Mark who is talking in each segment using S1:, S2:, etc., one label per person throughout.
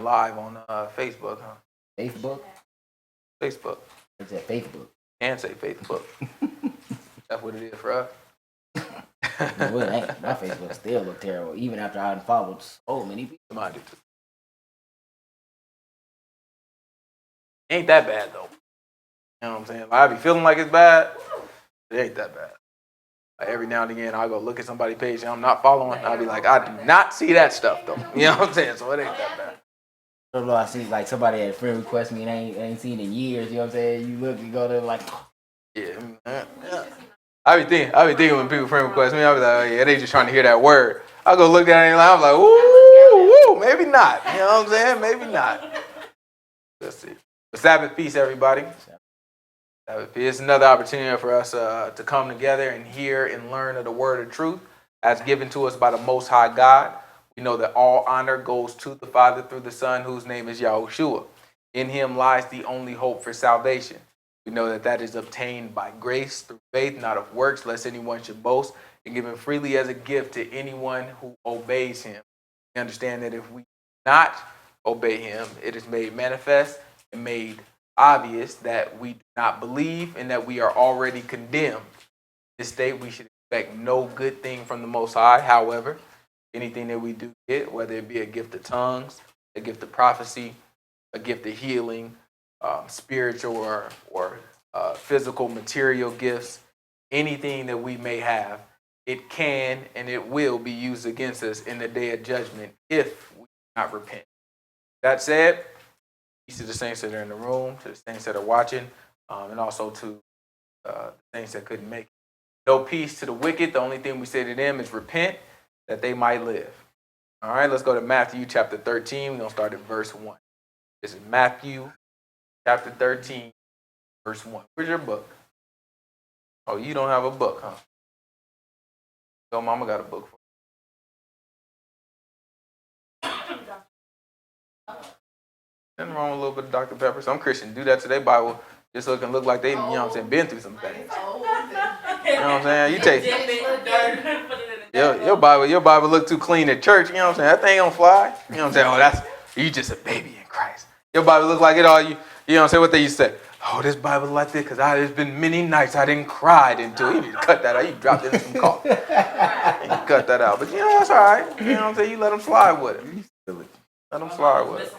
S1: Live on Facebook, huh?
S2: Facebook?
S1: Facebook.
S2: It's at Facebook.
S1: Can't say Facebook. That's what it is for us.
S2: No, it ain't. My Facebook still look terrible, even after I unfollowed so many people.
S1: Mine do too. Ain't that bad though. You know what I'm saying? Like, I be feeling like it's bad. It ain't that bad. Like, every now and again, I'll go look at somebody's page and I'm not following. I'll be like, I do not see that stuff though. You know what I'm saying? So it ain't that bad.
S2: I don't know. I see like somebody had a friend request me and I ain't seen in years. You know what I'm saying? You look, you go there like,
S1: Yeah. I be thinking when people friend request me, I be like, oh yeah, they just trying to hear that word. I go look at it and I'm like, ooh, maybe not. You know what I'm saying? Maybe not. Let's see. The Sabbath feast, everybody. Sabbath feast. It's another opportunity for us to come together and hear and learn of the word of truth as given to us by the Most High God. We know that all honor goes to the Father through the Son, whose name is Yahushua. In him lies the only hope for salvation. We know that that is obtained by grace through faith, not of works, lest anyone should boast, and given freely as a gift to anyone who obeys him. We understand that if we do not obey him, it is made manifest and made obvious that we do not believe and that we are already condemned. In this state, we should expect no good thing from the Most High. However, anything that we do get, whether it be a gift of tongues, a gift of prophecy, a gift of healing, spiritual or physical material gifts, anything that we may have, it can and it will be used against us in the day of judgment if we do not repent. That said, peace to the saints that are in the room, to the saints that are watching, and also to the saints that couldn't make it. No peace to the wicked. The only thing we say to them is repent that they might live. All right, let's go to Matthew chapter 13. We're going to start at verse 1. This is Matthew chapter 13, verse 1. Where's your book? Oh, you don't have a book, huh? Yo, mama got a book for you. Nothing wrong with a little bit of Dr. Pepper. Some Christians do that to their Bible just so it can look like they, you know what I'm saying, been through some things. You know what I'm saying? You take your Bible look too clean at church. You know what I'm saying? That thing don't fly. You know what I'm saying? Oh, that's you just a baby in Christ. Your Bible look like it all. You know what I'm saying? What they used to say? Oh, this Bible like this because there's been many nights I didn't cry into it. You need to cut that out. You dropped it in some coffee. You cut that out. But you know that's all right. You know what I'm saying? You let them slide with it. Let them slide with it.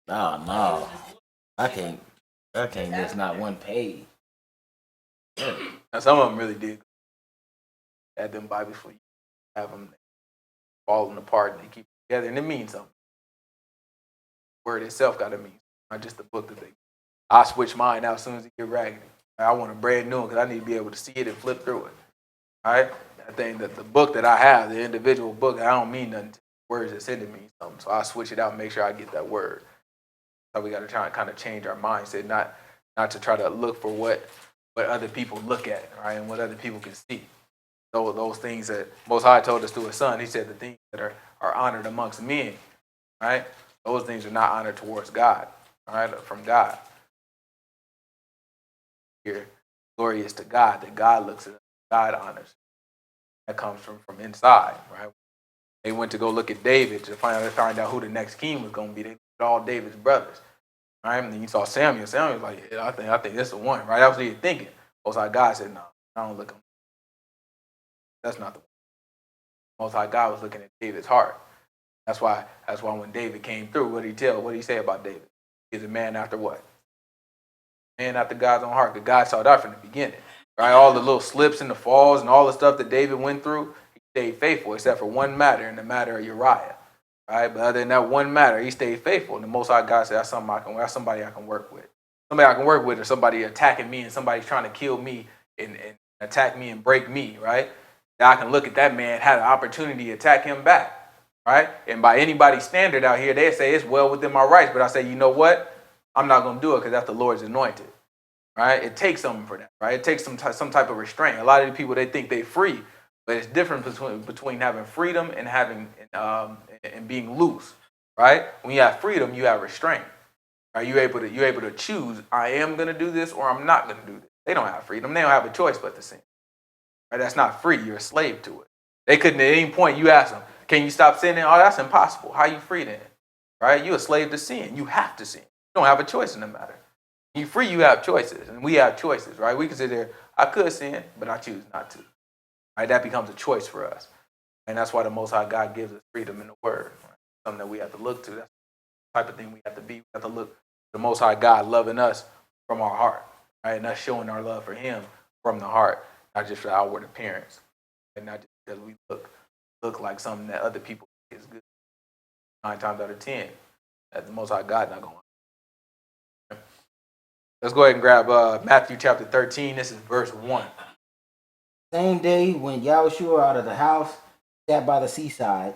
S2: oh no, I can't miss not one page.
S1: Now some of them really did add them Bibles for you, have them falling apart and they keep it together, and it means something. The word itself got to mean, not just the book that they. I switch mine out as soon as it get raggedy. I want a brand new one because I need to be able to see it and flip through it. All right, I think that the book that I have, the individual book, I don't mean nothing to the words that said it means something. So I switch it out and make sure I get that word. So we got to try and kind of change our mindset, not to try to look for what other people look at, right, and what other people can see. So those things that Most High told us through His Son, He said the things that are honored amongst men, right? Those things are not honored towards God, all right, from God. Here, glory is to God, that God looks at us, God honors. That comes from inside, right? They went to go look at David to find out who the next king was going to be. They looked at all David's brothers, right? And then you saw Samuel. Samuel was like, yeah, I think that's the one, right? That was what he was thinking. Most High God said, no, I don't look at him. That's not the one. Most High God was looking at David's heart. That's why when David came through, what did he tell? What did he say about David? He's a man after what? Man after God's own heart. Because God saw that from the beginning, right? All the little slips and the falls and all the stuff that David went through, he stayed faithful, except for one matter, in the matter of Uriah, right? But other than that one matter, he stayed faithful. And the Most High God said, that's somebody I can work with. Somebody I can work with, or somebody attacking me and somebody trying to kill me and attack me and break me, right? That I can look at that man, had an opportunity to attack him back, right? And by anybody's standard out here, they say it's well within my rights. But I say, you know what? I'm not going to do it because that's the Lord's anointed, right? It takes something for that, right? It takes some type of restraint. A lot of the people, they think they're free, but it's different between having freedom and having and being loose, right? When you have freedom, you have restraint. Are you able to choose? I am going to do this, or I'm not going to do this. They don't have freedom. They don't have a choice but to sin. Right? That's not free. You're a slave to it. They couldn't at any point. You ask them, "Can you stop sinning?" Oh, that's impossible. How are you free then? right? You're a slave to sin. You have to sin. You don't have a choice in the matter. When you're free, you have choices, and we have choices, right? We can sit there, I could sin, but I choose not to. Right? That becomes a choice for us. And that's why the Most High God gives us freedom in the Word. Right? Something that we have to look to. That's the type of thing we have to be. We have to look to the Most High God loving us from our heart, right? And us showing our love for Him from the heart, not just for the outward appearance, and not just because we look like something that other people think is good. 9 times out of 10, that the Most High God not going to. Let's go ahead and grab Matthew chapter 13. This is verse 1.
S2: Same day when Yahushua out of the house sat by the seaside,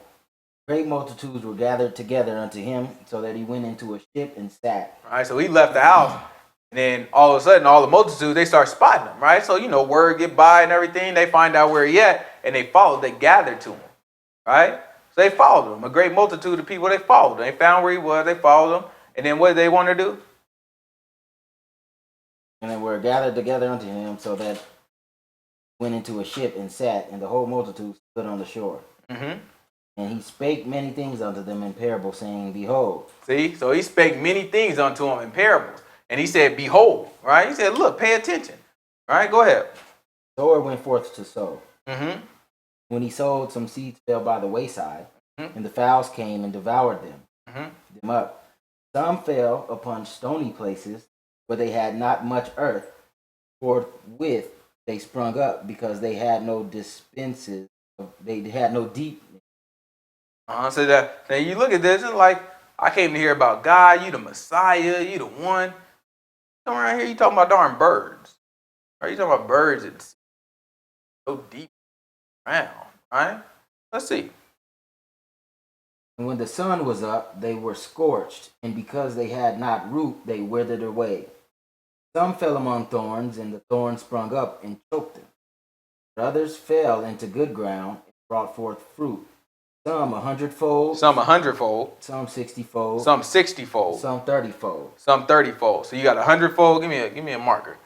S2: great multitudes were gathered together unto him, so that he went into a ship and sat.
S1: All right, so he left the house, and then all of a sudden, all the multitudes, they start spotting him, right? So, word get by and everything. They find out where he at, and they followed. They gathered to him, right? So they followed him. A great multitude of people, they followed him. They found where he was. They followed him. And then what did they want to do?
S2: And then were gathered together unto him, so that went into a ship and sat, and the whole multitude stood on the shore.
S1: Mm-hmm.
S2: And he spake many things unto them in parables, saying, Behold.
S1: See, so he spake many things unto them in parables. And he said, Behold, right? He said, look, pay attention. All right, go ahead.
S2: Sower went forth to sow.
S1: Mm-hmm.
S2: When he sowed, some seeds fell by the wayside,
S1: Mm-hmm.
S2: and the fowls came and devoured
S1: Mm-hmm.
S2: them up. Some fell upon stony places, where they had not much earth. Forthwith they sprung up, because they had no dispenses, they had no deep.
S1: So that now you look at this, and like, I came to hear about God, you the Messiah, you the one. Come around here, you talking about darn birds. Are you talking about birds that's so deep around, right? Let's see.
S2: And when the sun was up, they were scorched, and because they had not root, they withered away. Some fell among thorns, and the thorns sprung up and choked them. But others fell into good ground and brought forth fruit. Some 100-fold.
S1: Some 100-fold.
S2: Some 60-fold.
S1: Some 60-fold.
S2: Some 30-fold.
S1: Some 30-fold. So you got 100-fold. Give me a marker.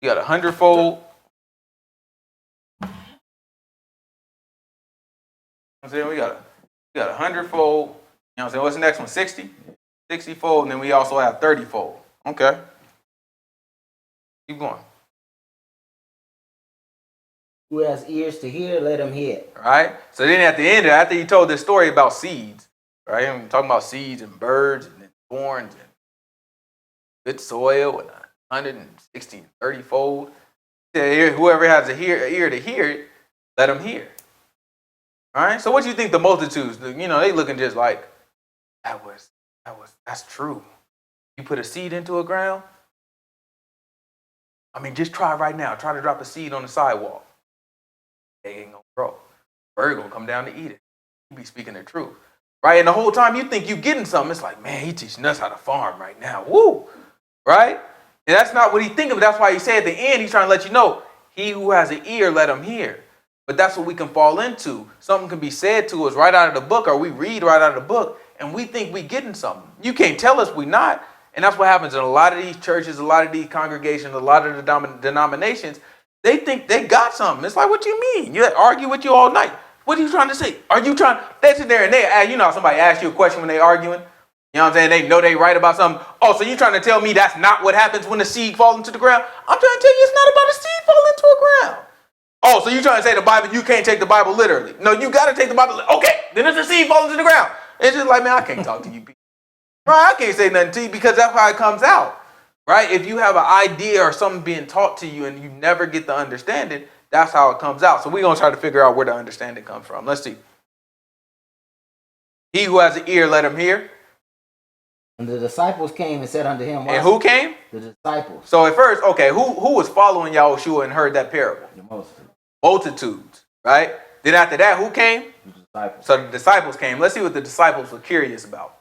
S1: You got 100-fold. I'm saying we got 100-fold. You know what I'm saying? What's the next one? 60? 60-fold, and then we also have 30-fold. Okay. Keep going.
S2: Who has ears to hear, let him hear.
S1: All right. So then at the end, after you told this story about seeds, right? I'm talking about seeds and birds and thorns and good soil and 160 and 30-fold. Whoever has an ear to hear it, let him hear. All right. So what do you think the multitudes, they looking just like, that's true. You put a seed into a ground. I mean, just try right now. Try to drop a seed on the sidewalk. They ain't gonna grow. Bird gonna come down to eat it. You be speaking the truth, right? And the whole time you think you getting something, it's like, man, he teaching us how to farm right now. Woo, right? And that's not what he thinking. That's why he said at the end, he's trying to let you know, he who has an ear, let him hear. But that's what we can fall into. Something can be said to us right out of the book, or we read right out of the book, and we think we getting something. You can't tell us we not. And that's what happens in a lot of these churches, a lot of these congregations, a lot of the denominations. They think they got something. It's like, what you mean? You argue with you all night. What are you trying to say? Are you trying? They sit there and somebody asks you a question when they arguing. You know what I'm saying? They know they right about something. Oh, so you trying to tell me that's not what happens when the seed falls into the ground? I'm trying to tell you it's not about a seed falling into a ground. Oh, so you trying to say the Bible, you can't take the Bible literally. No, you got to take the Bible. Okay, then it's a seed falling into the ground. It's just like, man, I can't talk to you people. Right? I can't say nothing to you because that's how it comes out. Right? If you have an idea or something being taught to you and you never get the understanding, that's how it comes out. So we're going to try to figure out where the understanding comes from. Let's see. He who has an ear, let him hear.
S2: And the disciples came and said unto him,
S1: and who came?
S2: The disciples.
S1: So at first, okay, who was following Yahushua and heard that parable?
S2: The multitude.
S1: Multitudes, right? Then after that, who came?
S2: The disciples.
S1: So the disciples came. Let's see what the disciples were curious about.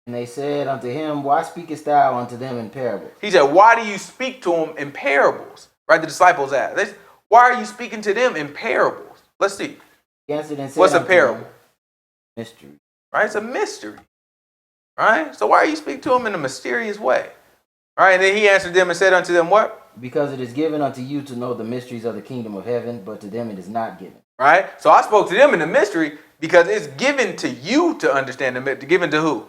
S2: And they said unto him, Why speakest thou unto them in parables?
S1: He said, why do you speak to them in parables? Right? The disciples asked. Why are you speaking to them in parables? Let's see.
S2: He answered and said,
S1: what's a parable?
S2: Mystery.
S1: Right? It's a mystery. Right? So why are you speaking to them in a mysterious way? All right? And then he answered them and said unto them what?
S2: Because it is given unto you to know the mysteries of the kingdom of heaven, but to them it is not given.
S1: Right? So I spoke to them in the mystery because it's given to you to understand the mystery. Given to who?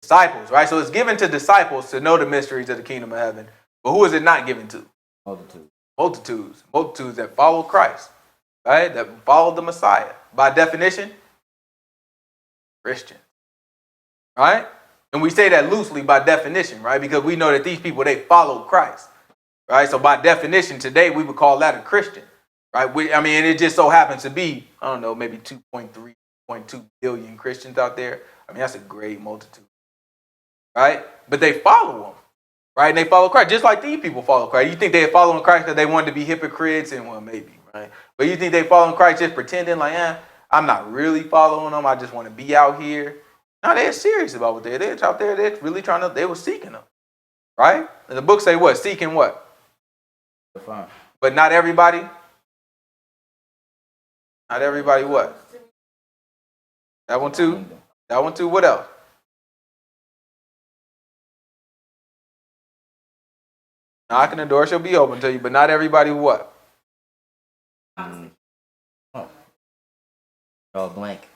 S1: Disciples, right? So it's given to disciples to know the mysteries of the kingdom of heaven. But who is it not given to?
S2: Multitude.
S1: Multitudes. Multitudes that follow Christ, right? That follow the Messiah. By definition, Christian, right? And we say that loosely by definition, right? Because we know that these people, they follow Christ, right? So by definition, today we would call that a Christian, right? And it just so happens to be, I don't know, maybe 2.3, 2.2 billion Christians out there. I mean, that's a great multitude, right? But they follow him, right? And they follow Christ, just like these people follow Christ. You think they're following Christ because they wanted to be hypocrites? And well, maybe, right? But you think they following Christ just pretending like, I'm not really following them. I just want to be out here. No, they're serious about what they're out there. They're really they were seeking them, right? And the book say what? Seeking what?
S2: Fine.
S1: But not everybody. Not everybody what? That one too? That one too. What else? Knocking the door shall be open to you, but not everybody what?
S2: Oh, blank.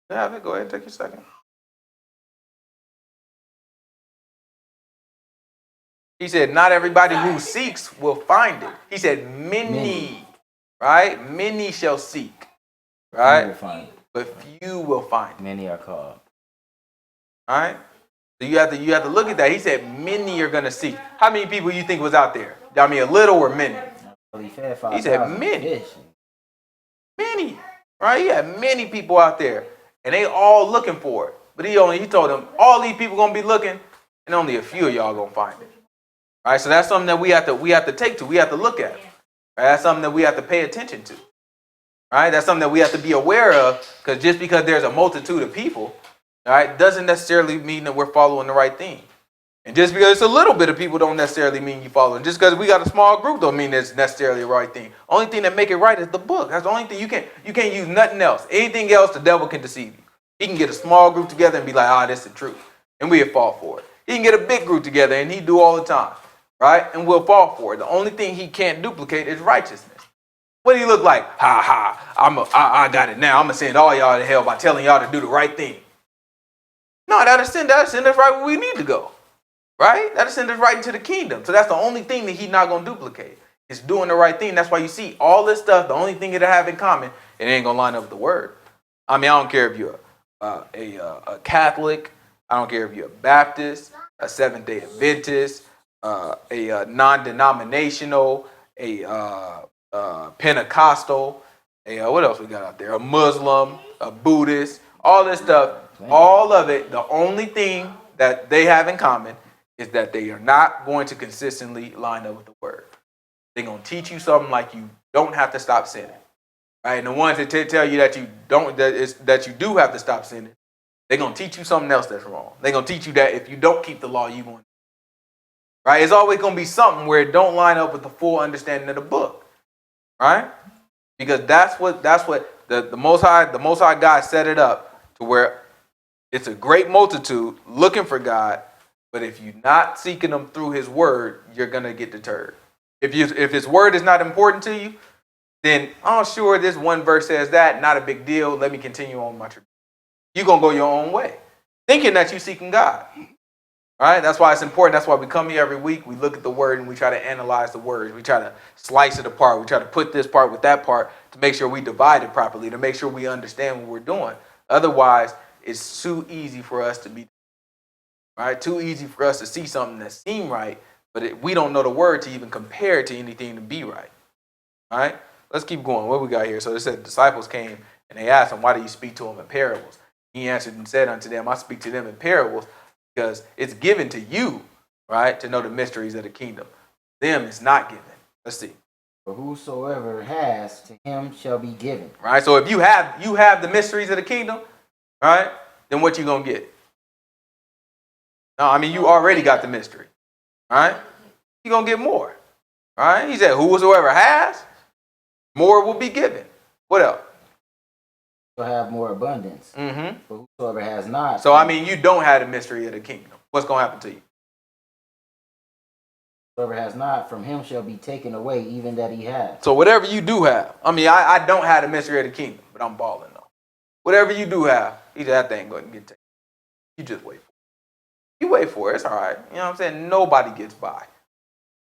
S1: Have it. Go ahead and take your second. He said, not everybody who seeks will find it. He said, many. Right? Many shall seek. Right?
S2: Will find it.
S1: But few will find it.
S2: Many are called.
S1: All right? So you have to look at that. He said, many are going to seek. How many people you think was out there? I mean, a little or many? He said many. Many. Right? He had many people out there. And they all looking for it. But he told them, all these people going to be looking, and only a few of y'all going to find it. All right? So that's something that we have to take to. We have to look at. Right? That's something that we have to pay attention to. Right? That's something that we have to be aware of, because just because there's a multitude of people, all right, doesn't necessarily mean that we're following the right thing. And just because it's a little bit of people don't necessarily mean you following. Just because we got a small group don't mean it's necessarily the right thing. Only thing that make it right is the book. That's the only thing. You can't use nothing else. Anything else, the devil can deceive you. He can get a small group together and be like, this is the truth. And we'll fall for it. He can get a big group together and he do all the time. Right? And we'll fall for it. The only thing he can't duplicate is righteousness. What do you look like? I got it now. I'm going to send all y'all to hell by telling y'all to do the right thing. No, that'll send us right where we need to go. Right? That'll send us right into the kingdom. So that's the only thing that he's not going to duplicate. It's doing the right thing. That's why you see all this stuff, the only thing it'll have in common, it ain't going to line up with the word. I mean, I don't care if you're a Catholic. I don't care if you're a Baptist, a Seventh-day Adventist, a non-denominational, a Pentecostal, what else we got out there? A Muslim, a Buddhist, all this stuff, all of it. The only thing that they have in common is that they are not going to consistently line up with the word. They're going to teach you something like you don't have to stop sinning, right? And the ones that tell you that you don't, that you do have to stop sinning, they're going to teach you something else that's wrong. They're going to teach you that if you don't keep the law, you won't. Right? It's always going to be something where it don't line up with the full understanding of the book. Right? Because that's what the Most High God set it up to where it's a great multitude looking for God, but if you're not seeking him through his word, you're going to get deterred. If his word is not important to you, then sure, this one verse says that, not a big deal. Let me continue on my trip. You're going to go your own way, thinking that you're seeking God. All right, that's why it's important. That's why we come here every week. We look at the word and we try to analyze the words. We try to slice it apart. We try to put this part with that part to make sure we divide it properly, to make sure we understand what we're doing. Otherwise, it's too easy for us to be, right? Too easy for us to see something that seems right, but we don't know the word to even compare it to anything to be right. All right, let's keep going. What we got here? So it said disciples came and they asked him, why do you speak to them in parables? He answered and said unto them, I speak to them in parables, because it's given to you, right, to know the mysteries of the kingdom. Them is not given. Let's see.
S2: For whosoever has, to him shall be given.
S1: Right. So if you have the mysteries of the kingdom, right, then what you gonna get? No, I mean you already got the mystery. All right. You're gonna get more. All right. He said, whosoever has, more will be given. What else?
S2: Will have more abundance.
S1: Mm-hmm.
S2: But whosoever has not.
S1: So I mean, you don't have the mystery of the kingdom. What's gonna happen to you?
S2: Whoever has not, from him shall be taken away, even that he has.
S1: So whatever you do have, I mean, I don't have the mystery of the kingdom, but I'm balling though. Whatever you do have, He said, that thing going to get taken. You just wait for it. You wait for it. It's all right. You know what I'm saying? Nobody gets by.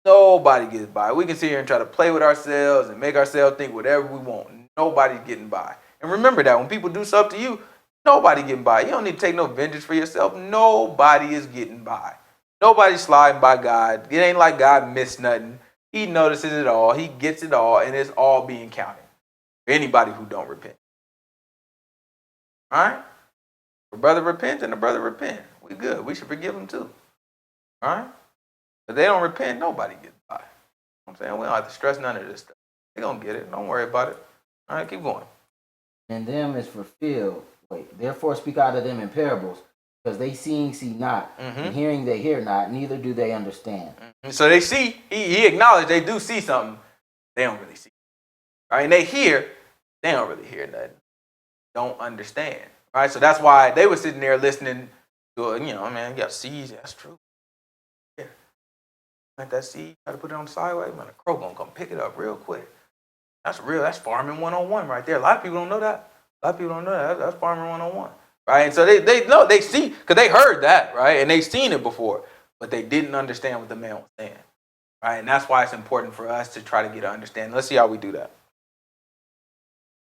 S1: Nobody gets by. We can sit here and try to play with ourselves and make ourselves think whatever we want. Nobody's getting by. And remember that when people do stuff to you, nobody getting by. You don't need to take no vengeance for yourself. Nobody is getting by. Nobody's sliding by God. It ain't like God missed nothing. He notices it all. He gets it all, and it's all being counted for anybody who don't repent. All right? If a brother repents and a brother repent, we good. We should forgive them too. All right? If they don't repent, nobody gets by. You know what I'm saying? We don't have to stress none of this stuff. They're going to get it. Don't worry about it. All right, keep going.
S2: And them is fulfilled. Therefore speak out of them in parables, because they seeing see not, and hearing they hear not, neither do they understand.
S1: So they see, he acknowledged they do see something, they don't really see. Right? And they hear, they don't really hear nothing. Don't understand. Right? So that's why they were sitting there listening to, you got seeds, that's true. Yeah. Like that seed, try to put it on the sideway, man, a crow gonna come pick it up real quick. That's real, that's farming 101 right there. A lot of people don't know that. That's farming 101. Right? And so they know, they see, because they heard that, right? And they've seen it before, but they didn't understand what the man was saying. Right? And that's why it's important for us to try to get an understanding. Let's see how we do that.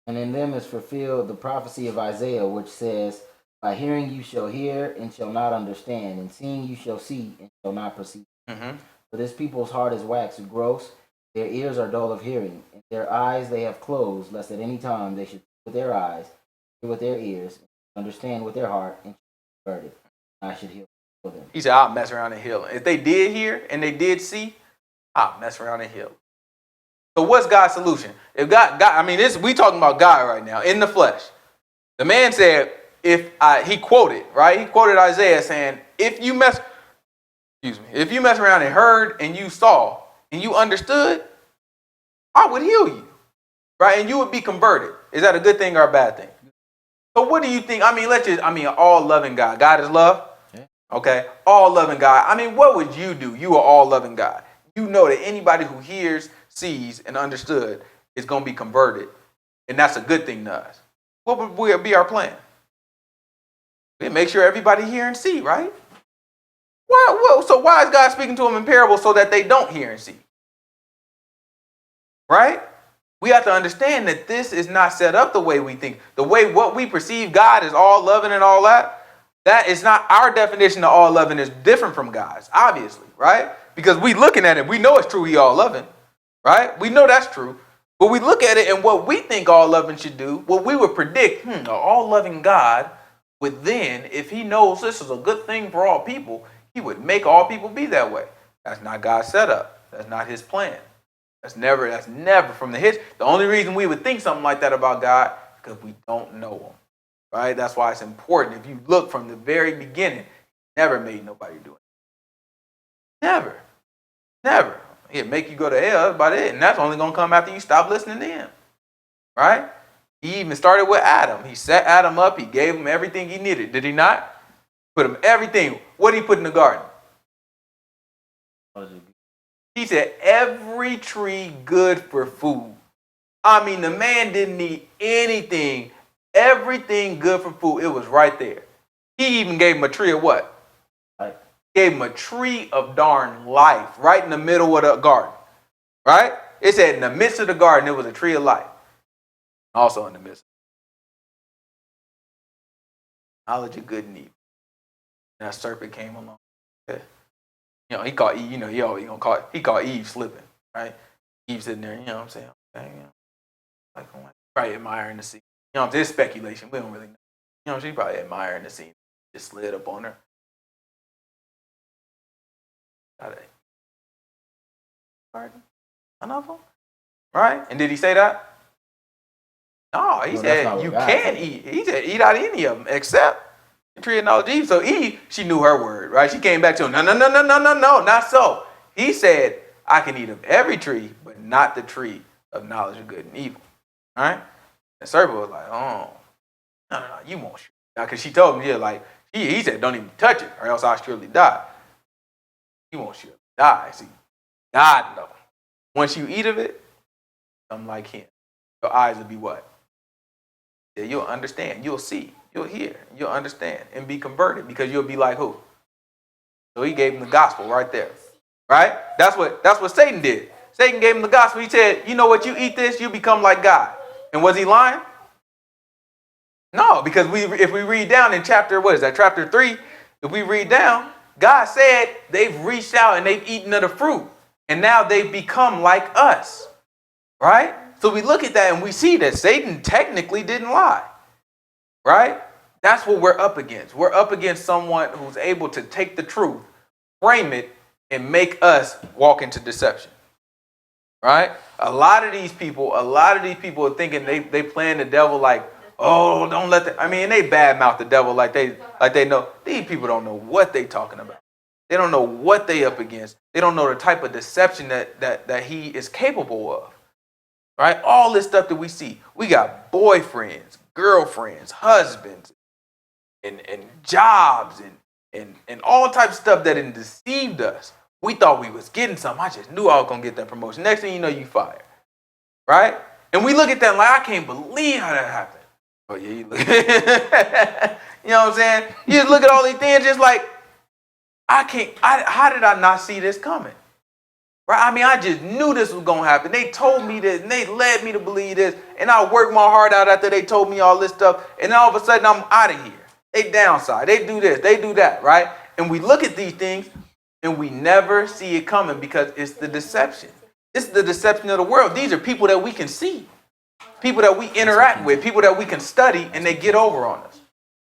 S2: And in them is fulfilled the prophecy of Isaiah, which says, by hearing you shall hear and shall not understand, and seeing you shall see and shall not perceive. For this people's heart is waxed gross, their ears are dull of hearing, and their eyes they have closed, lest at any time they should see with their eyes, hear with their ears, understand with their heart, and should be converted. I should heal for them. He
S1: said, I'll mess around and heal. If they did hear and they did see, I'll mess around and heal. So what's God's solution? If God, we talking about God right now in the flesh. The man said, he quoted Isaiah saying, if you mess around and heard and you saw and you understood, I would heal you, right? And you would be converted. Is that a good thing or a bad thing? So what do you think? All loving God. God is love. Yeah. Okay. All loving God. What would you do? You are all loving God. You know that anybody who hears, sees, and understood is going to be converted. And that's a good thing to us. What would be our plan? We make sure everybody hear and see, right? So why is God speaking to them in parables so that they don't hear and see? Right? We have to understand that this is not set up the way we think. The way what we perceive God is all loving and all that, that is not our definition of all loving is different from God's, obviously, right? Because we looking at it, we know it's true he all loving, right? We know that's true. But we look at it and what we think all loving should do, what we would predict, an all loving God would then, if he knows this is a good thing for all people, he would make all people be that way. That's not God's setup. That's not his plan. That's never from the history. The only reason we would think something like that about God is because we don't know him, right? That's why it's important. If you look from the very beginning, never made nobody do it. Never. He'd make you go to hell, that's about it. And that's only going to come after you stop listening to him, right? He even started with Adam. He set Adam up. He gave him everything he needed. Did he not? Put him everything. What did he put in the garden? He said, every tree good for food. The man didn't need anything. Everything good for food. It was right there. He even gave him a tree of what? Life. Gave him a tree of darn life right in the middle of the garden. Right? It said in the midst of the garden, it was a tree of life. Also in the midst. Knowledge of good and evil. And that serpent came along. Yeah. He caught Eve, he caught Eve slipping, right? Eve sitting there, you know what I'm saying? Okay, probably admiring the scene. There's speculation. We don't really know. She probably admiring the scene. Just slid up on her. Pardon? None of them? Right? And did he say that? No, he said you can't eat. He said eat out of any of them except the tree of knowledge of Eve. So Eve, she knew her word, right? She came back to him. No, not so. He said, I can eat of every tree, but not the tree of knowledge of good and evil. All right? And serpent was like, oh, no, you won't surely die. Because she told him, he said, don't even touch it, or else I'll surely die. You won't surely die. See, God knows. Once you eat of it, I'm like him. Your eyes will be what? Yeah, you'll understand. You'll see. You'll hear, you'll understand, and be converted because you'll be like who? So he gave him the gospel right there. Right? That's what Satan did. Satan gave him the gospel. He said, you know what, you eat this, you become like God. And was he lying? No, because if we read down in chapter 3, if we read down, God said they've reached out and they've eaten of the fruit. And now they've become like us. Right? So we look at that and we see that Satan technically didn't lie. Right? That's what we're up against. We're up against someone who's able to take the truth, frame it, and make us walk into deception. Right? A lot of these people are thinking they playing the devil like, oh, don't let the, I mean, they badmouth the devil like they know. These people don't know what they talking about. They don't know what they up against. They don't know the type of deception that he is capable of. Right? All this stuff that we see. We got boyfriends, girlfriends, husbands, and jobs and all types of stuff that deceived us. We thought we was getting something. I just knew I was gonna get that promotion. Next thing you know, you fired. Right? And we look at that like, I can't believe how that happened. Oh yeah, you look. You know what I'm saying? You just look at all these things, just like, how did I not see this coming? Right? I mean, I just knew this was gonna happen. They told me this, and they led me to believe this, and I worked my heart out after they told me all this stuff, and then all of a sudden I'm out of here. They downside, they do this, they do that, right? And we look at these things and we never see it coming because it's the deception. It's the deception of the world. These are people that we can see, people that we interact with, people that we can study, and they get over on us.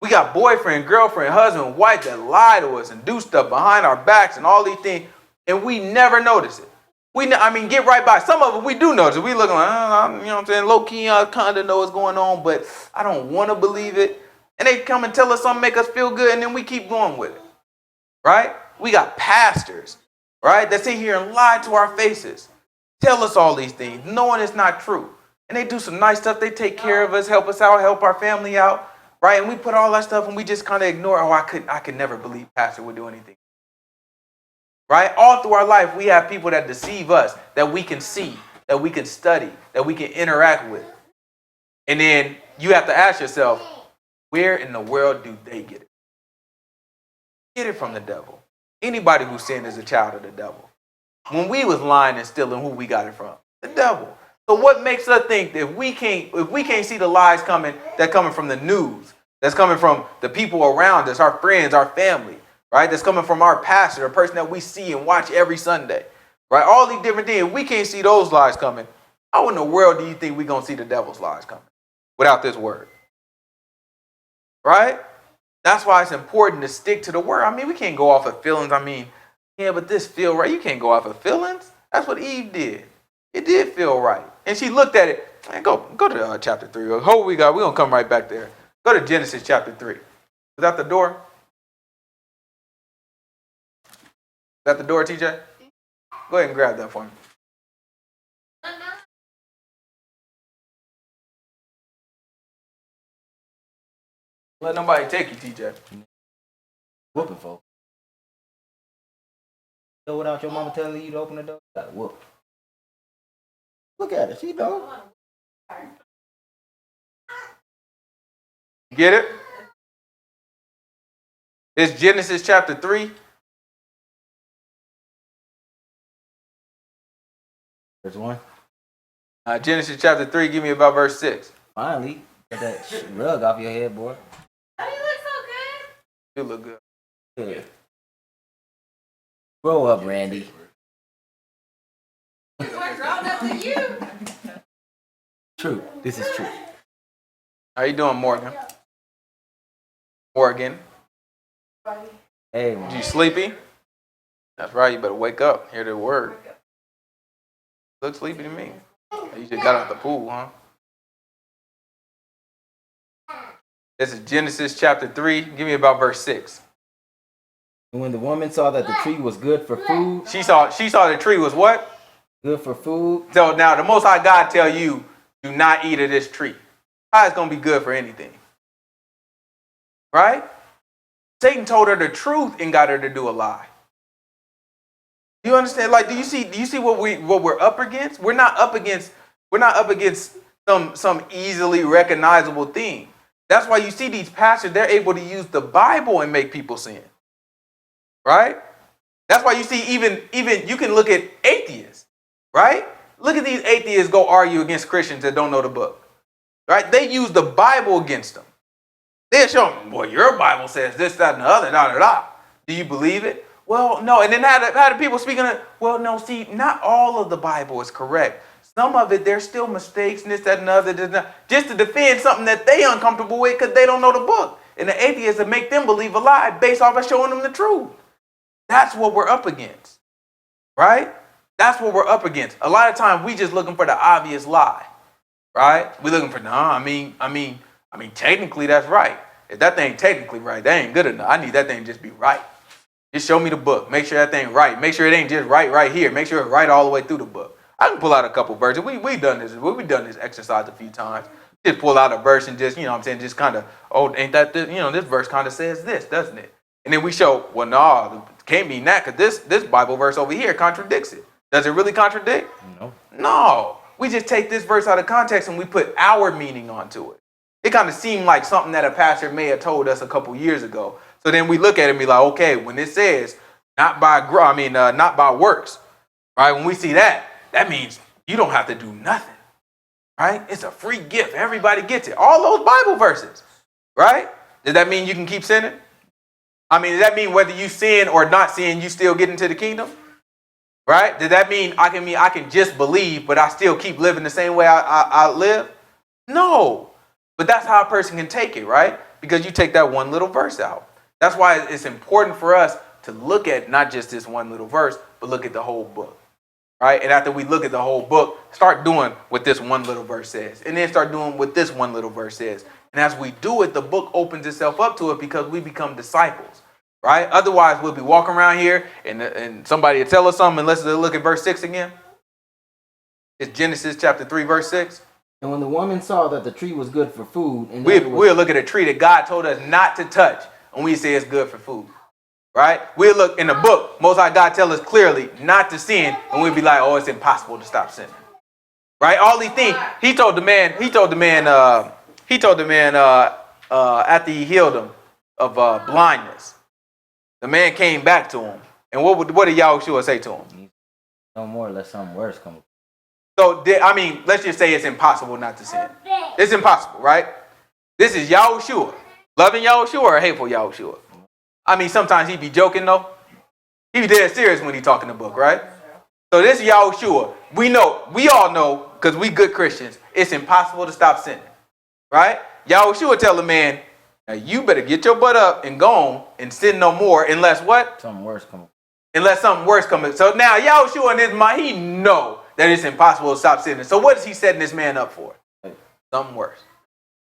S1: We got boyfriend, girlfriend, husband, wife that lie to us and do stuff behind our backs and all these things, and we never notice it. Get right by. Some of it we do notice it. We look like, you know what I'm saying, low key, I kind of know what's going on, but I don't want to believe it. And they come and tell us something, make us feel good, and then we keep going with it. Right? We got pastors, right, that sit here and lie to our faces. Tell us all these things, knowing it's not true. And they do some nice stuff. They take care of us, help us out, help our family out, right? And we put all that stuff and we just kind of ignore, I could never believe pastor would do anything. Right? All through our life, we have people that deceive us, that we can see, that we can study, that we can interact with. And then you have to ask yourself, where in the world do they get it? Get it from the devil. Anybody who sinned is a child of the devil. When we was lying and stealing, who we got it from? The devil. So what makes us think that if we can't see the lies coming from the news, that's coming from the people around us, our friends, our family, right? That's coming from our pastor, the person that we see and watch every Sunday, right? All these different things. If we can't see those lies coming, how in the world do you think we're going to see the devil's lies coming without this word? Right? That's why it's important to stick to the word. I mean, we can't go off of feelings. Yeah, but this feel right. You can't go off of feelings. That's what Eve did. It did feel right. And she looked at it. Man, go to chapter 3. Hold we got. We're going to come right back there. Go to Genesis chapter 3. Is that the door? Is that the door, TJ? Go ahead and grab that for me. Let nobody take you, TJ.
S2: Whooping, folks. So without your mama telling you to open the door, you gotta whoop. Look at her. She know.
S1: Get it? It's Genesis chapter 3.
S2: Verse 1.
S1: Genesis chapter 3, give me about verse 6.
S2: Finally, get that rug off your head, boy.
S3: Oh, you look so good.
S1: You look good.
S2: Yeah. Grow up, Randy.
S3: More grown up than you.
S2: True. This is true.
S1: How you doing, Morgan? Morgan,
S2: Hey, man.
S1: you sleepy? That's right. You better wake up. Hear the word. Look sleepy to me. You just got out the pool, huh? This is Genesis chapter 3. Give me about verse 6.
S2: And when the woman saw that the tree was good for food,
S1: She saw the tree was what?
S2: good for food,
S1: So now the Most High God tell you, do not eat of this tree. How it's going to be good for anything? Right? Satan told her the truth and got her to do a lie. Do you understand? Like, do you see what we're up against? We're not up against some easily recognizable thing. That's why you see these pastors, they're able to use the Bible and make people sin. Right? That's why you see even you can look at atheists, right? Look at these atheists go argue against Christians that don't know the book. Right? They use the Bible against them. They'll show them, well, your Bible says this, that, and the other, da, da, da. Do you believe it? Well, no. And then how do people speaking of, well, no, see, not all of the Bible is correct. Some of it, there's still mistakes and this, that, and the other, just to defend something that they uncomfortable with because they don't know the book. And the atheists that make them believe a lie based off of showing them the truth. That's what we're up against, right? That's what we're up against. A lot of times we just looking for the obvious lie, right? We're looking for, I mean, technically that's right. If that thing technically right, that ain't good enough. I need that thing to just be right. Just show me the book. Make sure that thing right. Make sure it ain't just right here. Make sure it's right all the way through the book. I can pull out a couple verses. We've done this. We've done this exercise a few times. Just pull out a verse and just, just kind of, ain't that this, this verse kind of says this, doesn't it? And then we show, well, no, it can't mean that because this Bible verse over here contradicts it. Does it really contradict?
S2: No.
S1: No. We just take this verse out of context and we put our meaning onto it. It kind of seemed like something that a pastor may have told us a couple years ago. So then we look at it and be like, okay, when it says not by works, right? When we see that, that means you don't have to do nothing, right? It's a free gift. Everybody gets it. All those Bible verses, right? Does that mean you can keep sinning? Does that mean whether you sin or not sin, you still get into the kingdom? Right? Does that mean I can just believe, but I still keep living the same way I live? No. But that's how a person can take it, right? Because you take that one little verse out. That's why it's important for us to look at not just this one little verse, but look at the whole book. Right? And after we look at the whole book, start doing what this one little verse says. And then start doing what this one little verse says. And as we do it, the book opens itself up to it because we become disciples. Right? Otherwise, we'll be walking around here and somebody will tell us something. And let's look at verse 6 again. It's Genesis chapter 3, verse 6.
S2: And when the woman saw that the tree was good for food, and
S1: we'll look at a tree that God told us not to touch, and we say it's good for food. Right? We'll look in the book, Most High God tell us clearly not to sin, and we'll be like, oh, it's impossible to stop sinning. Right? All these things, he told the man after he healed him of blindness. The man came back to him. And what did Yahushua say to him?
S2: No more, let something worse come.
S1: So, let's just say it's impossible not to sin. It's impossible, right? This is Yahushua. Loving Yahushua or hateful Yahushua? Sometimes he be joking, though. He be dead serious when he talking the book, right? So this is Yahushua. We all know, because we good Christians, it's impossible to stop sinning, right? Yahushua tell the man, now you better get your butt up and go on and sin no more unless what?
S2: Something worse comes.
S1: Unless something worse comes. So now Yahushua in his mind, he know that it's impossible to stop sinning. So what is he setting this man up for? Something worse.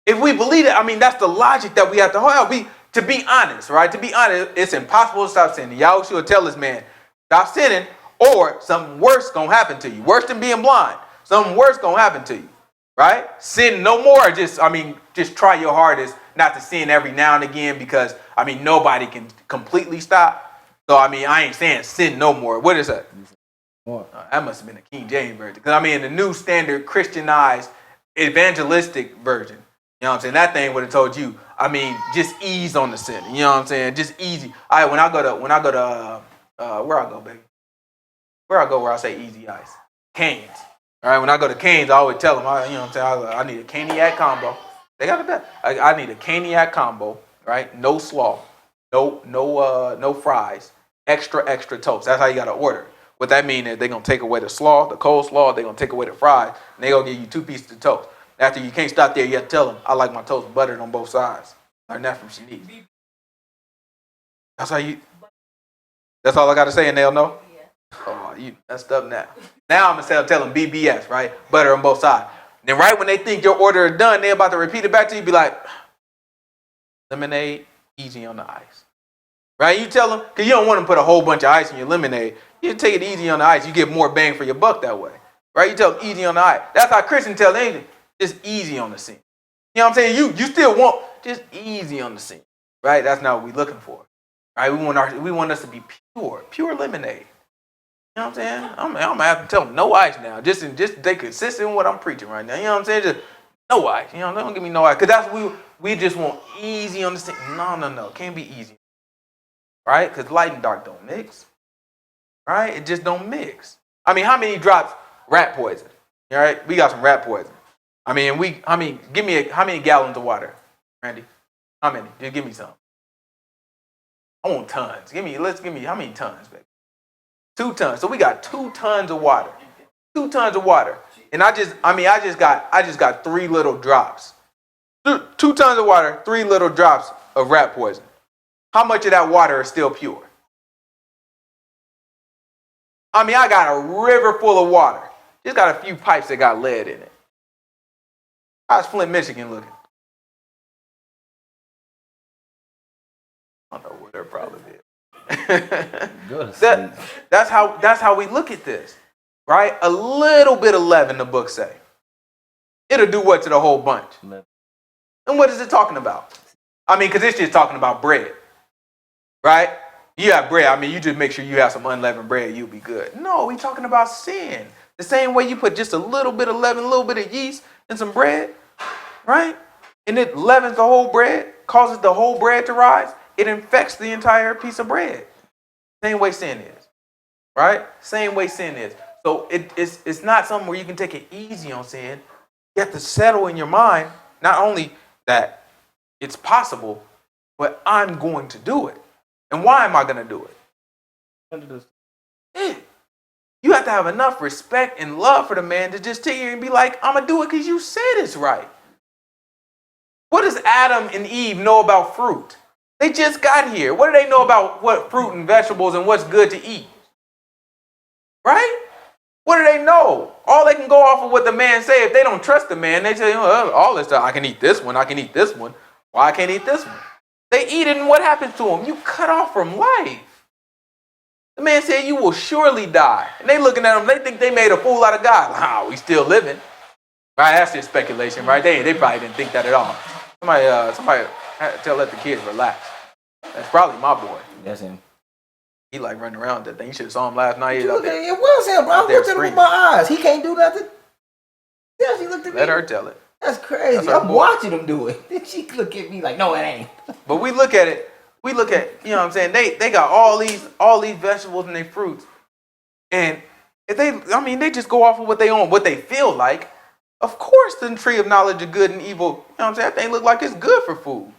S1: If we believe it, that's the logic that we have to hold. To be honest, right? To be honest, it's impossible to stop sinning. Yahushua tell this man, stop sinning or something worse going to happen to you. Worse than being blind. Something worse going to happen to you. Right? Sin no more. Just try your hardest not to sin every now and again because, nobody can completely stop. So, I ain't saying sin no more. What is that? That must have been a King James version. Because, in the New Standard Christianized evangelistic version, you know what I'm saying? That thing would have told you, just ease on the sin. You know what I'm saying? Just easy. All right, when I go to, where I go, baby? Where I go where I say easy ice? Canes. All right, when I go to Canes, I always tell them, I need a Caniac combo. They got it better. I need a Caniac combo, right? No slaw, no fries, extra toast. That's how you got to order it. What that means is they're going to take away the slaw, the coleslaw, they're going to take away the fries, and they're going to give you 2 pieces of toast. After you can't stop there, you have to tell them, I like my toast buttered on both sides. Learn that from Shanice. That's all I got to say, and they'll know? Oh, you messed up now. Now I'm going to tell them BBS, right? Butter on both sides. Then right when they think your order is done, they're about to repeat it back to you, be like, lemonade, easy on the ice. Right? You tell them, because you don't want to put a whole bunch of ice in your lemonade. You take it easy on the ice. You get more bang for your buck that way. Right? You tell them easy on the ice. That's how Christians tell anything. Just easy on the sin. You know what I'm saying? You still want just easy on the sin. Right? That's not what we're looking for. Right? We want us to be pure lemonade. You know what I'm saying? I'm gonna have to tell them no ice now. Just stay consistent in what I'm preaching right now. You know what I'm saying? Just no ice. Don't give me no ice. Because that's what we just want easy understanding. No. Can't be easy. Right? Because light and dark don't mix. Right? It just don't mix. I mean, how many drops rat poison? All right? We got some rat poison. I mean, how many gallons of water, Randy? How many? Just give me some. I want tons. Give me, how many tons, baby? 2 tons. So we got 2 tons of water. 2 tons of water. And I just got 3 little drops. 2 tons of water, 3 little drops of rat poison. How much of that water is still pure? I mean, I got a river full of water. Just got a few pipes that got lead in it. How's Flint, Michigan looking? I don't know what their problem is. That's how we look at this, right? A little bit of leaven, the book say. It'll do what to the whole bunch? And what is it talking about? I mean, because it's just talking about bread, right? You have bread. I mean, you just make sure you have some unleavened bread, you'll be good. No, we talking about sin. The same way you put just a little bit of leaven, a little bit of yeast in some bread, right? And it leavens the whole bread, causes the whole bread to rise. It infects the entire piece of bread. Same way sin is, right? Same way sin is. So it's not something where you can take it easy on sin. You have to settle in your mind, not only that it's possible, but I'm going to do it. And why am I going to do it? Yeah. You have to have enough respect and love for the man to just sit here and be like, I'm going to do it because you said it's right. What does Adam and Eve know about fruit? They just got here. What do they know about what fruit and vegetables and what's good to eat? Right? What do they know? All they can go off of what the man say. If they don't trust the man, they say, oh, all this stuff, I can eat this one, I can eat this one. Why I can't eat this one? They eat it, and what happens to them? You cut off from life. The man said, you will surely die. And they looking at him, they think they made a fool out of God. We still living. Right? That's just speculation, right? They probably didn't think that at all. Somebody had to let the kids relax. That's probably my boy.
S2: That's him.
S1: He like running around that thing. You should have saw him last night.
S2: It was him, bro. I looked at him with my eyes. He can't do nothing. Yeah, she looked at me.
S1: Let her tell it.
S2: That's crazy. I'm watching him do it. Then she look at me like, no, it ain't.
S1: But we look at it. We look at, you know what I'm saying? They got all these vegetables and their fruits. And if they just go off of what they own, what they feel like. Of course, the tree of knowledge of good and evil, you know what I'm saying? That thing look like it's good for food.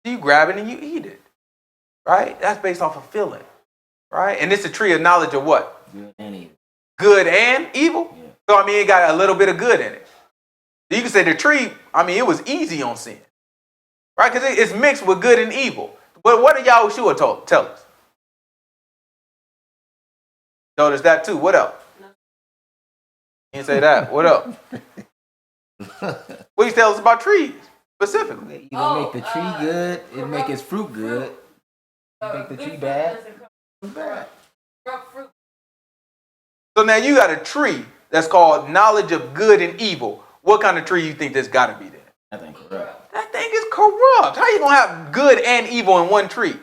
S1: You grab it and you eat it. Right? That's based off of feeling. Right? And it's a tree of knowledge of what?
S2: Good and evil.
S1: Good and evil? Yeah. So, I mean, it got a little bit of good in it. You can say the tree, I mean, it was easy on sin. Right? Because it's mixed with good and evil. But what did Yahushua tell us? Told us that too. What else? No. You didn't say that. What else? What he tells us about trees, specifically.
S2: You gonna make the tree good, it'll make its fruit good. Make the tree bad. Bad.
S1: So now you got a tree that's called knowledge of good and evil. What kind of tree you think that's got to be there?
S2: That thing corrupt.
S1: That thing is corrupt. How you going to have good and evil in one tree?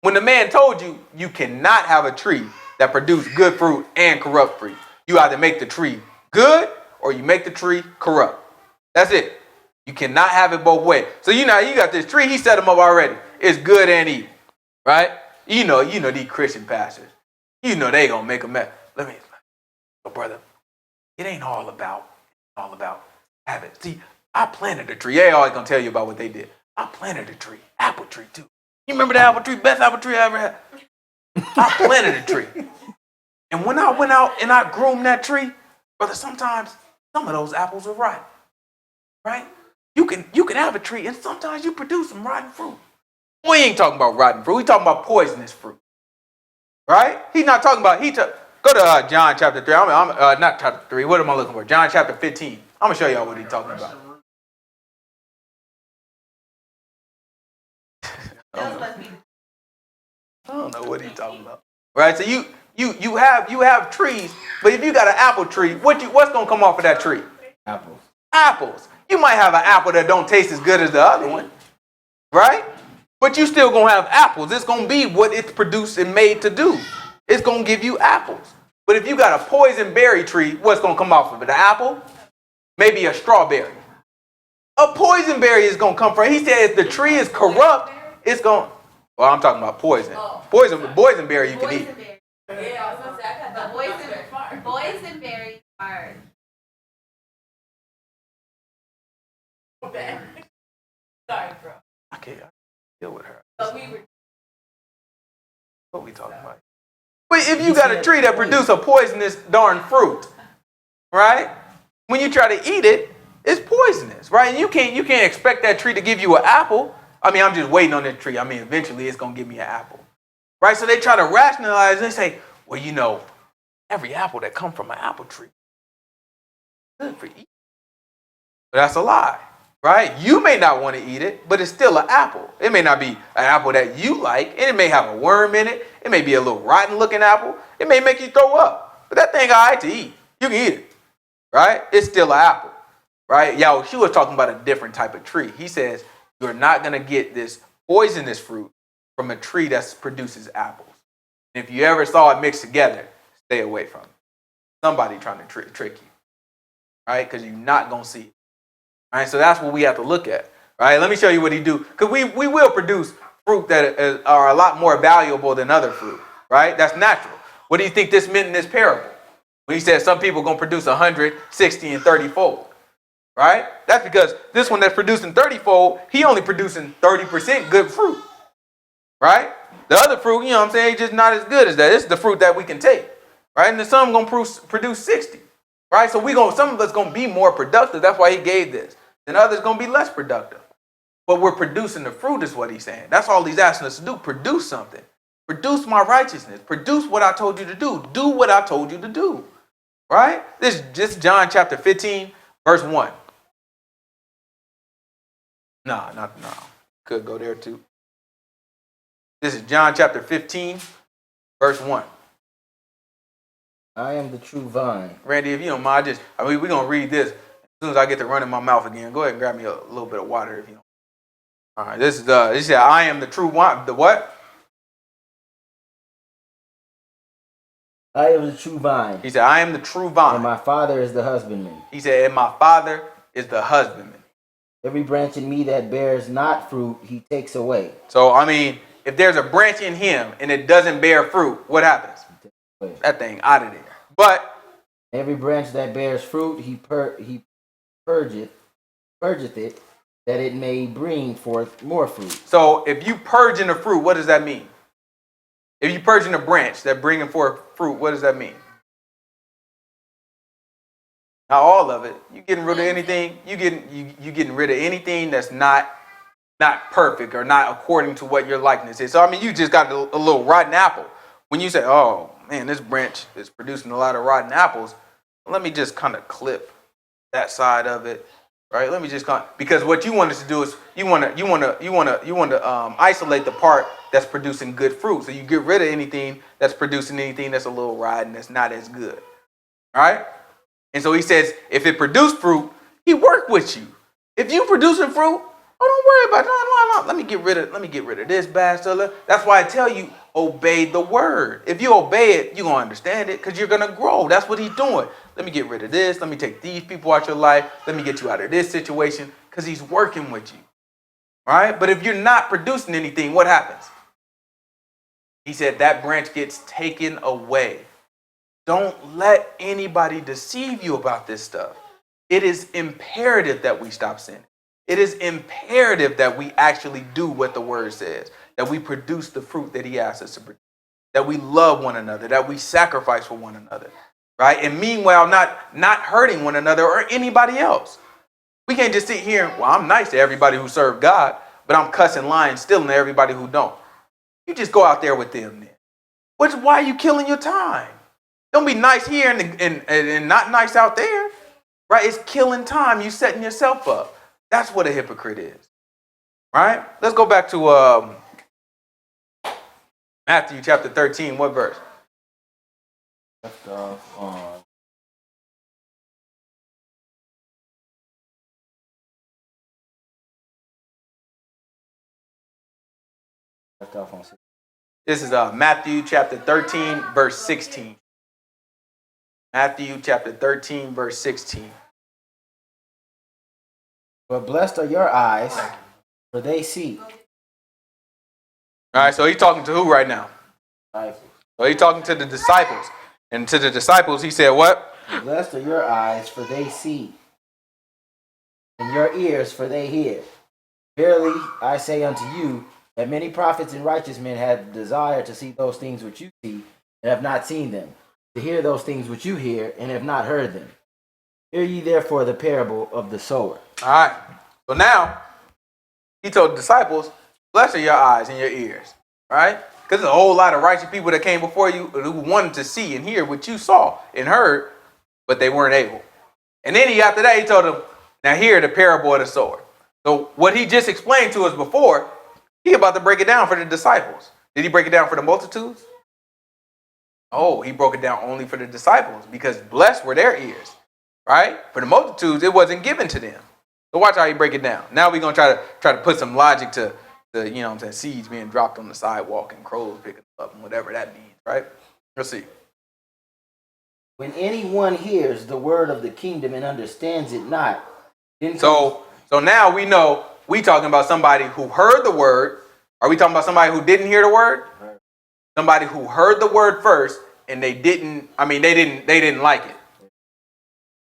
S1: When the man told you, you cannot have a tree that produces good fruit and corrupt fruit. You either make the tree good or you make the tree corrupt. That's it. You cannot have it both ways. So you got this tree, he set them up already. It's good and evil. Right? You know these Christian pastors. You know they gonna make a mess. Brother, it ain't all about habit. See, I planted a tree. They always gonna tell you about what they did. I planted a tree, apple tree too. You remember the apple tree, best apple tree I ever had? I planted a tree. And when I went out and I groomed that tree, brother, sometimes some of those apples are ripe. Right? You can have a tree and sometimes you produce some rotten fruit. We ain't talking about rotten fruit. We talking about poisonous fruit. Right? He's not talking about, go to John chapter 3. I'm not chapter 3. What am I looking for? John chapter 15. I'm going to show y'all what he's talking about. I don't know what he's talking about. Right? So you have trees, but if you got an apple tree, what's going to come off of that tree? Apples. You might have an apple that don't taste as good as the other one. Right? But you still going to have apples. It's going to be what it's produced and made to do. It's going to give you apples. But if you got a poison berry tree, what's going to come off of it? An apple? Maybe a strawberry. a poison berry is going to come from. He said if the tree is corrupt, it's going. Well, I'm talking about poison. Boysenberry you can eat.
S3: Boysenberry. Yeah, I was gonna say I got the boysenberry are. Sorry, bro.
S1: I can't deal with her.
S3: But we were.
S1: What we talking about? But if you got a tree that produces a poisonous darn fruit, right? When you try to eat it, it's poisonous, right? And you can't expect that tree to give you an apple. I mean, I'm just waiting on that tree. I mean, eventually it's gonna give me an apple, right? So they try to rationalize and say, well, you know, every apple that comes from an apple tree is good for eating. But that's a lie, right? You may not want to eat it, but it's still an apple. It may not be an apple that you like, and it may have a worm in it. It may be a little rotten looking apple. It may make you throw up, but that thing all right to eat. You can eat it, right? It's still an apple, right? Yahushua was talking about a different type of tree. He says, you're not going to get this poisonous fruit from a tree that produces apples. And if you ever saw it mixed together, stay away from it. Somebody trying to trick you, right? Because you're not going to see it. All right, so that's what we have to look at. Right? Let me show you what he do. Because we will produce fruit that are a lot more valuable than other fruit. Right? That's natural. What do you think this meant in this parable? When he said some people are going to produce 100, 60, and 30-fold. Right? That's because this one that's producing 30-fold, he only producing 30% good fruit. Right? The other fruit, you know what I'm saying, just not as good as that. It's the fruit that we can take. Right? And then some going to produce 60. Right? So some of us going to be more productive. That's why he gave this. And others going to be less productive. But we're producing the fruit is what he's saying. That's all he's asking us to do. Produce something. Produce my righteousness. Produce what I told you to do. Do what I told you to do. Right? This is John chapter 15, verse 1. No. Could go there too. This is John chapter 15, verse 1.
S2: I am the true vine.
S1: Randy, if you don't mind, we're going to read this. As soon as I get to running my mouth again, go ahead and grab me a little bit of water if you don't. All right, this is I am the true vine. The what?
S2: I am the true vine.
S1: He said, I am the true vine.
S2: And my Father is the husbandman.
S1: He said, and my Father is the husbandman.
S2: Every branch in me that bears not fruit, he takes away.
S1: So, I mean, if there's a branch in him and it doesn't bear fruit, what happens? That thing out of there. But
S2: every branch that bears fruit, he purgeth it, that it may bring forth more fruit.
S1: So if you purging the fruit, what does that mean? If you purging a branch that bringing forth fruit, what does that mean? Not all of it. You getting rid of anything. You getting rid of anything that's not perfect or not according to what your likeness is. So I mean, you just got a little rotten apple. When you say, "Oh man, this branch is producing a lot of rotten apples," let me just kind of clip that side of it, right? Let me just because what you want us to do is you want to isolate the part that's producing good fruit. So you get rid of anything that's producing anything that's a little rotten, that's not as good. All right? And so he says, if it produced fruit, he worked with you. If you producing fruit, don't worry about it. No. Let me get rid of this bad stuff. That's why I tell you, obey the word. If you obey it, you're going to understand it because you're going to grow. That's what he's doing. Let me get rid of this. Let me take these people out your life. Let me get you out of this situation because he's working with you. All right? But if you're not producing anything, what happens? He said that branch gets taken away. Don't let anybody deceive you about this stuff. It is imperative that we stop sinning. It is imperative that we actually do what the word says, that we produce the fruit that he asks us to produce, that we love one another, that we sacrifice for one another, right? And meanwhile, not hurting one another or anybody else. We can't just sit here and, well, I'm nice to everybody who serve God, but I'm cussing, lying, stealing to everybody who don't. You just go out there with them then. Why are you killing your time? Don't be nice here and not nice out there, right? It's killing time. You setting yourself up. That's what a hypocrite is, right? Let's go back to Matthew chapter 13. What verse?
S2: Left off on
S1: This is Matthew chapter 13, verse 16. Matthew chapter 13, verse 16.
S2: But blessed are your eyes, for they see.
S1: All right, so he's talking to who right now?
S2: Disciples.
S1: So he's talking to the disciples. And to the disciples, he said what?
S2: Blessed are your eyes, for they see, and your ears, for they hear. Verily, I say unto you, that many prophets and righteous men have desired to see those things which you see, and have not seen them, to hear those things which you hear, and have not heard them. Hear ye therefore the parable of the sower.
S1: All right. So now, he told the disciples, blessed are your eyes and your ears. Right? Because there's a whole lot of righteous people that came before you who wanted to see and hear what you saw and heard, but they weren't able. And then after that, he told them, now hear the parable of the sower. So what he just explained to us before, he about to break it down for the disciples. Did he break it down for the multitudes? Oh, he broke it down only for the disciples because blessed were their ears. Right? For the multitudes, it wasn't given to them. So watch how he break it down. Now we're going to try to put some logic to you know what I'm saying, seeds being dropped on the sidewalk and crows picking up and whatever that means, right? Let's see.
S2: When anyone hears the word of the kingdom and understands it not, then
S1: So now we know we talking about somebody who heard the word. Are we talking about somebody who didn't hear the word? Somebody who heard the word first and they didn't like it.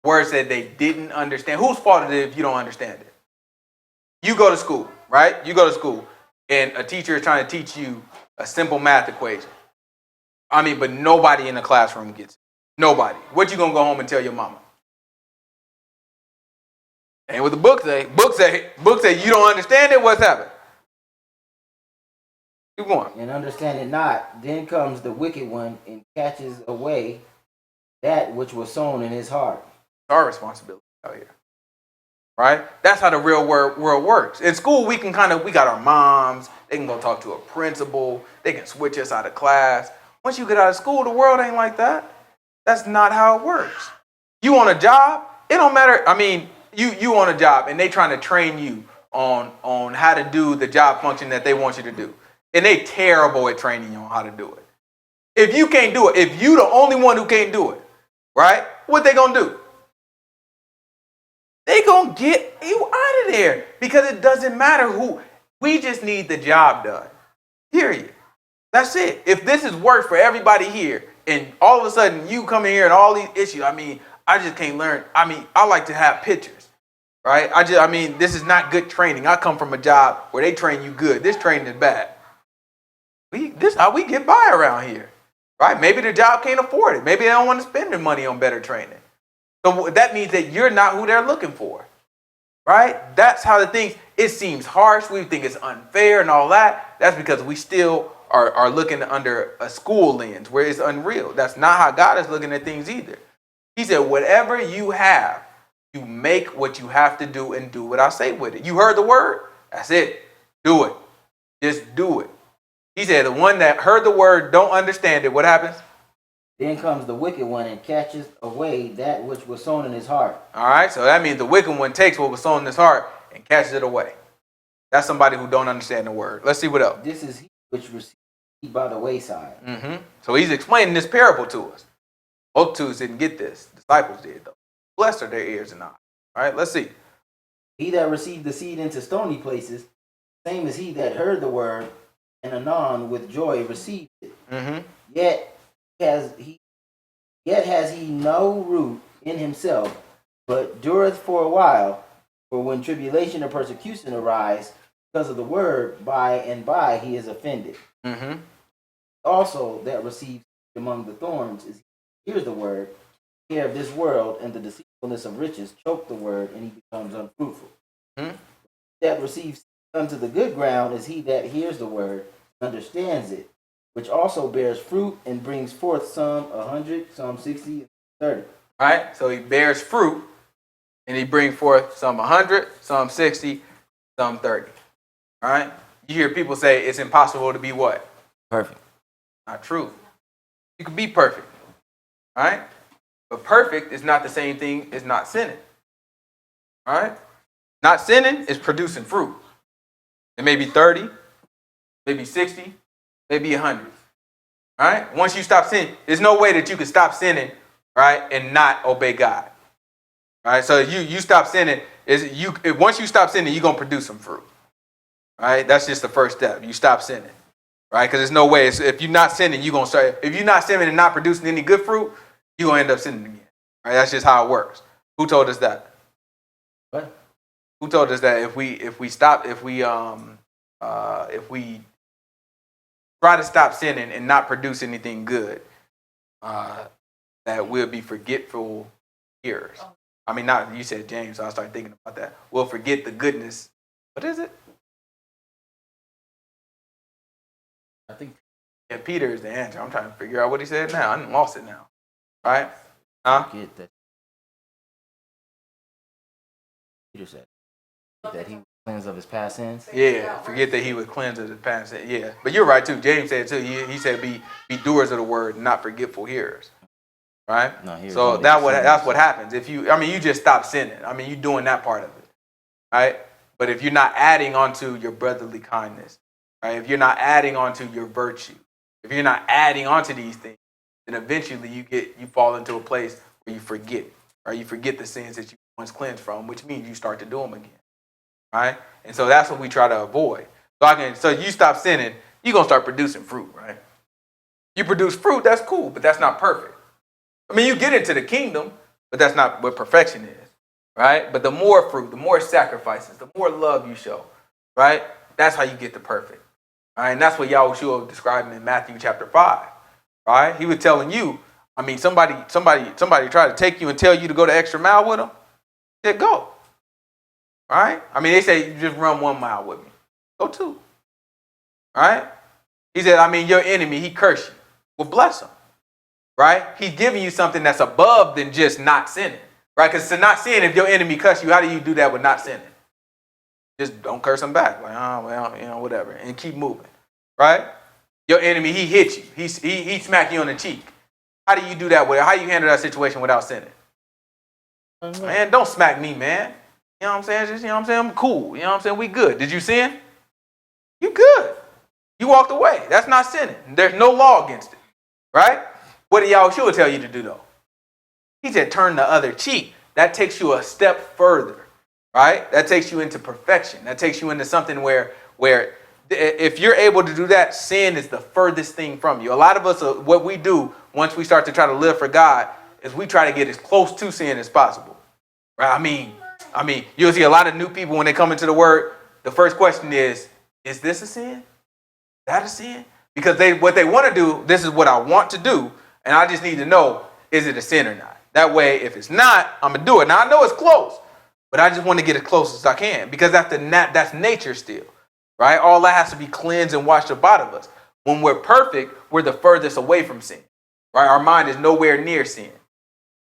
S1: Word said they didn't understand. Whose fault is it if you don't understand it? You go to school, right? You go to school and a teacher is trying to teach you a simple math equation. But nobody in the classroom gets it. Nobody. What you gonna go home and tell your mama? And what the book say you don't understand it, what's happening? Keep going.
S2: And understand it not, then comes the wicked one and catches away that which was sown in his heart.
S1: It's our responsibility out here. Right? That's how the real world works. In school, we got our moms, they can go talk to a principal, they can switch us out of class. Once you get out of school, the world ain't like that. That's not how it works. You on a job, it don't matter. You on a job and they trying to train you on how to do the job function that they want you to do. And they terrible at training you on how to do it. If you can't do it, if you the only one who can't do it, right? What they gonna do? They gonna get you out of there because it doesn't matter who. We just need the job done. Period. That's it. If this is work for everybody here, and all of a sudden you come in here and all these issues, I just can't learn. I like to have pictures, right? This is not good training. I come from a job where they train you good. This training is bad. This is how we get by around here, right? Maybe the job can't afford it. Maybe they don't want to spend their money on better training. So that means that you're not who they're looking for, right? That's how the things, it seems harsh. We think it's unfair and all that. That's because we still are looking under a school lens where it's unreal. That's not how God is looking at things either. He said, whatever you have, you make what you have to do and do what I say with it. You heard the word? That's it. Do it. Just do it. He said, the one that heard the word, don't understand it. What happens?
S2: Then comes the wicked one and catches away that which was sown in his heart.
S1: All right, so that means the wicked one takes what was sown in his heart and catches it away. That's somebody who don't understand the word. Let's see what else.
S2: This is he which received by the wayside.
S1: So he's explaining this parable to us. Multitudes didn't get this. Disciples did, though. Blessed are their ears and eyes. All right, let's see.
S2: He that received the seed into stony places, same as he that heard the word, and anon with joy received it. Yet has he no root in himself, but dureth for a while. For when tribulation or persecution arise because of the word, by and by he is offended. Also that receives among the thorns is he hears the word, care of this world, and the deceitfulness of riches choke the word, and he becomes unfruitful. That receives unto the good ground is he that hears the word, understands it, which also bears fruit and brings forth some 100, some 60, 30.
S1: All right, so he bears fruit and he brings forth some 100, some 60, some 30. All right, you hear people say it's impossible to be what?
S2: Perfect.
S1: Not true. You can be perfect. All right, but perfect is not the same thing as not sinning. All right, not sinning is producing fruit. It may be 30, maybe 60, maybe 100. All right? Once you stop sinning, there's no way that you can stop sinning, right, and not obey God. All right, so you stop sinning. Once you stop sinning, you're gonna produce some fruit. All right, that's just the first step. You stop sinning, right? Because there's no way. If you're not sinning, you're gonna start. If you're not sinning and not producing any good fruit, you're gonna end up sinning again. All right, that's just how it works. Who told us that?
S2: What?
S1: Who told us that if we try to stop sinning and not produce anything good, that we'll be forgetful hearers. I mean, not you said James, so I started thinking about that. We'll forget the goodness. What is it?
S2: I think.
S1: Yeah, Peter is the answer. I'm trying to figure out what he said now. I lost it now. All right? Huh?
S2: Forget that. Peter said that he was cleansed of his past sins.
S1: Yeah, forget that he was cleansed of his past sin. Yeah, but you're right too. James said too. He said, "Be doers of the word, not forgetful hearers." Right.
S2: No,
S1: so that's what happens if you. I mean, you just stop sinning. I mean, you're doing that part of it, right? But if you're not adding onto your brotherly kindness, right? If you're not adding onto your virtue, if you're not adding onto these things, then eventually you fall into a place where you forget, right? You forget the sins that you once cleansed from, which means you start to do them again. Right? And so that's what we try to avoid. So you stop sinning, you're going to start producing fruit, right? You produce fruit, that's cool, but that's not perfect. I mean, you get into the kingdom, but that's not what perfection is, right? But the more fruit, the more sacrifices, the more love you show, right? That's how you get to perfect, right? And that's what Yahushua was describing in Matthew chapter 5, right? He was telling you, I mean, somebody tried to take you and tell you to go the extra mile with them. He said, go. Right? I mean, they say you just run 1 mile with me. Go 2. Right? He said, I mean, your enemy, he cursed you. Well, bless him. Right? He's giving you something that's above than just not sinning. Right? Because to not sin, if your enemy cuss you, how do you do that with not sinning? Just don't curse him back. Like, oh, well, whatever. And keep moving. Right? Your enemy, he hit you. He smacked you on the cheek. How do you do that how you handle that situation without sinning? Man, don't smack me, man. You know what I'm saying? Just, you know what I'm saying? I'm cool. You know what I'm saying? We good. Did you sin? You good. You walked away. That's not sinning. There's no law against it. Right? What did Yahushua tell you to do, though? He said, turn the other cheek. That takes you a step further. Right? That takes you into perfection. That takes you into something where if you're able to do that, sin is the furthest thing from you. A lot of us, what we do once we start to try to live for God is we try to get as close to sin as possible. Right? I mean, you'll see a lot of new people when they come into the word. The first question is this a sin? Is that a sin? Because what they want to do, this is what I want to do, and I just need to know, is it a sin or not? That way, if it's not, I'm going to do it. Now, I know it's close, but I just want to get as close as I can because that's nature still, right? All that has to be cleansed and washed up out of us. When we're perfect, we're the furthest away from sin, right? Our mind is nowhere near sin.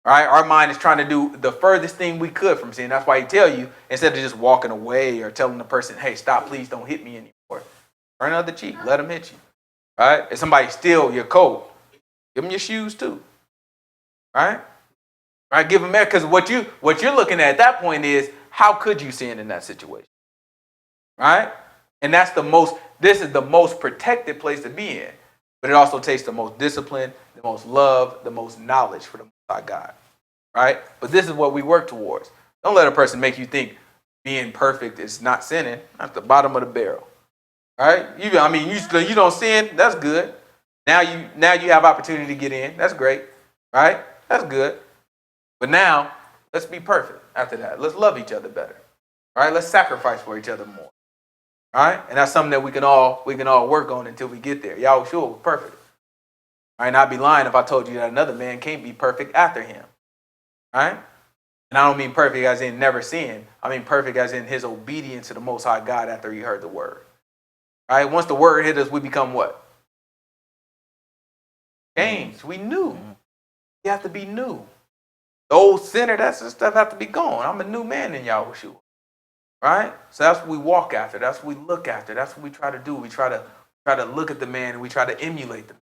S1: All right, our mind is trying to do the furthest thing we could from sin. That's why he tell you, instead of just walking away or telling the person, hey, stop, please don't hit me anymore. Turn the other cheek, let them hit you. All right, if somebody steal your coat, give them your shoes too. All right, give them that because what you're looking at that point is how could you sin in that situation? All right, and this is the most protected place to be in, but it also takes the most discipline, the most love, the most knowledge for the Most High God, right? But this is what we work towards. Don't let a person make you think being perfect is not sinning. That's the bottom of the barrel, all right? You don't sin. That's good. Now you have opportunity to get in. That's great, right? That's good. But now let's be perfect. After that, let's love each other better, all right? Let's sacrifice for each other more. All right, and that's something that we can all work on until we get there. Yahushua was perfect. All right, and I'd be lying if I told you that another man can't be perfect after him. All right, and I don't mean perfect as in never sin. I mean perfect as in his obedience to the Most High God after he heard the word. All right, once the word hit us, we become what? Changed. We new. You have to be new. The old sinner, that's the stuff have to be gone. I'm a new man in Yahushua. Right? So that's what we walk after. That's what we look after. That's what we try to do. We try to look at the man and we try to emulate them.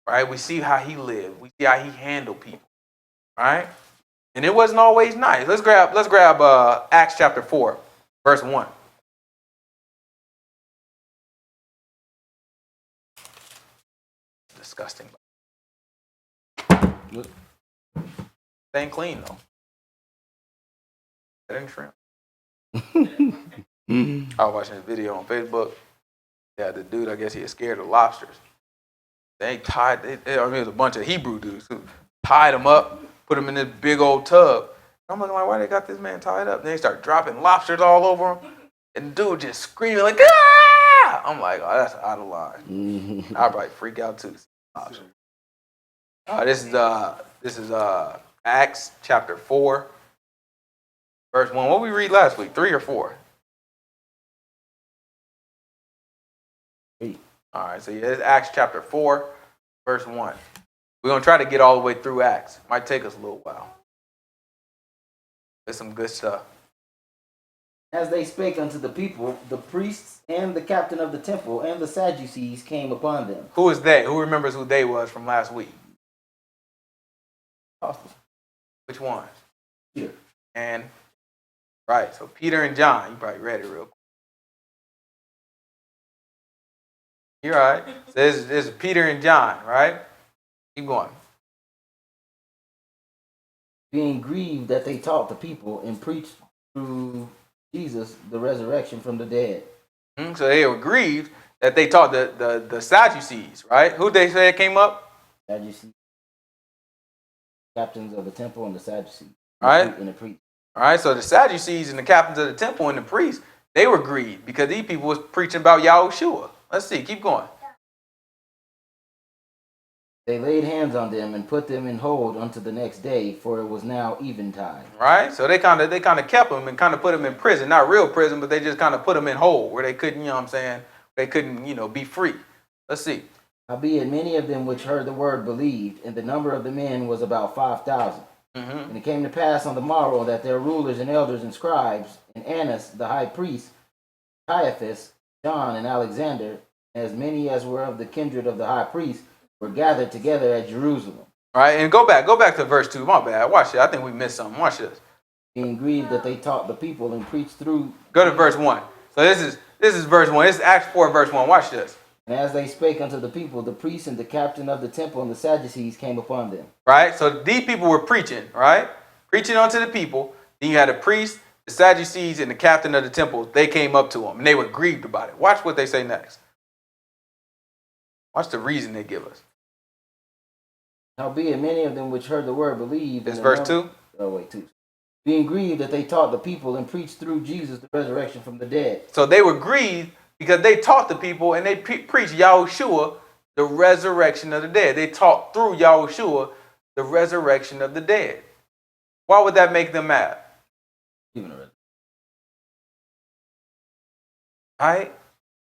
S1: Right? We see how he lived. We see how he handled people. Right? And it wasn't always nice. Let's grab Acts chapter 4, verse 1. Disgusting. Staying clean though. That ain't shrimp. I was watching a video on Facebook. Yeah, the dude, I guess he is scared of lobsters. They tied, it was a bunch of Hebrew dudes who tied him up, put him in this big old tub. I'm looking like, why they got this man tied up? Then they start dropping lobsters all over him. And the dude just screaming like, ah! I'm like, oh, that's out of line. I'd probably freak out too. This is Acts chapter 4, verse 1. What did we read last week? 3 or 4?
S2: 3.
S1: All right, so yeah, it's Acts chapter 4, verse 1. We're going to try to get all the way through Acts. Might take us a little while. There's some good stuff.
S2: As they spake unto the people, the priests and the captain of the temple and the Sadducees came upon them.
S1: Who is they? Who remembers who they was from last week? Which one?
S2: Peter.
S1: And, right, so Peter and John. You probably read it real quick. You're right. So this is Peter and John, right? Keep going.
S2: Being grieved that they taught the people and preached through Jesus the resurrection from the dead.
S1: So they were grieved that they taught the Sadducees, right? Who they say came up?
S2: Sadducees, captains of the temple and the Sadducees.
S1: All right.
S2: And the priests.
S1: All right, so the Sadducees and the captains of the temple and the priests, they were grieved because these people was preaching about Yahushua. Let's see, keep going.
S2: They laid hands on them and put them in hold unto the next day, for it was now eventide.
S1: Right, so they kind of kept them and kind of put them in prison, not real prison, but they just kind of put them in hold where they couldn't, you know what I'm saying, they couldn't, be free. Let's see.
S2: Howbeit many of them which heard the word believed, and the number of the men was about 5,000. And it came to pass on the morrow that their rulers and elders and scribes, and Annas the high priest, Caiaphas, John, and Alexander, as many as were of the kindred of the high priest, were gathered together at Jerusalem.
S1: All right, and go back to verse 2. My bad. Watch it. I think we missed something. Watch this.
S2: Being grieved that they taught the people and preached through.
S1: Go to verse 1. So this is verse 1. This is Acts 4, verse 1. Watch this.
S2: And as they spake unto the people, the priests and the captain of the temple and the Sadducees came upon them.
S1: Right? So these people were preaching, right? Preaching unto the people. Then you had the priests, the Sadducees, and the captain of the temple. They came up to them, and they were grieved about it. Watch what they say next. Watch the reason they give us.
S2: Howbeit many of them which heard the word believed.
S1: It's verse 2?
S2: Oh, wait, 2. Being grieved that they taught the people and preached through Jesus the resurrection from the dead.
S1: So they were grieved because they taught the people and they preached Yahushua, the resurrection of the dead. They taught through Yahushua, the resurrection of the dead. Why would that make them mad? Right?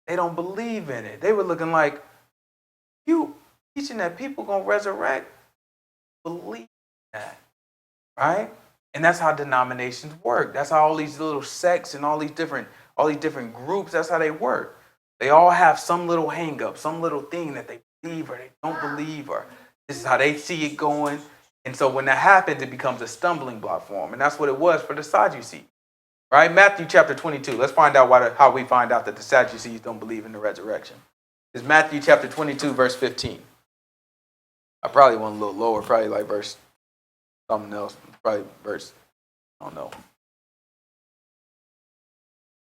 S1: They don't believe in it. They were looking like, you teaching that people gonna resurrect? Believe that. Right? And that's how denominations work. That's how all these little sects and all these different groups, that's how they work. They all have some little hang up, some little thing that they believe or they don't believe, or this is how they see it going. And so when that happens, it becomes a stumbling block for them. And that's what it was for the Sadducees. Right? Matthew chapter 22. Let's find out how we find out that the Sadducees don't believe in the resurrection. It's Matthew chapter 22, verse 15. I probably went a little lower, probably like verse something else. Probably verse, I don't know.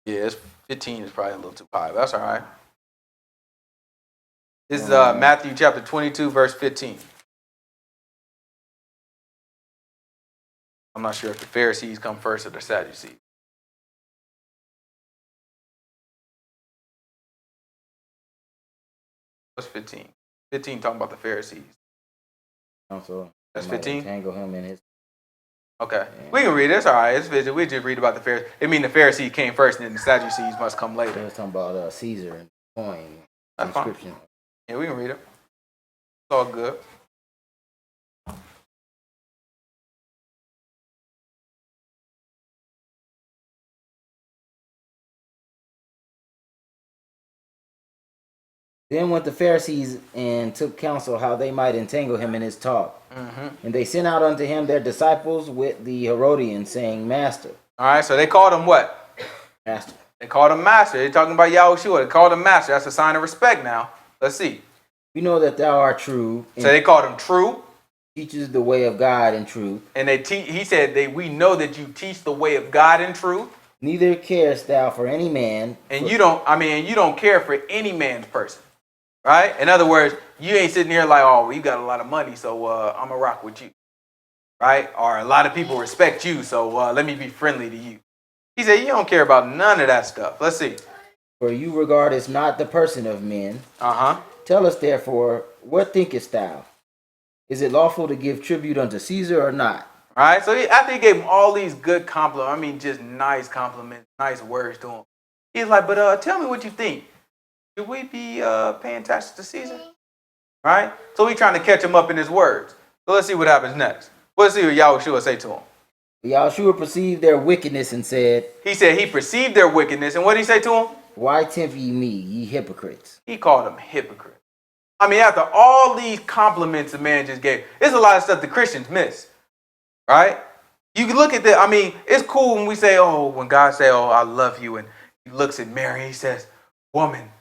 S1: Yeah, it's 15 is probably a little too high, but that's all right. This is Matthew chapter 22, verse 15. I'm not sure if the Pharisees come first or the Sadducees. What's 15? 15 talking about the Pharisees.
S2: Also,
S1: that's 15?
S2: Tangle him in his.
S1: Okay. We can read it. It's all right. It's visual. We just read about the Pharisees. It means the Pharisees came first and then the Sadducees must come later.
S2: They was talking about Caesar and coin.
S1: That's inscription. Fine. Yeah, we can read it. It's all good.
S2: Then went the Pharisees and took counsel how they might entangle him in his talk. And they sent out unto him their disciples with the Herodians, saying, Master.
S1: All right, so they called him what?
S2: Master.
S1: They called him Master. They're talking about Yahushua. They called him Master. That's a sign of respect now. Let's see.
S2: We know that thou art true.
S1: So they called him true.
S2: teaches the way of God in truth.
S1: And he said, we know that you teach the way of God in truth.
S2: Neither carest thou for any man.
S1: And you don't care for any man's person. Right? In other words, you ain't sitting here like, oh, well, you got a lot of money, so I'm going to rock with you. Right? Or a lot of people respect you, so let me be friendly to you. He said, you don't care about none of that stuff. Let's see.
S2: For you regardest not the person of men.
S1: Uh-huh.
S2: Tell us therefore, what thinkest thou? Is it lawful to give tribute unto Caesar or not?
S1: All right, so after he gave him all these good compliments, I mean, just nice compliments, nice words to him, he's like, but tell me what you think. Should we be paying taxes to Caesar? Right? So he's trying to catch him up in his words. So let's see what happens next. Let's see what Yahushua say to him.
S2: Yahushua perceived their wickedness and said,
S1: he said he perceived their wickedness, and what did he say to him?
S2: Why tempt ye me, ye hypocrites?
S1: He called them hypocrites. I mean, after all these compliments the man just gave, there's a lot of stuff the Christians miss. Right? You can look at that. I mean, it's cool when we say, oh, when God say, oh, I love you. And he looks at Mary, he says, woman,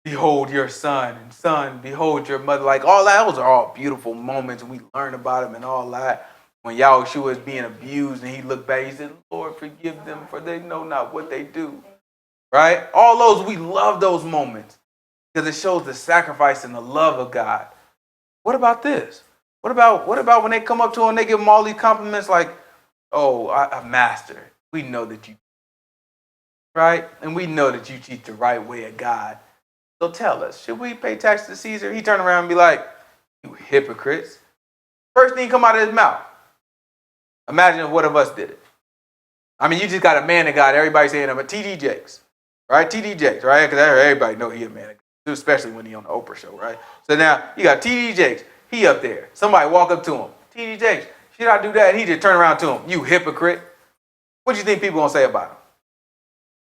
S1: behold your son. And son, behold your mother. Like all that, those are all beautiful moments. And we learn about him and all that. When Yahushua is being abused and he looked back, he said, Lord, forgive them, for they know not what they do. Right? All those, we love those moments because it shows the sacrifice and the love of God. What about this? What about when they come up to him and they give him all these compliments like, oh, master, we know that you, right? And we know that you teach the right way of God. So tell us, should we pay tax to Caesar? He turned around and be like, you hypocrites. First thing come out of his mouth. Imagine if one of us did it. I mean, you just got a man of God. Everybody's saying him, but T.D. Jakes, right? T.D. Jakes, right? Because everybody know he a man of God, especially when he on the Oprah show, right? So now you got T.D. Jakes. He up there. Somebody walk up to him. T.D. Jakes, should I do that? And he just turn around to him. You hypocrite. What do you think people gonna say about him?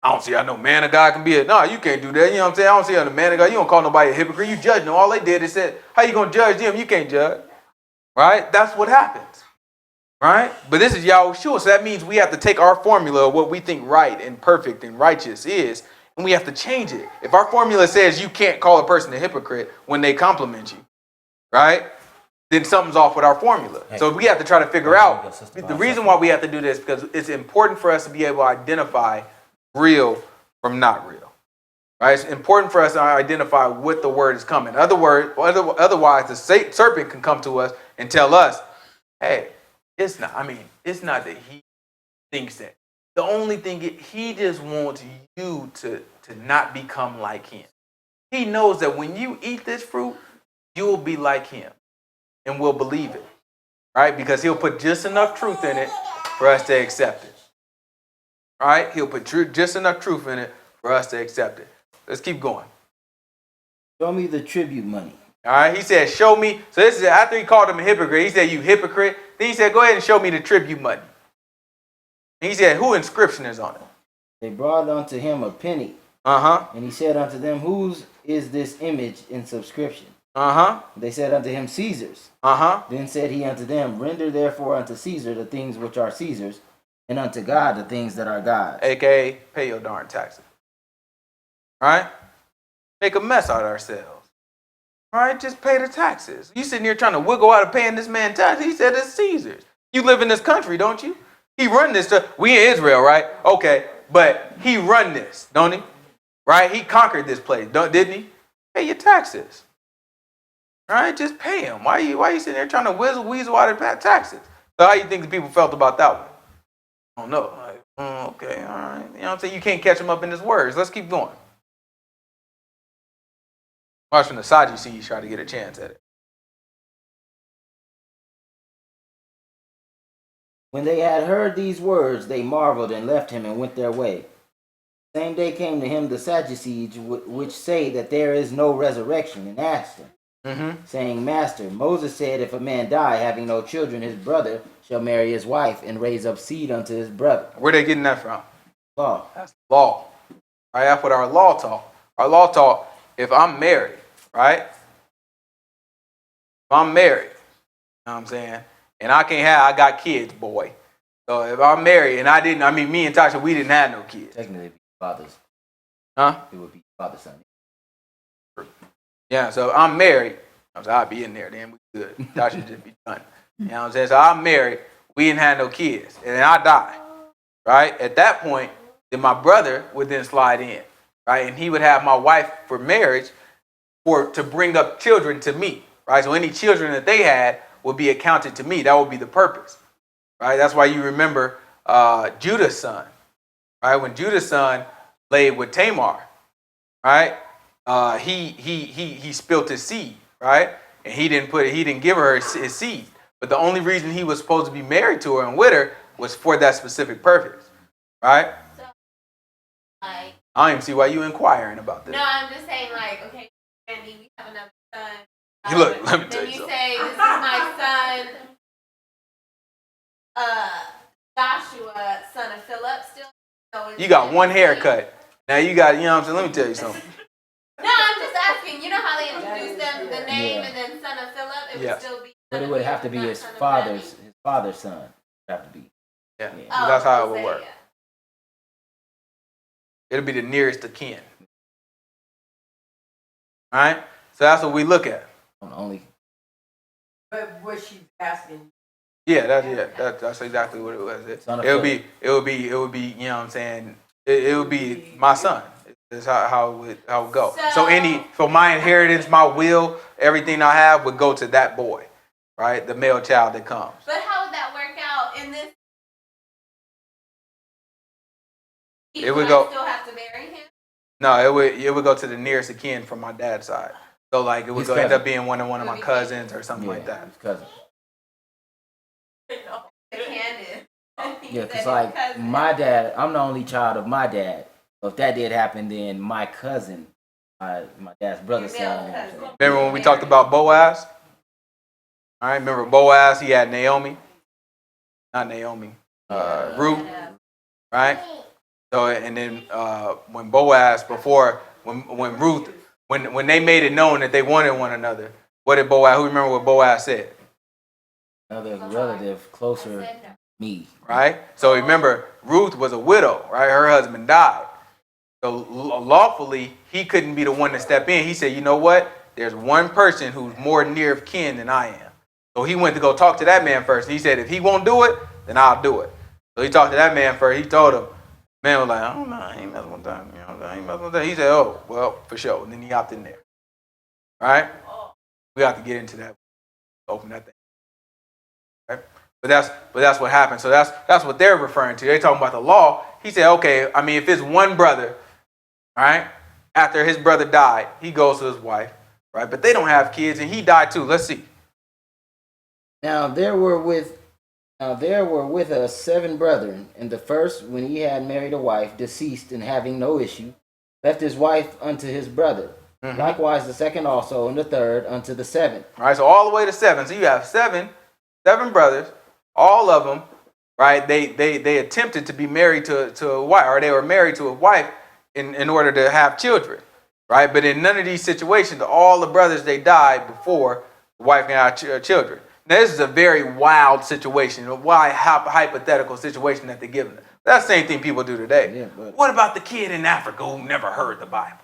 S1: I don't see how no man of God can be a, no, you can't do that. You know what I'm saying? I don't see how the man of God, you don't call nobody a hypocrite. You judge them. All they did is said, how you gonna judge them? You can't judge. Right? That's what happens. Right? But this is Yahushua. So that means we have to take our formula of what we think right and perfect and righteous is, and we have to change it. If our formula says you can't call a person a hypocrite when they compliment you, right? Then something's off with our formula. So we have to try to figure out the reason why we have to do this, because it's important for us to be able to identify real from not real. Right? It's important for us to identify what the word is coming. Otherwise, the serpent can come to us and tell us, hey, it's not that he thinks that. The only thing he just wants you to not become like him. He knows that when you eat this fruit, you'll be like him, and we'll believe it, right? Because he'll put just enough truth in it for us to accept it, right? He'll put just enough truth in it for us to accept it. Let's keep going.
S2: Show me the tribute money.
S1: All right, he said, show me. So this is after he called him a hypocrite. He said, you hypocrite. Then he said, go ahead and show me the tribute money. And he said, who inscription is on it?
S2: They brought unto him a penny.
S1: Uh-huh.
S2: And he said unto them, whose is this image in subscription?
S1: Uh-huh.
S2: They said unto him, Caesar's.
S1: Uh-huh.
S2: Then said he unto them, render therefore unto Caesar the things which are Caesar's, and unto God the things that are God's.
S1: AKA, pay your darn taxes. All right? Make a mess out of ourselves. All right? Just pay the taxes. You sitting here trying to wiggle out of paying this man taxes. He said it's Caesar's. You live in this country, don't you? He run this stuff. We in Israel, right? Okay. But he run this, don't he? Right? He conquered this place, didn't he? Pay your taxes. All right? Just pay him. Why you sitting there trying to weasel out of taxes? So how you think the people felt about that one? I don't know. Like, okay, all right. You know what I'm saying? You can't catch him up in his words. Let's keep going. Watch when the Sadducees try to get a chance at it.
S2: When they had heard these words, they marveled and left him and went their way. Same day came to him the Sadducees, which say that there is no resurrection, and asked him, saying, Master, Moses said, if a man die having no children, his brother shall marry his wife and raise up seed unto his brother.
S1: Where they getting that from?
S2: Law.
S1: That's law. Right? That's what our law taught. Our law taught, if I'm married, right? If I'm married, you know what I'm saying? And I got kids, boy. So if I'm married and me and Tasha, we didn't have no kids.
S2: Technically, it'd be fathers.
S1: Huh?
S2: It would be father son.
S1: Yeah, so I'm married. I'd be in there, then we good. Tasha just be done. You know what I'm saying? So I'm married. We didn't have no kids. And then I die. Right? At that point, then my brother would then slide in. Right? And he would have my wife for marriage to bring up children to me. Right? So any children that they had would be accounted to me. That would be the purpose. Right? That's why you remember Judah's son. Right? When Judah's son laid with Tamar, right? He spilt his seed, right? And he didn't give her his seed. But the only reason he was supposed to be married to her and with her was for that specific purpose, right?
S3: So, like,
S1: I don't even see why you inquiring about this.
S3: no, I'm just saying, like, okay, Randy, we have another son.
S1: Look, let me tell
S3: Then
S1: you
S3: you
S1: something.
S3: say, this is my son, Joshua, son of Philip, still. So
S1: You got one haircut. Now you got, you know what I'm saying? Let me tell you something.
S3: No, I'm just asking. You know how they introduced them, the name, and then son of Philip? It
S1: Yeah.
S3: would still be.
S2: But
S3: son
S2: it
S3: of
S2: would have to
S3: Philip,
S2: be
S3: not
S2: his
S3: son of
S2: father's
S3: Daddy.
S2: son. It would have to be.
S1: Yeah,
S2: Yeah.
S1: that's how it
S3: Oh,
S1: would
S3: say
S1: work.
S3: it.
S1: It'll be the nearest to kin. All right? So that's what we look at.
S2: Only
S4: But what she's asking,
S1: Yeah, that's exactly what it was.
S2: Son of
S1: It would be, you know what I'm saying? It would be my son. Is how it would go. So my inheritance, my will, everything I have would go to that boy, right? The male child that comes.
S3: But how would that work out in this?
S1: It would go-
S3: Still have to marry him.
S1: No, it would go to the nearest of kin from my dad's side. So like it would
S2: His
S1: go end
S2: cousin.
S1: up being one of my cousins or something like that.
S2: his cousin.
S3: The Candace.
S2: Yeah, because like my dad, I'm the only child of my dad. So if that did happen, then my cousin, my dad's brother's
S3: Your male
S2: son.
S3: cousin.
S1: Remember when we talked about Boaz? All right, remember Boaz? He had Naomi, not Naomi, Ruth, right? So and then when Boaz when Ruth when they made it known that they wanted one another, what did Boaz? Who remember what Boaz said?
S2: Another relative closer
S3: I said no.
S2: me.
S1: Right? So remember, Ruth was a widow, right? Her husband died. So lawfully, he couldn't be the one to step in. He said, you know what? There's one person who's more near of kin than I am. So he went to go talk to that man first. He said, if he won't do it, then I'll do it. So he talked to that man first. He told him. Man was like, I don't know, I ain't messing with that. You know, I ain't messing with that. He said, oh, well, for sure. And then he hopped in there. Right? We have to get into that. Open that thing. Right? But that's what happened. So that's what they're referring to. They're talking about the law. He said, okay, I mean, if it's one brother, right? After his brother died, he goes to his wife, right? But they don't have kids, and he died too. Let's see.
S2: Now there were with us 7 brethren, and the first, when he had married a wife, deceased, and having no issue, left his wife unto his brother.
S1: Mm-hmm.
S2: Likewise the second also, and the third unto the 7th.
S1: All right, so all the way to 7. So you have seven brothers, all of them, right? They attempted to be married to a wife, or they were married to a wife in order to have children, right? But in none of these situations, all the brothers, they died before the wife can have children. Now, this is a very wild situation, a wild hypothetical situation that they're giving them. That's the same thing people do today.
S2: Yeah, but
S1: What about the kid in Africa who never heard the Bible?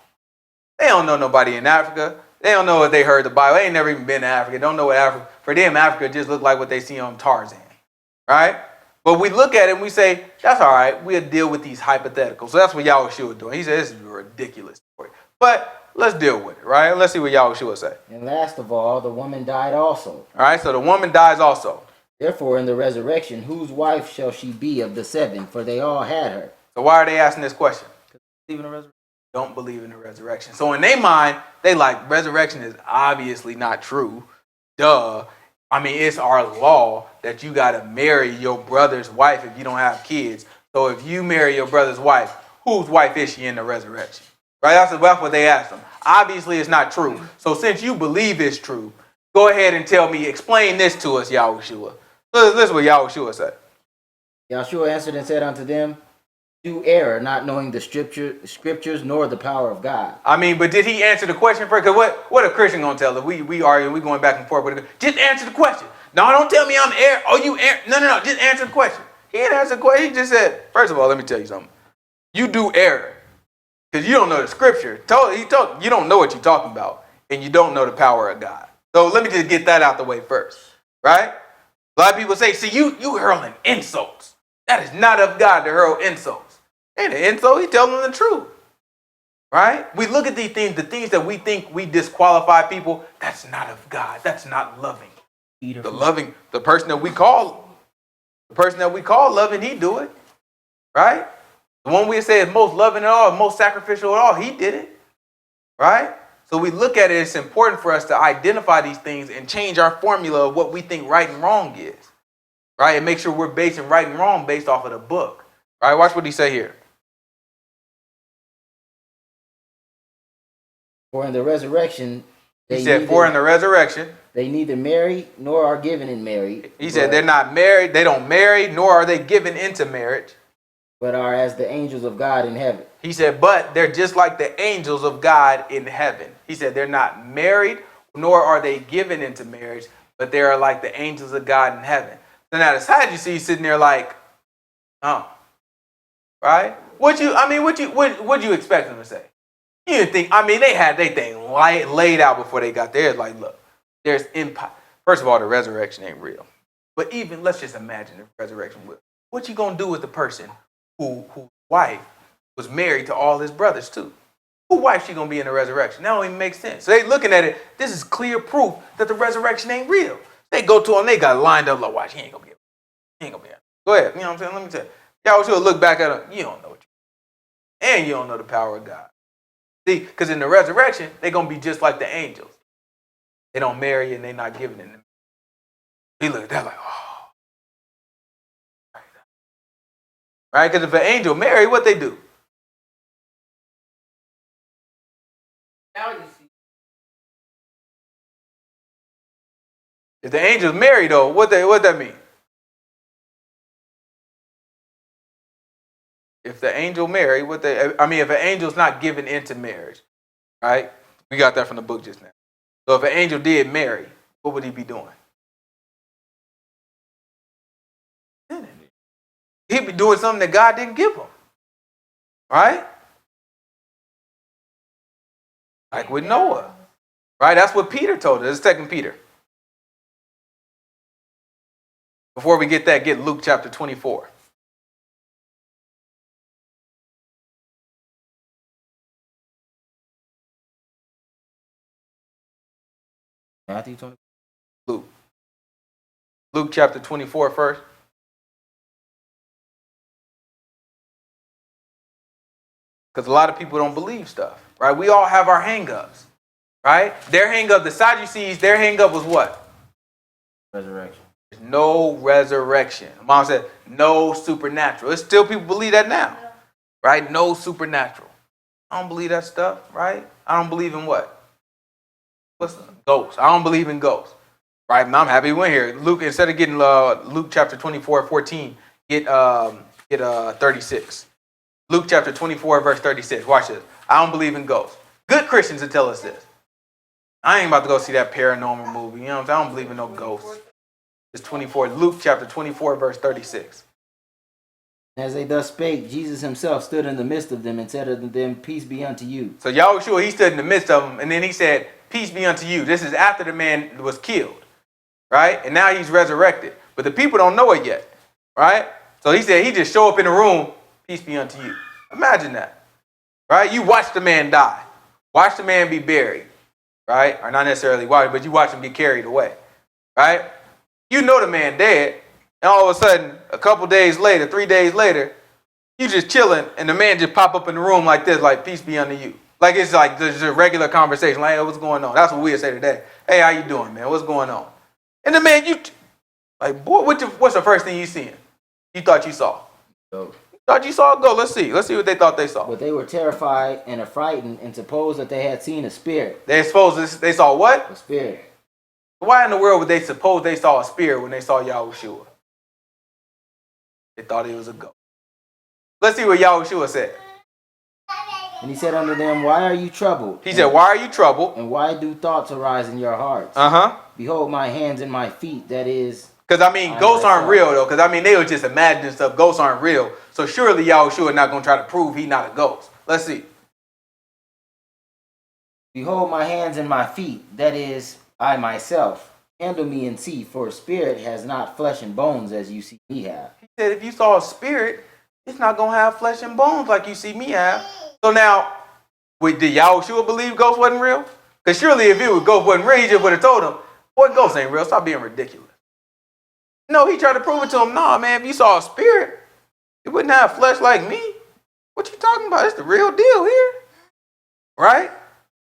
S1: They don't know nobody in Africa. They don't know if they heard the Bible. They ain't never even been to Africa. Don't know what Africa. For them, Africa just look like what they see on Tarzan, right? But we look at it and we say, that's all right. We'll deal with these hypotheticals. So that's what Yahushua was doing. He said, this is a ridiculous story. But let's deal with it, right? Let's see what Yahushua say.
S2: and last of all, the woman died also.
S1: All right, so the woman dies also.
S2: Therefore, in the resurrection, whose wife shall she be of the 7? For they all had her.
S1: So why are they asking this question? Don't believe in the resurrection. So in their mind, they like, resurrection is obviously not true. Duh. I mean, it's our law that you got to marry your brother's wife if you don't have kids. So if you marry your brother's wife, whose wife is she in the resurrection? Right? That's what they asked them. Obviously, it's not true. So since you believe it's true, go ahead and tell me, explain this to us, Yahushua. Listen what Yahushua said.
S2: Yahshua answered and said unto them, do error, not knowing the scriptures nor the power of God.
S1: I mean, but did he answer the question first? Because what a Christian gonna tell us? We arguing, we going back and forth with it. Just answer the question. No, don't tell me I'm error. Oh, you error. No. Just answer the question. He didn't answer the question. He just said, first of all, let me tell you something. You do error because you don't know the scripture. You don't know what you're talking about, and you don't know the power of God. So let me just get that out the way first, right? A lot of people say, see, you hurling insults. That is not of God to hurl insults. Ain't an insult, he telling them the truth. Right? We look at these things, the things that we think we disqualify people, that's not of God. That's not loving. The person that we call loving, he do it. Right? The one we say is most loving at all, most sacrificial at all, he did it. Right? So we look at it, it's important for us to identify these things and change our formula of what we think right and wrong is. Right? And make sure we're basing right and wrong based off of the book. Right? Watch what he say here.
S2: For in the resurrection,
S1: He said, in the resurrection,
S2: they neither marry nor are given in marriage.
S1: He said they're not married, they don't marry, nor are they given into marriage.
S2: But are as the angels of God in heaven.
S1: He said, but they're just like the angels of God in heaven. He said they're not married, nor are they given into marriage, but they are like the angels of God in heaven. So now the Sadducees sitting there like, oh, right? What you expect them to say? You didn't think, they had their thing laid out before they got there. It's like, look, there's empire. First of all, the resurrection ain't real. But even, let's just imagine if resurrection was. What you gonna do with the person whose wife was married to all his brothers too? Whose wife she gonna be in the resurrection? That don't even make sense. So they looking at it, this is clear proof that the resurrection ain't real. They go to him, they got lined up like, watch, he ain't gonna be able. He ain't gonna be able. Go ahead, you know what I'm saying? Let me tell you. Y'all should look back at him, you don't know what you and you don't know the power of God. See, because in the resurrection, they're going to be just like the angels. They don't marry and they're not given in them. He look at that like, oh. Right? Because if an angel marry, what they do?
S4: Now you see.
S1: If the angels marry, though, what that mean? If the angel marry, if an angel's not given into marriage, right? We got that from the book just now. So if an angel did marry, what would he be doing? He'd be doing something that God didn't give him. Right? Like with Noah. Right? That's what Peter told us. It's 2 Peter. Before we get that, get Luke chapter 24.
S2: Matthew 20.
S1: Luke chapter 24 first. Because a lot of people don't believe stuff, right? We all have our hang-ups, right? Their hang-up, the Sadducees, their hang-up was what?
S2: Resurrection.
S1: There's no resurrection. Mom said, no supernatural. It's still people believe that now, right? No supernatural. I don't believe that stuff, right? I don't believe in what? What's ghosts? I don't believe in ghosts, right? And I'm happy we went here. Luke, instead of getting Luke chapter 24:14, get 36. Luke chapter 24, verse 36. Watch this. I don't believe in ghosts. Good Christians will tell us this. I ain't about to go see that paranormal movie. You know what I'm saying? I don't believe in no ghosts. It's 24. Luke chapter 24, verse 36.
S2: As they thus spake, Jesus himself stood in the midst of them and said unto them, peace be unto you.
S1: So Yahushua, he stood in the midst of them, and then he said, peace be unto you. This is after the man was killed, right? And now he's resurrected. But the people don't know it yet, right? So he said, he just show up in the room, peace be unto you. Imagine that, right? You watch the man die. Watch the man be buried, right? Or not necessarily watch, but you watch him get carried away, right? You know the man dead, and all of a sudden, a couple days later, 3 days later, you just chilling, and the man just pop up in the room like this, like, peace be unto you. Like, it's like just a regular conversation, like, hey, what's going on? That's what we'd say today. Hey, how you doing, man? What's going on? And the man, like, boy, what's the first thing you seen? You thought you saw? Thought you saw it? Go, let's see. Let's see what they thought they saw.
S2: But they were terrified and affrighted and supposed that they had seen a spirit.
S1: They supposed they saw what?
S2: A spirit.
S1: Why in the world would they suppose they saw a spirit when they saw Yahushua? They thought he was a ghost. Let's see what Yahushua said.
S2: And he said unto them, why are you troubled?
S1: He said, why are you troubled?
S2: And why do thoughts arise in your hearts?
S1: Uh-huh.
S2: Behold my hands and my feet, that is...
S1: Because, ghosts aren't real, though. Because, they were just imagining stuff. Ghosts aren't real. So, surely Yahushua is not going to try to prove he's not a ghost. Let's see.
S2: Behold my hands and my feet, that is, I myself. Handle me and see, for a spirit has not flesh and bones as you see me have.
S1: He said, if you saw a spirit, it's not going to have flesh and bones like you see me have. So now, did Yahushua believe ghosts wasn't real? Because surely if it was ghost wasn't real, he just would have told him, boy, ghosts ain't real. Stop being ridiculous. No, he tried to prove it to him. Nah, man, if you saw a spirit, it wouldn't have flesh like me. What you talking about? It's the real deal here. Right?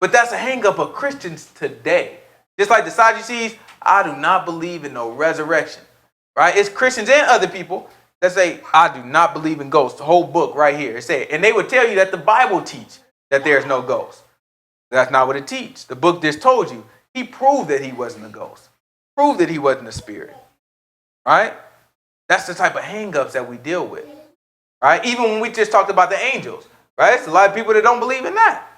S1: But that's a hang up of Christians today. Just like the Sadducees, I do not believe in no resurrection. Right? It's Christians and other people that say, I do not believe in ghosts. The whole book right here. It said, and they would tell you that the Bible teach that there's no ghost. That's not what it teaches. The book just told you. He proved that he wasn't a ghost. Proved that he wasn't a spirit. Right? That's the type of hang-ups that we deal with. Right? Even when we just talked about the angels. Right? It's a lot of people that don't believe in that.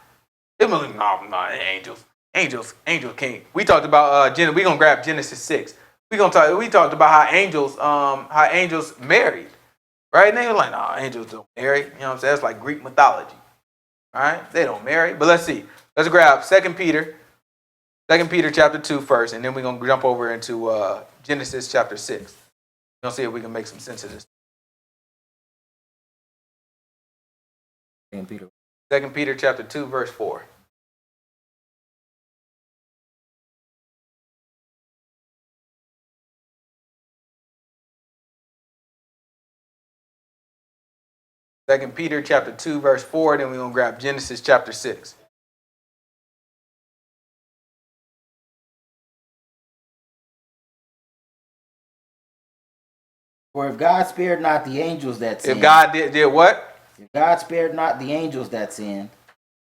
S1: They believe, no, angels. Angels can't. We talked about we're gonna grab Genesis 6. We talked about how angels married. Right? And they were like, no, angels don't marry. You know what I'm saying? It's like Greek mythology. All right? They don't marry. But let's see. Let's grab 2 Peter chapter 2 first, and then we're going to jump over into Genesis chapter 6. We're going to see if we can make some sense of this. 2 Peter chapter 2, verse 4. Second Peter chapter 2, verse 4, then we're going to grab Genesis chapter 6.
S2: For if God spared not the angels that sinned.
S1: If God did what?
S2: If God spared not the angels that sinned,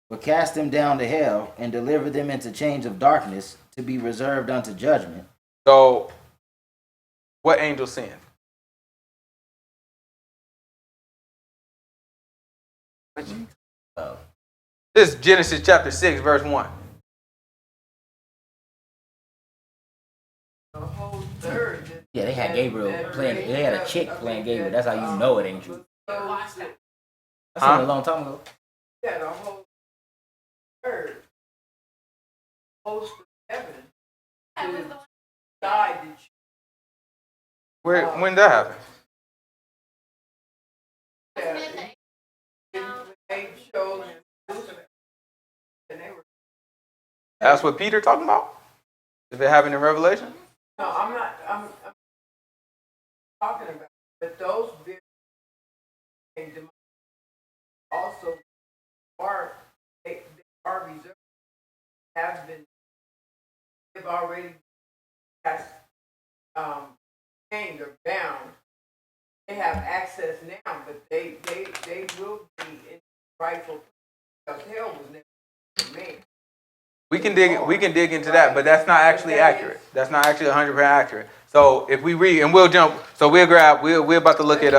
S2: but cast them down to hell and delivered them into chains of darkness to be reserved unto judgment.
S1: So, what angel sinned? This is Genesis chapter 6, verse 1.
S4: The whole third.
S2: Yeah, they had Gabriel playing. They had a chick playing Gabriel. That's how you know it ain't true. I seen it a long time ago.
S4: Yeah, the whole third. Host of heaven. Died.
S1: When that happened?
S4: They chose Lucifer. And they were.
S1: That's what Peter talking about? If it happened in Revelation?
S4: No, I'm not. I'm talking about. But those very also are they are reserved. They've already chained or bound. They have access now, but they will be in rightful because hell was never made.
S1: We can dig into that, but that's not actually accurate. That's not actually 100% accurate. So if we read, and we'll jump, so we're about to look at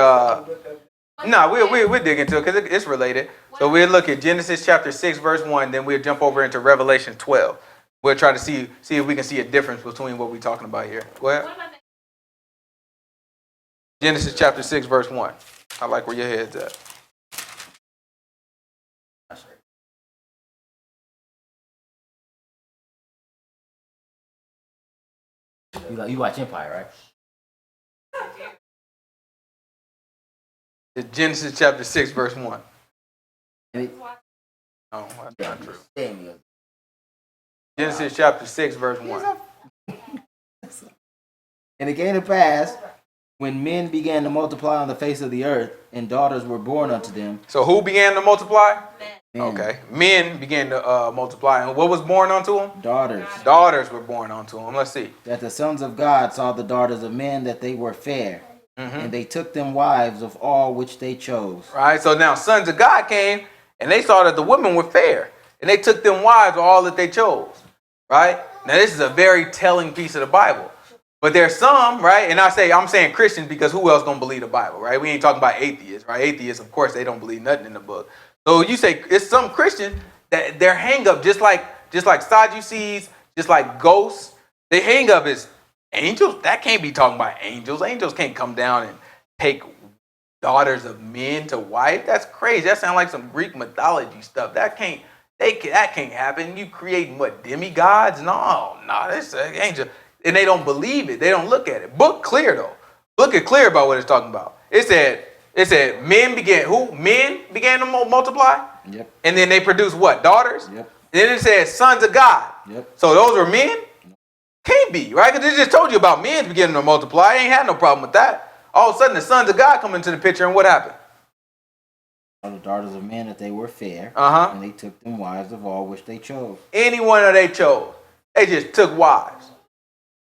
S1: we'll dig into it because it's related. So we'll look at Genesis chapter 6 verse 1, then we'll jump over into Revelation 12. We'll try to see if we can see a difference between what we're talking about here. Go ahead. Genesis chapter 6 verse 1. I like where your head's at.
S2: You watch Empire, right?
S1: It's Genesis chapter 6 verse 1. No, that's not true. Genesis chapter 6 verse 1.
S2: And it came to pass, when men began to multiply on the face of the earth, and daughters were born unto them.
S1: So who began to multiply?
S2: Men.
S1: Okay. Men began to multiply. And what was born unto them?
S2: Daughters.
S1: Daughters were born unto them. Let's see.
S2: That the sons of God saw the daughters of men, that they were fair. And they took them wives of all which they chose.
S1: Right. So now sons of God came, and they saw that the women were fair. And they took them wives of all that they chose. Right. Now this is a very telling piece of the Bible. But there's some, right? And I'm saying Christians because who else gonna believe the Bible, right? We ain't talking about atheists, right? Atheists, of course, they don't believe nothing in the book. So you say it's some Christians that their hang up, just like Sadducees, just like ghosts, they hang up is angels. That can't be talking about angels. Angels can't come down and take daughters of men to wife. That's crazy. That sounds like some Greek mythology stuff. That can't happen. You creating what, demigods? No, that's an angel. and they don't believe it. They don't look at it. Book clear though. Book is clear about what it's talking about. It said men began to multiply.
S2: Yep.
S1: And then they produced what? Daughters.
S2: Yep.
S1: Then it says sons of God.
S2: Yep.
S1: So those were men? Can't be, right? Because it just told you about men beginning to multiply. I ain't had no problem with that. All of a sudden, the sons of God come into the picture, and what happened?
S2: The daughters of men that they were fair,
S1: Uh-huh.
S2: and they took them wives of all which they chose.
S1: Any one that they chose. They just took wives.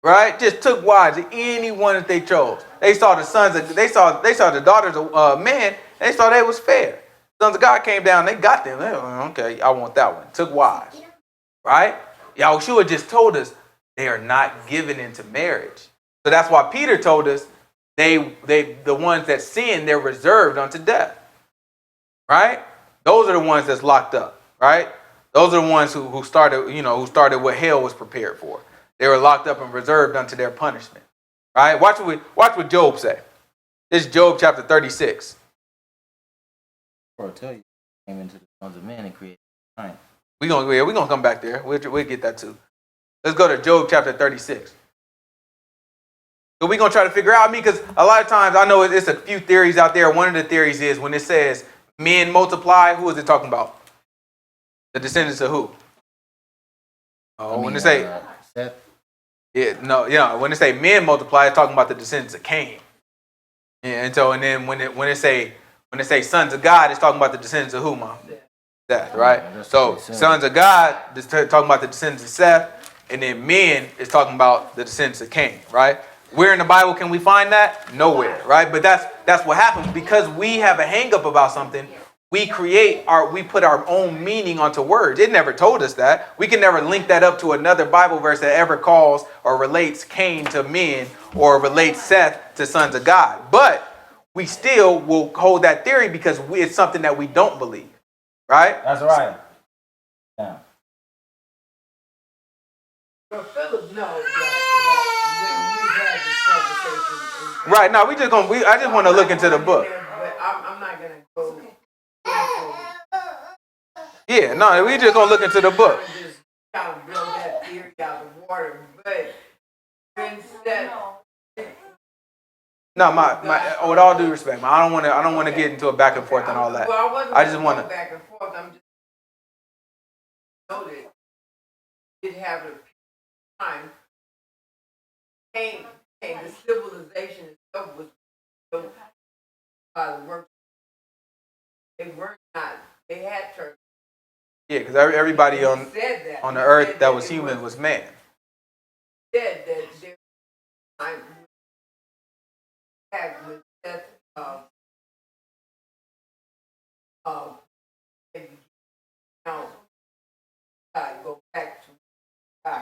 S1: Right? Just took wives of any one that they chose. They saw the the daughters of men, and they saw they was fair. Sons of God came down, they got them. They were, okay, I want that one. Took wives. Right? Yahushua just told us they are not given into marriage. So that's why Peter told us the ones that sin, they're reserved unto death. Right? Those are the ones that's locked up. Right? Those are the ones who started what hell was prepared for. They were locked up and reserved unto their punishment. Right? Watch what Job say. This is Job chapter 36.
S2: Or I'll tell you, came into the sons of men and created time.
S1: We're gonna come back there. We'll get that too. Let's go to Job chapter 36. So we're gonna try to figure out because a lot of times I know it's a few theories out there. One of the theories is when it says men multiply, who is it talking about? The descendants of who? Oh, when they say
S2: Seth.
S1: when they say men multiply, it's talking about the descendants of Cain. Yeah, and then when it say sons of God, it's talking about the descendants of who, Mom? Seth, right?
S2: Yeah,
S1: So sons of God is talking about the descendants of Seth, and then men is talking about the descendants of Cain, right? Where in the Bible can we find that? Nowhere, right? But that's what happens because we have a hang up about something. We put our own meaning onto words. It never told us that. We can never link that up to another Bible verse that ever calls or relates Cain to men or relates Seth to sons of God. But we still will hold that theory because it's something that we don't believe, right?
S2: That's right. Yeah.
S4: But Philip knows that when we had this conversation.
S1: Right. Now I just want to look into the book.
S4: But I'm not gonna go.
S1: Yeah, no, we just gonna look into the book.
S4: Just kind of blow that theory out of the water, but when Seth.
S1: No, with all due respect, I don't want to get into a back and forth and all that.
S4: Well, I wasn't
S1: I just
S4: gonna
S1: want
S4: go
S1: to.
S4: back and forth. I'm just know that it have a time. The civilization itself was built by the work. They were not. They had church.
S1: Yeah, because everybody on
S4: Said
S1: the earth that was human was man.
S4: Said that there time had with that go back to God.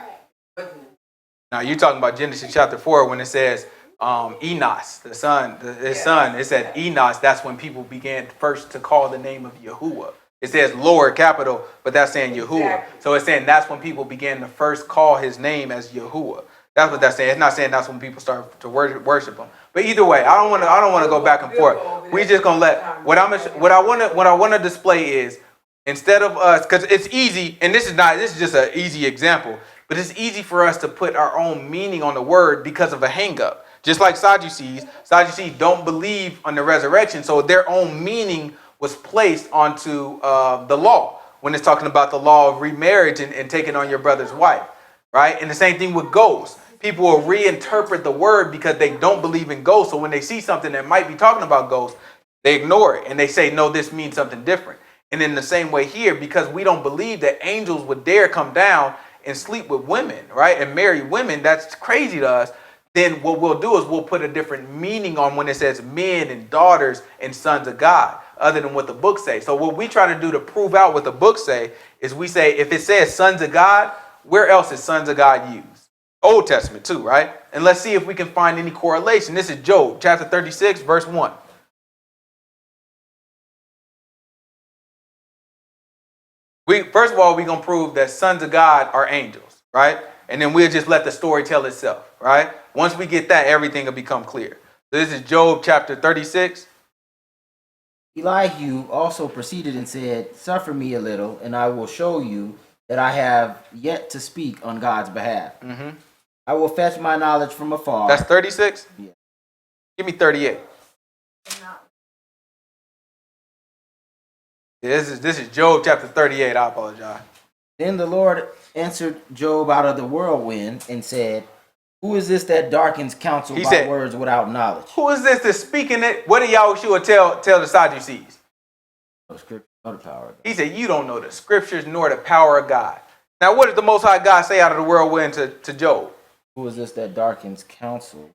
S1: Now you're talking about Genesis chapter 4 when it says Enos, his son. It said Enos. That's when people began first to call the name of Yahuwah. It says Lord, capital, but that's saying Yahuwah.
S4: Exactly.
S1: So it's saying that's when people began to first call his name as Yahuwah. That's what that's saying. It's not saying that's when people start to worship him. But either way, I don't want to go back and forth. We just gonna let what I want to display is instead of us, because it's easy, and this is just an easy example, but it's easy for us to put our own meaning on the word because of a hang-up. Just like Sadducees don't believe on the resurrection, so their own meaning was placed onto the law when it's talking about the law of remarriage and taking on your brother's wife, right? And the same thing with ghosts. People will reinterpret the word because they don't believe in ghosts. So when they see something that might be talking about ghosts, they ignore it and they say, no, this means something different. And in the same way here, because we don't believe that angels would dare come down and sleep with women, right? And marry women, that's crazy to us. Then what we'll do is we'll put a different meaning on when it says men and daughters and sons of God, other than what the book says. So what we try to do to prove out what the book say is we say, if it says sons of God, where else is sons of God used? Old Testament too, right? And let's see if we can find any correlation. This is Job chapter 36, verse 1. First of all, we're going to prove that sons of God are angels, right? And then we'll just let the story tell itself, right? Once we get that, everything will become clear. So this is Job chapter 36.
S2: Elihu also proceeded and said, "Suffer me a little, and I will show you that I have yet to speak on God's behalf."
S1: Mm-hmm.
S2: I will fetch my knowledge from afar.
S1: That's 36?
S2: Yeah.
S1: Give me 38. Yeah, this is Job chapter 38. I apologize.
S2: Then the Lord answered Job out of the whirlwind and said, who is this that darkens counsel
S1: He
S2: by
S1: said,
S2: words without knowledge?
S1: Who is this that's speaking it? What do Yahushua tell the Sadducees?
S2: No scripture, no the power of God.
S1: He said, you don't know the scriptures nor the power of God. Now, what did the Most High God say out of the whirlwind to Job?
S2: Who is this that darkens counsel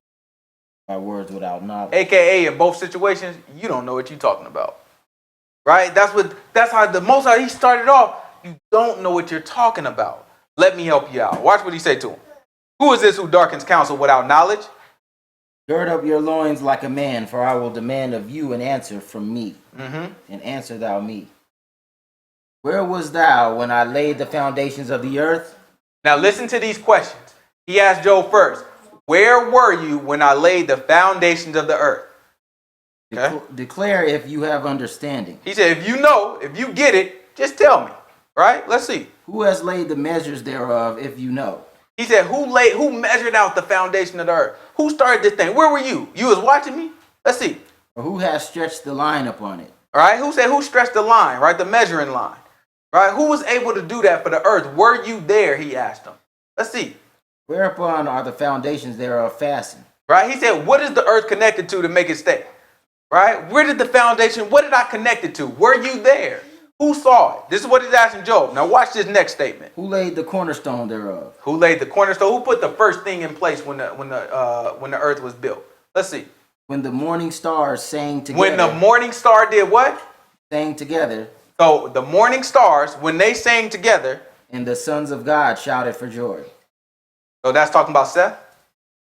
S2: by words without knowledge?
S1: AKA, in both situations, you don't know what you're talking about. Right? That's how the Most High, he started off. You don't know what you're talking about. Let me help you out. Watch what he said to him. Who is this who darkens counsel without knowledge?
S2: Gird up your loins like a man, for I will demand of you an answer from me.
S1: Mm-hmm.
S2: And answer thou me. Where was thou when I laid the foundations of the earth?
S1: Now listen to these questions. He asked Job first, where were you when I laid the foundations of the earth? Okay.
S2: Declare if you have understanding.
S1: He said, if you know, if you get it, just tell me. Right? Let's see.
S2: Who has laid the measures thereof, if you know?
S1: He said, who measured out the foundation of the earth? Who started this thing? Where were you? You was watching me? Let's see.
S2: Or who has stretched the line upon it?
S1: All right? Who stretched the line, right? The measuring line. Right? Who was able to do that for the earth? Were you there? He asked him. Let's see.
S2: Whereupon are the foundations thereof fastened?
S1: Right? He said, what is the earth connected to make it stay? Right? Where did the foundation, what did I connect it to? Were you there? Who saw it? This is what he's asking Job. Now watch this next statement.
S2: Who laid the cornerstone thereof?
S1: Who laid the cornerstone? Who put the first thing in place when the earth was built? Let's see.
S2: When the morning stars sang together.
S1: When the morning star did what?
S2: Sang together.
S1: So the morning stars, when they sang together.
S2: And the sons of God shouted for joy.
S1: So that's talking about Seth.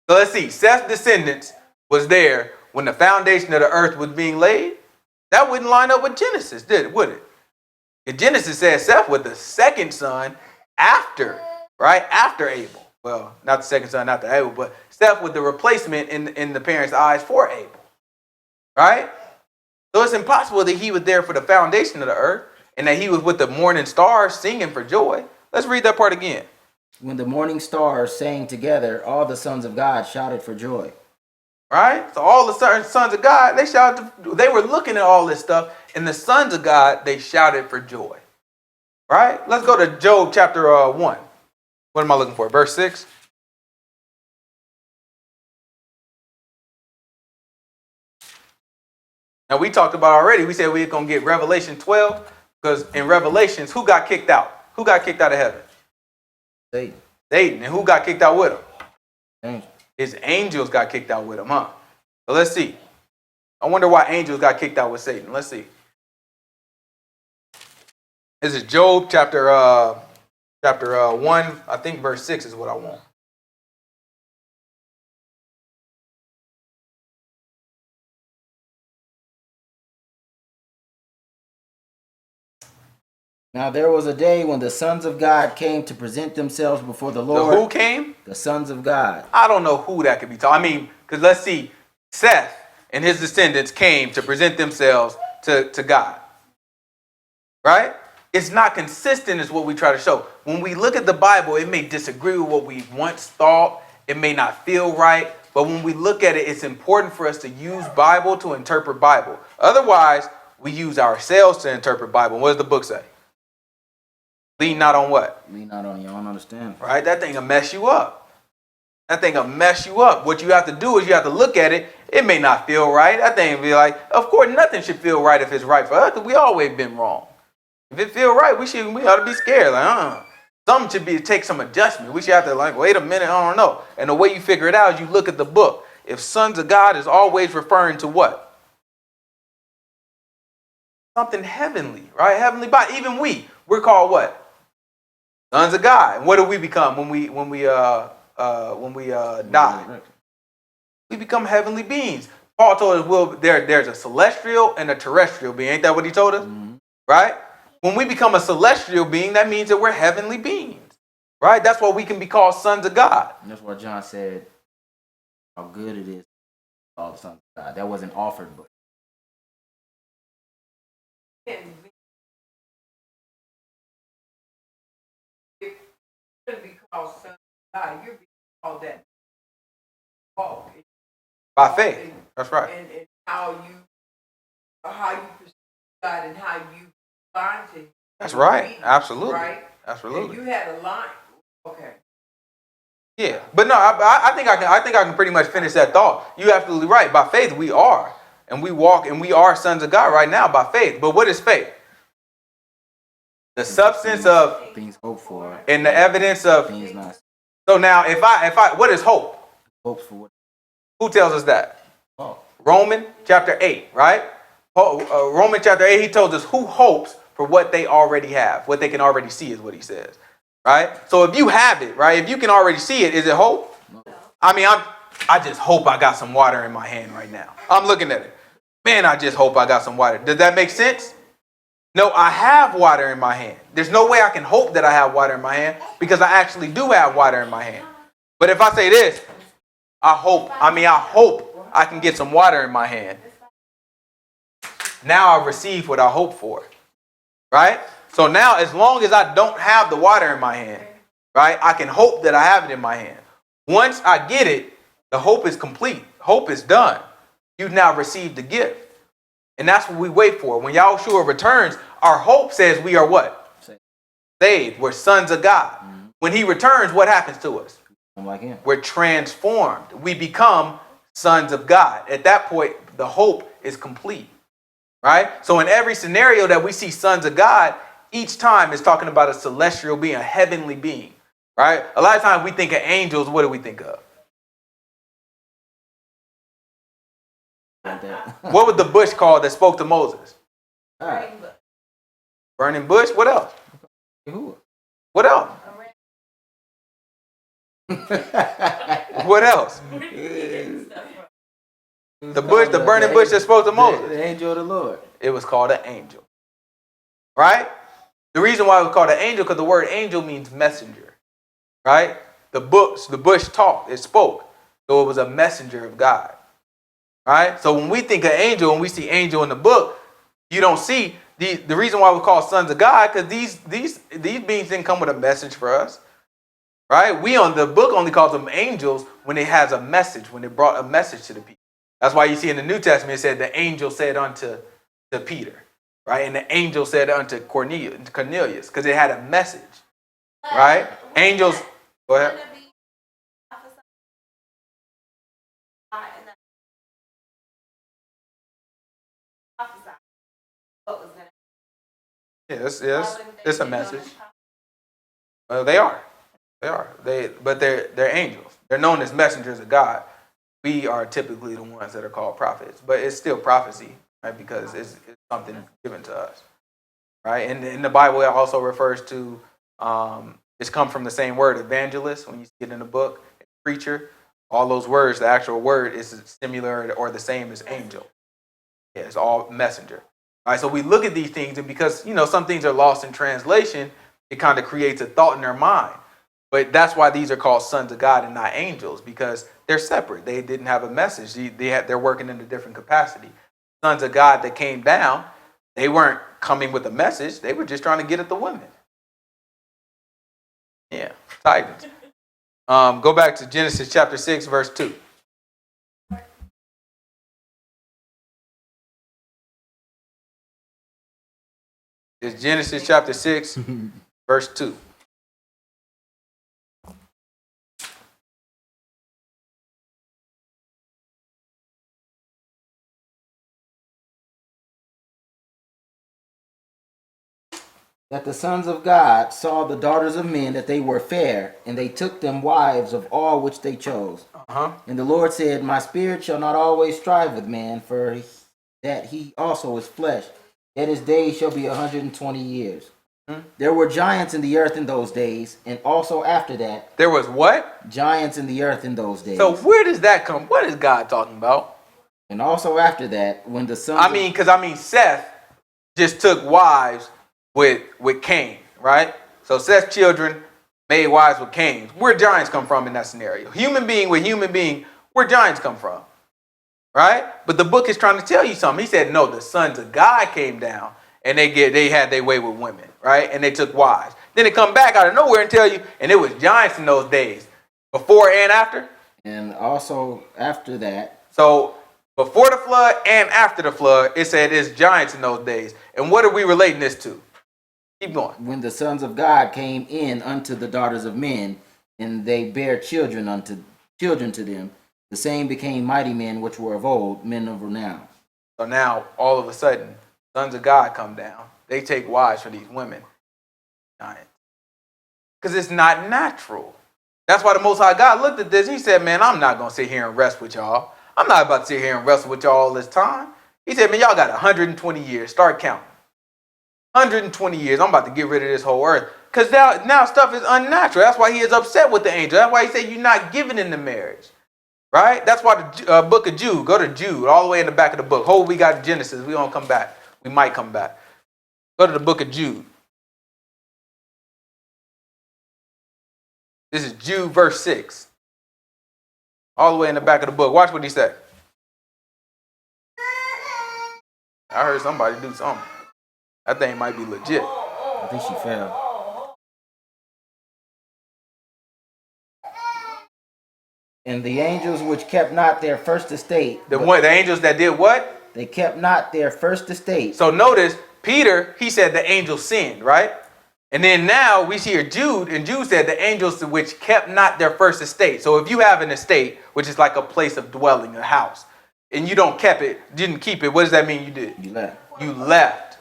S1: So let's see. Seth's descendants was there when the foundation of the earth was being laid. That wouldn't line up with Genesis, would it? In Genesis says Seth was the second son after, right? After Abel. Well, not the second son after Abel, but Seth was the replacement in the parents' eyes for Abel. Right? So it's impossible that he was there for the foundation of the earth and that he was with the morning stars singing for joy. Let's read that part again.
S2: When the morning stars sang together, all the sons of God shouted for joy.
S1: Right? So all the sons of God, they shouted, they were looking at all this stuff, and the sons of God, they shouted for joy. Right? Let's go to Job chapter 1. What am I looking for? Verse 6. Now we talked about already, we said we were going to get Revelation 12, because in Revelations, who got kicked out? Who got kicked out of heaven?
S2: Satan.
S1: Satan. And who got kicked out with him?
S2: Angel.
S1: His angels got kicked out with him, huh? So let's see. I wonder why angels got kicked out with Satan. Let's see. This is Job chapter 1, I think verse 6 is what I want.
S2: Now there was a day when the sons of God came to present themselves before the Lord.
S1: So who came?
S2: The sons of God.
S1: I don't know who that could be talking. I mean, because let's see. Seth and his descendants came to present themselves to God. Right? It's not consistent is what we try to show. When we look at the Bible, it may disagree with what we once thought. It may not feel right. But when we look at it, it's important for us to use Bible to interpret Bible. Otherwise, we use ourselves to interpret Bible. What does the book say? Lean not on what?
S2: Lean not on your own understanding.
S1: Right? That thing will mess you up. That thing will mess you up. What you have to do is you have to look at it. It may not feel right. That thing will be like, of course, nothing should feel right if it's right for us, because we always been wrong. If it feel right, we ought to be scared. Like, something should take some adjustment. We should have to wait a minute, I don't know. And the way you figure it out is you look at the book. If sons of God is always referring to what? Something heavenly, right? Heavenly body. Even we're called what? Sons of God. And what do we become when we die? We become heavenly beings. Paul told us there's a celestial and a terrestrial being. Ain't that what he told us? Mm-hmm. Right? When we become a celestial being, that means that we're heavenly beings. Right? That's why we can be called sons of God.
S2: And that's why John said how good it is to all the sons of God. That wasn't offered, but
S4: be called son of God. You're call that walk.
S1: By faith. That's right.
S4: And how you perceive God and how you find Him.
S1: That's right.
S4: Be,
S1: Absolutely.
S4: Right?
S1: Absolutely.
S4: And you had a line. Okay.
S1: Yeah, but no, I think I can pretty much finish that thought. You're absolutely right. By faith, we are, and we walk, and we are sons of God right now by faith. But what is faith? The substance of
S2: things hoped for
S1: and the evidence of
S2: things not.
S1: So now, if I, what is hope?
S2: Hopes for what?
S1: Who tells us that?
S2: Oh,
S1: Romans chapter 8, right? Romans chapter 8, he tells us who hopes for what they already have, what they can already see is what he says, right? So if you have it, right, if you can already see it, is it hope?
S2: no.
S1: I mean, I just hope I got some water in my hand right now. I'm looking at it. Man, I just hope I got some water. Does that make sense? No, I have water in my hand. There's no way I can hope that I have water in my hand because I actually do have water in my hand. But if I say this, I hope I can get some water in my hand. Now I've received what I hope for, right? So now as long as I don't have the water in my hand, right, I can hope that I have it in my hand. Once I get it, the hope is complete. Hope is done. You've now received the gift. And that's what we wait for. When Yahushua returns, our hope says we are what? Saved. We're sons of God. Mm-hmm. When he returns, what happens to us?
S2: Like him.
S1: We're transformed. We become sons of God. At that point, the hope is complete. Right? So in every scenario that we see sons of God, each time is talking about a celestial being, a heavenly being. Right? A lot of times we think of angels. What do we think of? What was the bush called that spoke to Moses?
S2: Right.
S1: Burning bush. What else?
S2: Who?
S1: What else? What else? The bush, the burning bush that spoke to Moses.
S2: The angel of the Lord.
S1: It was called an angel. Right? The reason why it was called an angel, because the word angel means messenger. Right? The bush talked, it spoke. So it was a messenger of God. Right? So when we think of angel and we see angel in the book, you don't see the reason why we call sons of God, because these beings didn't come with a message for us. Right? The book only calls them angels when it has a message, when it brought a message to the people. That's why you see in the New Testament it said the angel said unto Peter, right? And the angel said unto Cornelius, because it had a message. Right? Angels, go ahead. Yes, it's a message. Well, they are. But they're angels. They're known as messengers of God. We are typically the ones that are called prophets, but it's still prophecy, right? Because it's something given to us, right? And in the Bible, it also refers to it's come from the same word, evangelist. When you see it in the book, preacher, all those words, the actual word is similar or the same as angel. Yeah, it's all messenger. All right, so we look at these things, and because some things are lost in translation, it kind of creates a thought in their mind. But that's why these are called sons of God and not angels, because they're separate. They didn't have a message. They're working in a different capacity. Sons of God that came down, they weren't coming with a message. They were just trying to get at the women. Yeah, Titans. Go back to Genesis chapter 6, verse 2. It's Genesis chapter 6, verse 2.
S2: That the sons of God saw the daughters of men, that they were fair, and they took them wives of all which they chose. And the Lord said, my spirit shall not always strive with man, for that he also is flesh, yet his days shall be 120 years. There were giants in the earth in those days, and also after that.
S1: There was what?
S2: Giants in the earth in those days.
S1: So where does that come? What is God talking about?
S2: And also after that, when the sons
S1: because Seth just took wives with Cain, right? So Seth's children made wives with Cain. Where giants come from in that scenario? Human being with human being, where giants come from, right? But the book is trying to tell you something. He said, no, the sons of God came down and they had their way with women, right? And they took wives. Then they come back out of nowhere and tell you, and it was giants in those days. Before and after?
S2: And also after that,
S1: So before the flood and after the flood, it said it's giants in those days. And what are we relating this to? Keep going.
S2: when the sons of God came in unto the daughters of men, and they bare children to them, the same became mighty men which were of old, men of renown.
S1: So now, all of a sudden, sons of God come down. They take wives for these women. Because it's not natural. That's why the Most High God looked at this. He said, man, I'm not going to sit here and rest with y'all. I'm not about to sit here and wrestle with y'all all this time. He said, man, y'all got 120 years. Start counting. 120 years. I'm about to get rid of this whole earth. Because now stuff is unnatural. That's why he is upset with the angel. That's why he said you're not giving in the marriage. Right? That's why the book of Jude. Go to Jude, all the way in the back of the book. Hold, we got Genesis. We don't come back. We might come back. Go to the book of Jude. This is Jude verse 6. All the way in the back of the book. Watch what he said. I heard somebody do something. That thing might be legit.
S2: I think she fell. And the angels which kept not their first estate.
S1: The angels that did what?
S2: They kept not their first estate.
S1: So notice, Peter, he said the angels sinned, right? And then now we see here Jude, and Jude said the angels which kept not their first estate. So if you have an estate, which is like a place of dwelling, a house, and you didn't keep it, what does that mean you did?
S2: You left.
S1: You left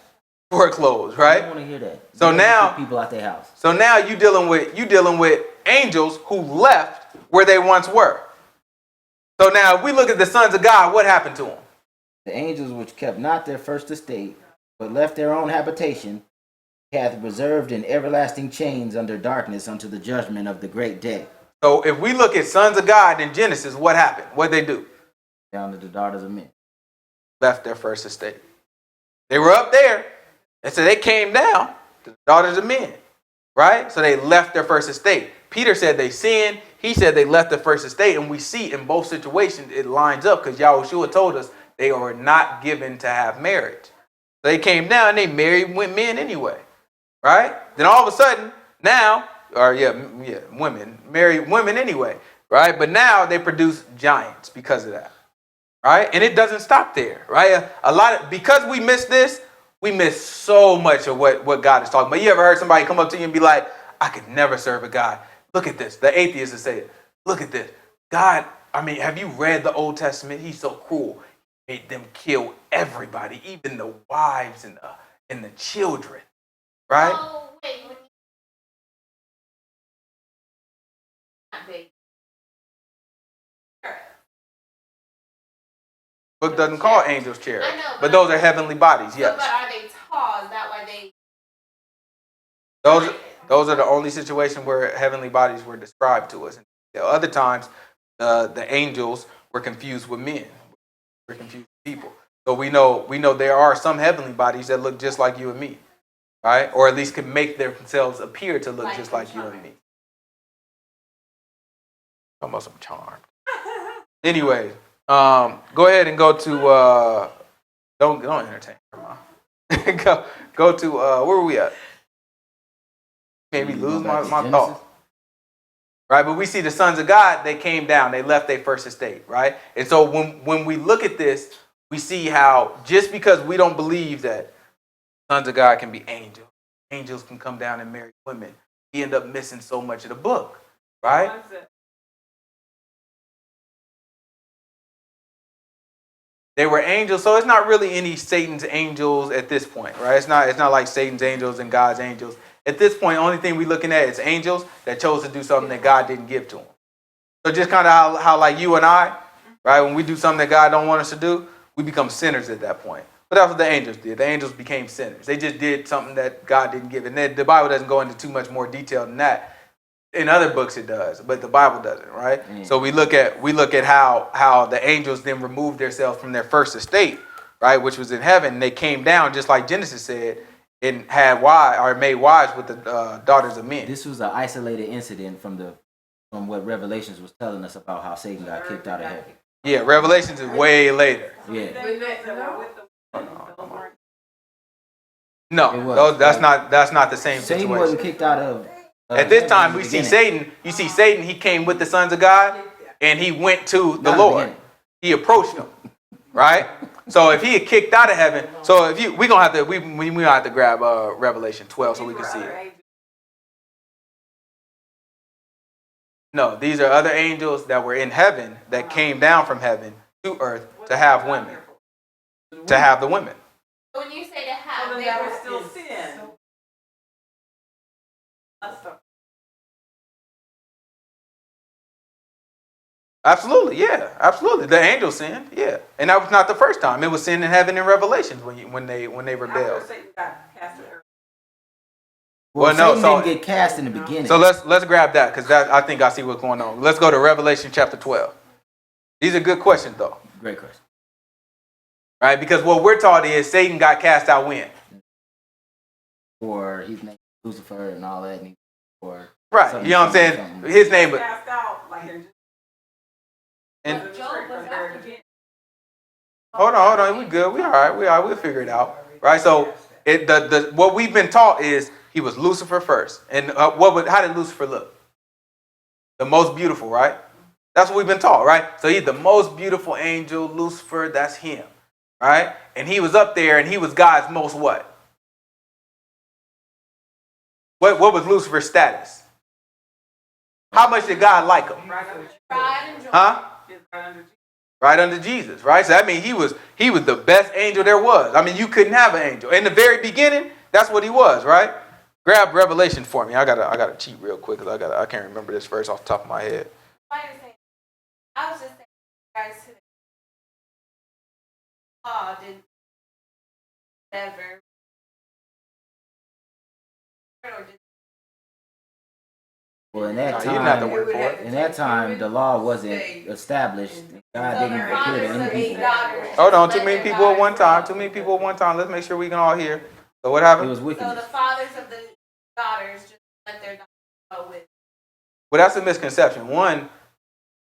S1: foreclosed,
S2: I
S1: right?
S2: don't want to hear that.
S1: So
S2: You don't
S1: now-
S2: kick people out their house.
S1: So now you dealing with angels who left where they once were. So now if we look at the sons of God, what happened to them?
S2: The angels which kept not their first estate, but left their own habitation, hath reserved in everlasting chains under darkness unto the judgment of the great day.
S1: So if we look at sons of God in Genesis, what happened? What did they do?
S2: Down to the daughters of men.
S1: Left their first estate. They were up there, and so they came down to the daughters of men, right? So they left their first estate. Peter said they sinned. He said they left the first estate, and we see in both situations it lines up because Yahushua told us they are not given to have marriage. So they came down and they married men anyway, right? Then all of a sudden women marry women anyway, right? But now they produce giants because of that. Right? And it doesn't stop there, right? Because we miss this, we miss so much of what God is talking about. You ever heard somebody come up to you and be like, I could never serve a God. Look at this. The atheists will say, look at this. God, have you read the Old Testament? He's so cruel. He made them kill everybody, even the wives and the children. Right?
S3: Oh, wait.
S1: Book doesn't call angels cherubs.
S3: I know,
S1: But those are heavenly bodies, yes.
S3: But are they tall? Is that why they?
S1: Those are the only situations where heavenly bodies were described to us. Other times, the angels were confused with men. Were confused with people. So we know there are some heavenly bodies that look just like you and me, right? Or at least can make themselves appear to look just like you and me. Almost some charm. Anyway, go ahead and go to don't entertain her, go to where were we at? Made me lose my thought. Right, but we see the sons of God, they came down, they left their first estate, right? And so when we look at this, we see how just because we don't believe that sons of God can be angels can come down and marry women, we end up missing so much of the book, right? They were angels, so it's not really any Satan's angels at this point, right? It's not like Satan's angels and God's angels. At this point, only thing we're looking at is angels that chose to do something that God didn't give to them. So just kind of how like you and I, right? When we do something that God don't want us to do, we become sinners at that point. But that's what the angels did. The angels became sinners. They just did something that God didn't give. And the Bible doesn't go into too much more detail than that. In other books it does, but the Bible doesn't, right? So we look at how the angels then removed themselves from their first estate, right, which was in heaven. They came down just like Genesis said, and had made wives with the daughters of men.
S2: This was an isolated incident from what Revelations was telling us about how Satan got kicked out of heaven.
S1: Yeah, Revelations is way later.
S2: Yeah.
S1: No, that's not the same
S2: Satan
S1: situation.
S2: wasn't kicked out of
S1: At this
S2: yeah,
S1: time,
S2: in the
S1: we see
S2: beginning.
S1: Satan. You see Satan, he came with the sons of God, and he went to the
S2: Not in the
S1: Lord.
S2: beginning.
S1: He approached him, right? So if he had kicked out of heaven, so if we gonna have to, we gonna have to grab Revelation 12 so we can see it. No, these are other angels that were in heaven that came down from heaven to earth to have women, to have the women.
S3: When you say to have,
S4: Well,
S3: they
S4: that
S3: were
S4: was still sin.
S1: Absolutely, yeah, absolutely. The angels sinned, yeah, and that was not the first time. It was sin in heaven in Revelations when they rebelled.
S2: Well,
S1: Well, no,
S2: Satan
S1: so-
S2: didn't get cast in the beginning.
S1: So let's grab that because that I think I see what's going on. Let's go to Revelation chapter 12. These are good questions though,
S2: Great question.
S1: right? Because what we're taught is Satan got cast out when,
S2: Or his name Lucifer and all that. Or
S1: right? You know what I'm saying?
S2: something.
S1: His name, was-
S4: Cast out, like they're just.
S1: and
S3: Job was after
S1: hold on, we good, we all right, we'll figure it out, right? So the what we've been taught is he was Lucifer first, and how did Lucifer look? The most beautiful, right? That's what we've been taught, right? So he's the most beautiful angel, Lucifer. That's him, right? And he was up there, and he was God's most what? What was Lucifer's status? How much did God like him?
S3: pride and joy.
S1: Huh? Right under Jesus, right? So that means he was the best angel there was. I mean, you couldn't have an angel. In the very beginning, that's what he was, right? Grab Revelation for me. I gotta cheat real quick because I can't remember this verse off the top of my head.
S3: Why did I say? I was just saying, guys, to the law didn't ever. Or did
S2: Well, in that
S1: Nah, you didn't have to
S2: time,
S1: work for it.
S2: in that time, the law wasn't established. God
S3: so
S2: didn't
S3: the
S2: appear to
S3: fathers
S2: any
S3: of these
S2: people.
S3: daughters.
S1: Hold on,
S3: let
S1: too many
S3: their
S1: people at one
S3: daughters
S1: time.
S3: go.
S1: Too many people at one time. Let's make sure we can all hear. So what
S2: It
S1: happened?
S2: was
S3: So the
S2: wickedness.
S3: fathers of the daughters just let their daughters go with.
S1: Well, that's a misconception. One,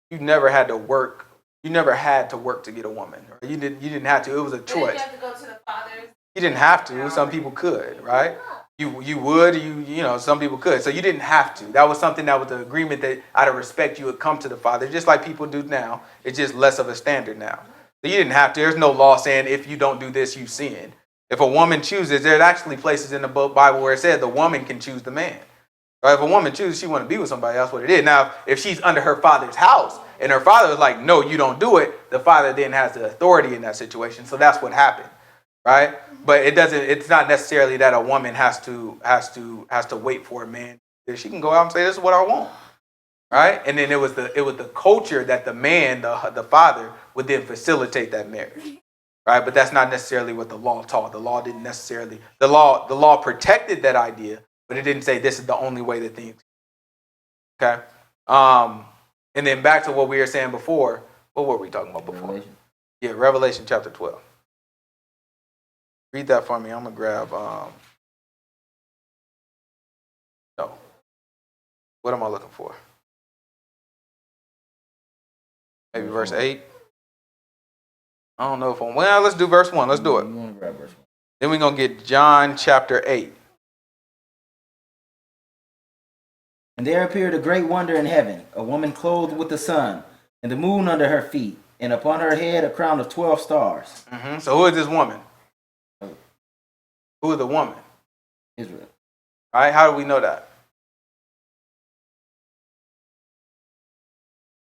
S1: you never had to work. You never had to work to get a woman. Right? You didn't have to. It was a
S3: But did you
S1: choice.
S3: have to go to the fathers?
S1: You didn't have to. Some people could, right? You would. You know, some people could. So you didn't have to. That was something that was the agreement that out of respect you would come to the father, just like people do now. It's just less of a standard now. So you didn't have to. There's no law saying if you don't do this, you sin. If a woman chooses, there's actually places in the Bible where it said the woman can choose the man. Or if a woman chooses she want to be with somebody, that's what it is. Now, if she's under her father's house and her father was like, no, you don't do it, the father then has the authority in that situation. So that's what happened, right? But it's not necessarily that a woman has to wait for a man. She can go out and say, this is what I want, right? And then it was the culture that the man, the father, would then facilitate that marriage, right? But that's not necessarily what the law taught. The law didn't necessarily, the law protected that idea, but it didn't say this is the only way that things. Okay. And then back to what we were saying before. What were we talking about before?
S2: Revelation.
S1: Yeah, Revelation chapter 12. Read that for me. I'm gonna grab. No. What am I looking for? Maybe verse 8. I don't know if I'm. Well, let's do verse 1. Let's do it.
S2: You want to grab verse 1.
S1: Then we're gonna get John chapter 8.
S2: And there appeared a great wonder in heaven, a woman clothed with the sun, and the moon under her feet, and upon her head a crown of 12 stars.
S1: So who is this woman? Who is the woman?
S2: Israel.
S1: All right. How do we know that?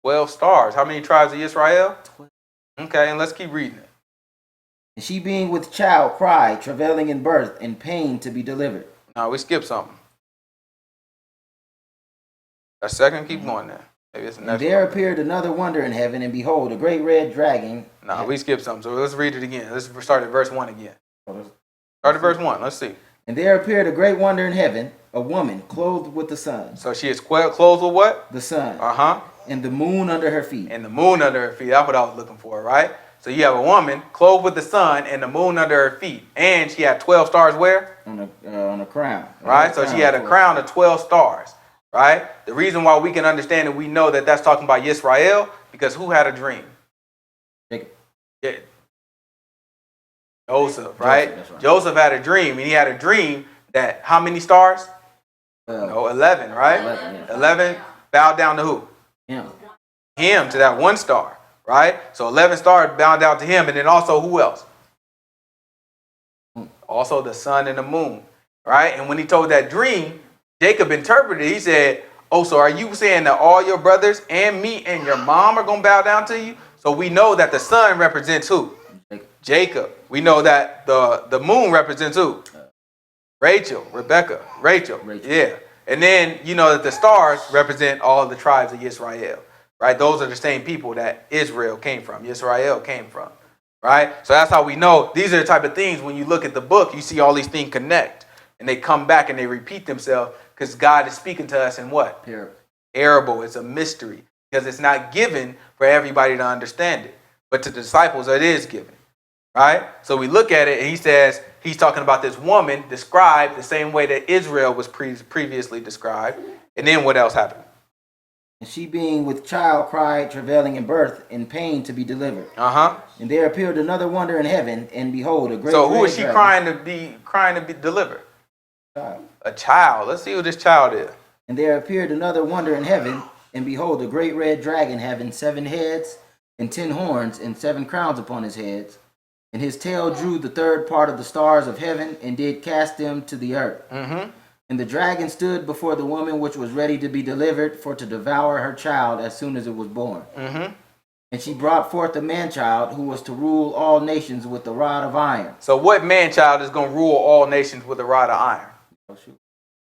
S1: 12 stars. How many tribes of Israel?
S2: 12.
S1: Okay, and let's keep reading it.
S2: And she being with child cried, travailing in birth, and pain to be delivered.
S1: No, we skipped something. That second, keep going there. Maybe it's the
S2: And
S1: next
S2: there
S1: one.
S2: appeared another wonder in heaven, and behold, a great red dragon.
S1: No, we skipped something. So let's read it again. Let's start at verse 1 again.
S2: And
S1: Start at verse 1. Let's see.
S2: there appeared a great wonder in heaven, a woman clothed with the sun.
S1: So she is clothed with what?
S2: The sun.
S1: Uh-huh.
S2: And the moon under her feet.
S1: And the moon under her feet. That's what I was looking for, right? So you have a woman clothed with the sun and the moon under her feet. And she had 12 stars where?
S2: On a crown.
S1: Right? So she had a crown of 12 stars, right? The reason why we can understand and we know that that's talking about Yisrael, because who had a dream?
S2: Jacob.
S1: Yeah. Joseph, right?
S2: That's right.
S1: Joseph had a dream, and he had a dream that how many stars? No, 11, right?
S2: 11, yeah.
S1: 11 bowed down to who?
S2: Him.
S1: Him, to that one star, right? So 11 stars bowed down to him, and then also who else? Also the sun and the moon, right? And when he told that dream, Jacob interpreted, he said, oh, so are you saying that all your brothers and me and your mom are going to bow down to you? So we know that the sun represents who? Jacob. We know that the moon represents who? Rachel, Rebecca, Rachel. Yeah. And then you know that the stars represent all the tribes of Israel, right? Those are the same people that Israel came from, Israel came from, right? So that's how we know these are the type of things when you look at the book, you see all these things connect and they come back and they repeat themselves because God is speaking to us in what? Parable. It's a mystery because it's not given for everybody to understand it, but to the disciples it is given. Right? So we look at it and he says, he's talking about this woman described the same way that Israel was previously described. And then what else happened?
S2: And she being with child cried, travailing in birth, in pain to be delivered.
S1: Uh-huh.
S2: And there appeared another wonder in heaven, and behold, a great
S1: So who is she
S2: dragon,
S1: crying to be delivered?
S2: child.
S1: A child. Let's see who this child is.
S2: And there appeared another wonder in heaven, and behold, a great red dragon having 7 heads and 10 horns and 7 crowns upon his heads. And his tail drew the third part of the stars of heaven and did cast them to the earth.
S1: Mm-hmm.
S2: And the dragon stood before the woman which was ready to be delivered for to devour her child as soon as it was born.
S1: Mm-hmm.
S2: And she brought forth a man-child who was to rule all nations with a rod of iron.
S1: So what man-child is going to rule all nations with a rod of iron?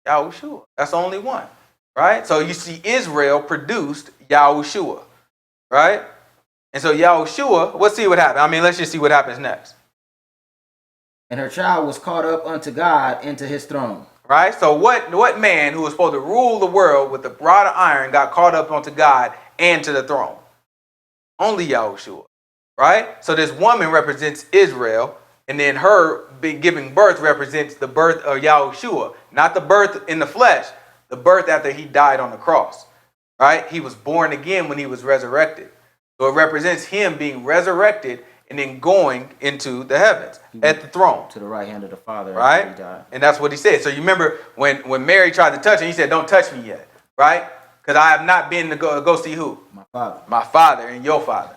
S1: Yahushua. That's the only one, right? So you see Israel produced Yahushua, right? And so Yahushua, let's see what happens. I mean, let's just see what happens next.
S2: And her child was caught up unto God into his throne.
S1: Right? So what man who was supposed to rule the world with the rod of iron got caught up onto God and to the throne? Only Yahushua. Right? So this woman represents Israel, and then her giving birth represents the birth of Yahushua. Not the birth in the flesh, the birth after he died on the cross. Right? He was born again when he was resurrected. So it represents him being resurrected and then going into the heavens at the throne.
S2: To the right hand of the Father.
S1: Right?
S2: After he died.
S1: And that's what he said. So you remember when Mary tried to touch him, he said, don't touch me yet. Right? Because I have not been to go see who?
S2: My Father.
S1: My Father and your Father.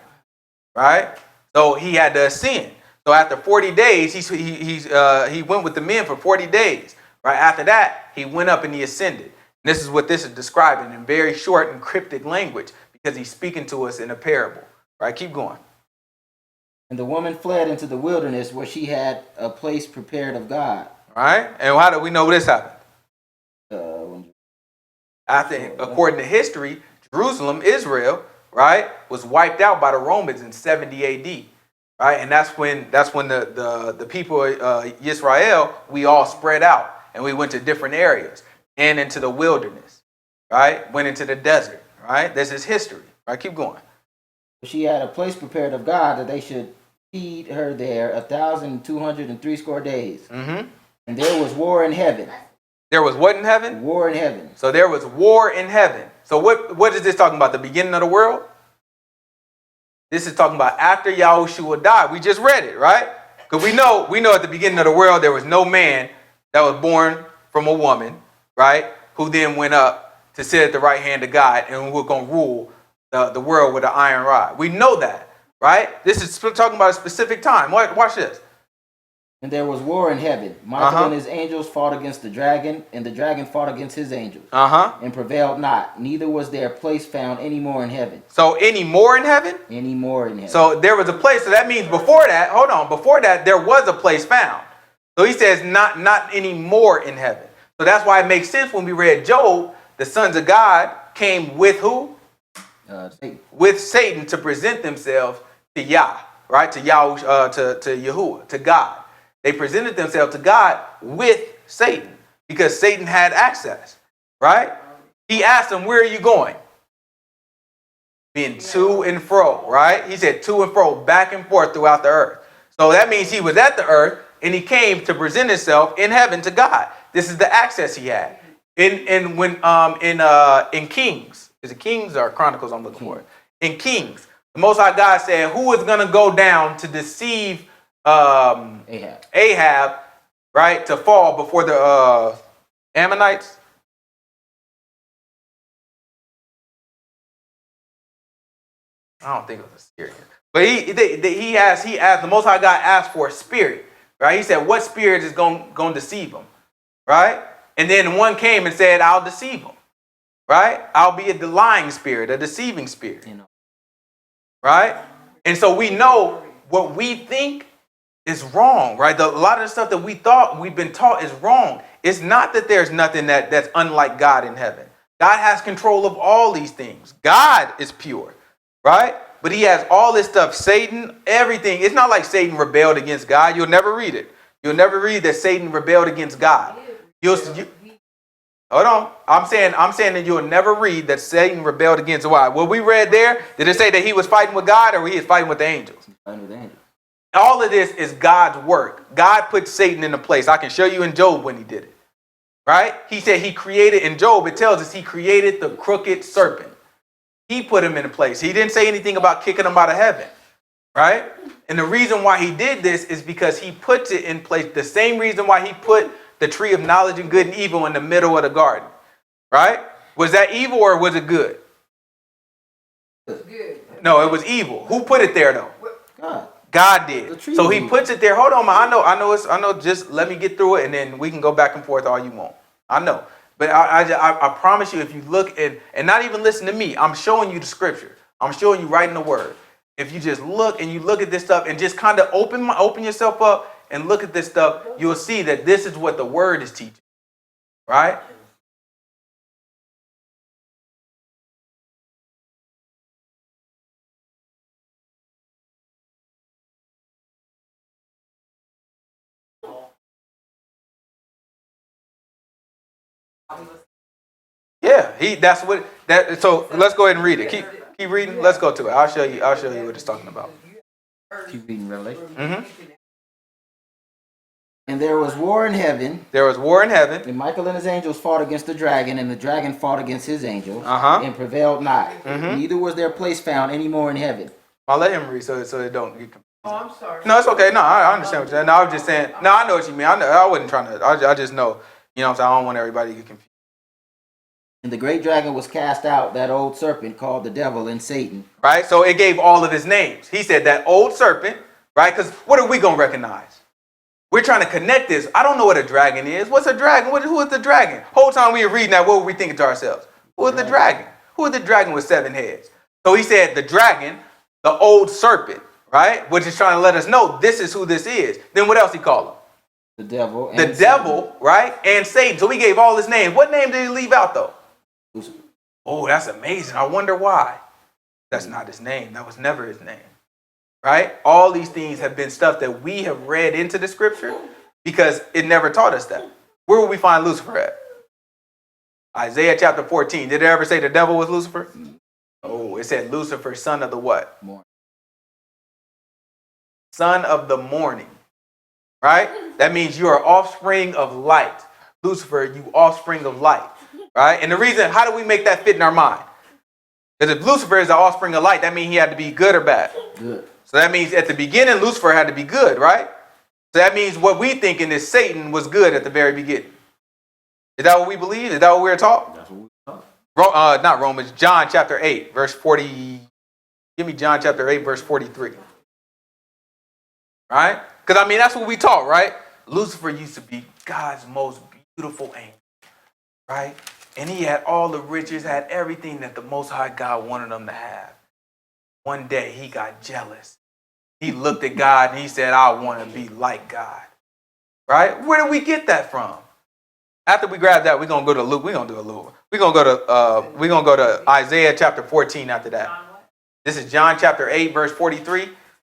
S1: Right? So he had to ascend. So after 40 days, he went with the men for 40 days. Right? After that, he went up and he ascended. And this is what this is describing in very short and cryptic language because he's speaking to us in a parable. Right? Keep going.
S2: And the woman fled into the wilderness where she had a place prepared of God.
S1: Right? And how do we know this happened?
S2: When
S1: According to history, Jerusalem, Israel, right, was wiped out by the Romans in 70 AD. Right? And that's when the people of Israel, we all spread out and we went to different areas and into the wilderness. Right? Went into the desert. Right? This is history. Right? Keep going.
S2: she had a place prepared of God that they should feed her there 1,260 days.
S1: Mm-hmm.
S2: And there was war in heaven.
S1: There was what in heaven?
S2: War in heaven.
S1: So there was war in heaven. So what is this talking about? The beginning of the world? This is talking about after Yahushua died. We just read it, right? Because we know at the beginning of the world there was no man that was born from a woman, right? Who then went up to sit at the right hand of God and who was going to rule the world with an iron rod. We know that, right? This is talking about a specific time. Watch this.
S2: And there was war in heaven. Michael and his angels fought against the dragon, and the dragon fought against his angels, and prevailed not. Neither was there a place found any more in heaven.
S1: So any more in heaven?
S2: Any more in heaven.
S1: So there was a place. So that means before that, before that, there was a place found. So he says not any more in heaven. So that's why it makes sense when we read Job, the sons of God came with who?
S2: Satan.
S1: With Satan to present themselves to Yah, right? To Yahuwah, to God. They presented themselves to God with Satan because Satan had access, right? He asked them, where are you going? Being to and fro, right? He said to and fro, back and forth throughout the earth. So that means he was at the earth and he came to present himself in heaven to God. This is the access he had. In Kings, is it Kings or Chronicles I'm looking for? In Kings, the Most High God said, who is going to go down to deceive Ahab, right, to fall before the Ammonites? I don't think it was a Syrian. But he asked, the Most High God asked for a spirit, right? He said, what spirit is going to deceive him, right? And then one came and said, I'll deceive him, right? I'll be the lying spirit, a deceiving spirit, right? And so we know what we think is wrong, right? A lot of the stuff that we've been taught is wrong. It's not that there's nothing that's unlike God in heaven. God has control of all these things. God is pure, right? But he has all this stuff, Satan, everything. It's not like Satan rebelled against God. You'll never read it. You'll never read that Satan rebelled against God. Hold on. I'm saying that you'll never read that Satan rebelled against God. What we read there, did it say that he was fighting with God or he was fighting with the angels?
S2: Fighting with the angels.
S1: All of this is God's work. God put Satan into place. I can show you in Job when he did it. Right? He said he created, in Job, it tells us he created the crooked serpent. He put him into place. He didn't say anything about kicking him out of heaven. Right? And the reason why he did this is because he puts it in place. The same reason why he put the tree of knowledge and good and evil in the middle of the garden. Right? Was that evil or was it good?
S4: Good.
S1: No, it was evil. Who put it there though?
S2: God.
S1: God did. So he puts it there. Hold on, man. I know. Just let me get through it, and then we can go back and forth all you want. I know, but I promise you, if you look and not even listen to me, I'm showing you the scripture. I'm showing you right in the word. If you just look and you look at this stuff and just kind of open yourself up and look at this stuff, you'll see that this is what the word is teaching, right? Yeah, so let's go ahead and read it. Keep reading. Let's go to it. I'll show you what it's talking about.
S2: Keep reading Revelation.
S1: Mm-hmm.
S2: And there was war in heaven.
S1: There was war in heaven.
S2: And Michael and his angels fought against the dragon, and the dragon fought against his angels, and prevailed not.
S1: Mm-hmm.
S2: Neither was their place found any more in heaven.
S1: I'll let him read so it don't get confused.
S4: Oh, I'm sorry.
S1: No, it's okay. No, I understand what you're saying. No, I was just saying. No, I know what you mean. I wasn't trying to. I just know. You know what I'm saying? I don't want everybody to get confused.
S2: And the great dragon was cast out, that old serpent called the devil and Satan.
S1: Right? So it gave all of his names. He said that old serpent, right? Because what are we going to recognize? We're trying to connect this. I don't know what a dragon is. What's a dragon? Who is the dragon? Whole time we were reading that, what were we thinking to ourselves? Who is the dragon? Who is the dragon with 7 heads? So he said the dragon, the old serpent, right? Which is trying to let us know this is who this is. Then what else he called him?
S2: The devil. And
S1: the
S2: Satan.
S1: devil, right? And Satan. So he gave all his names. What name did he leave out though?
S2: Lucifer.
S1: Oh, that's amazing. I wonder why. That's not his name. That was never his name. Right? All these things have been stuff that we have read into the scripture because it never taught us that. Where would we find Lucifer at? Isaiah chapter 14. Did it ever say the devil was Lucifer? Oh, it said Lucifer, son of the what?
S2: Morning.
S1: Son of the morning. Right? That means you are offspring of light. Lucifer, you offspring of light. Right? And the reason, how do we make that fit in our mind? Because if Lucifer is the offspring of light, that means he had to be good or bad?
S2: Good.
S1: So that means at the beginning, Lucifer had to be good, right? So that means what we thinking is Satan was good at the very beginning. Is that what we believe? Is that what we're taught?
S2: That's what we thought.
S1: Not Romans, John chapter 8, verse 40. Give me John chapter 8, verse 43. Right? Because, that's what we taught, right? Lucifer used to be God's most beautiful angel, right? And he had all the riches, had everything that the Most High God wanted him to have. One day, he got jealous. He looked at God and he said, I want to be like God. Right? Where did we get that from? After we grab that, we're going to go to Luke. We're going to do a Luke. We're going to go to Isaiah chapter 14 after that. This is John chapter 8, verse 43.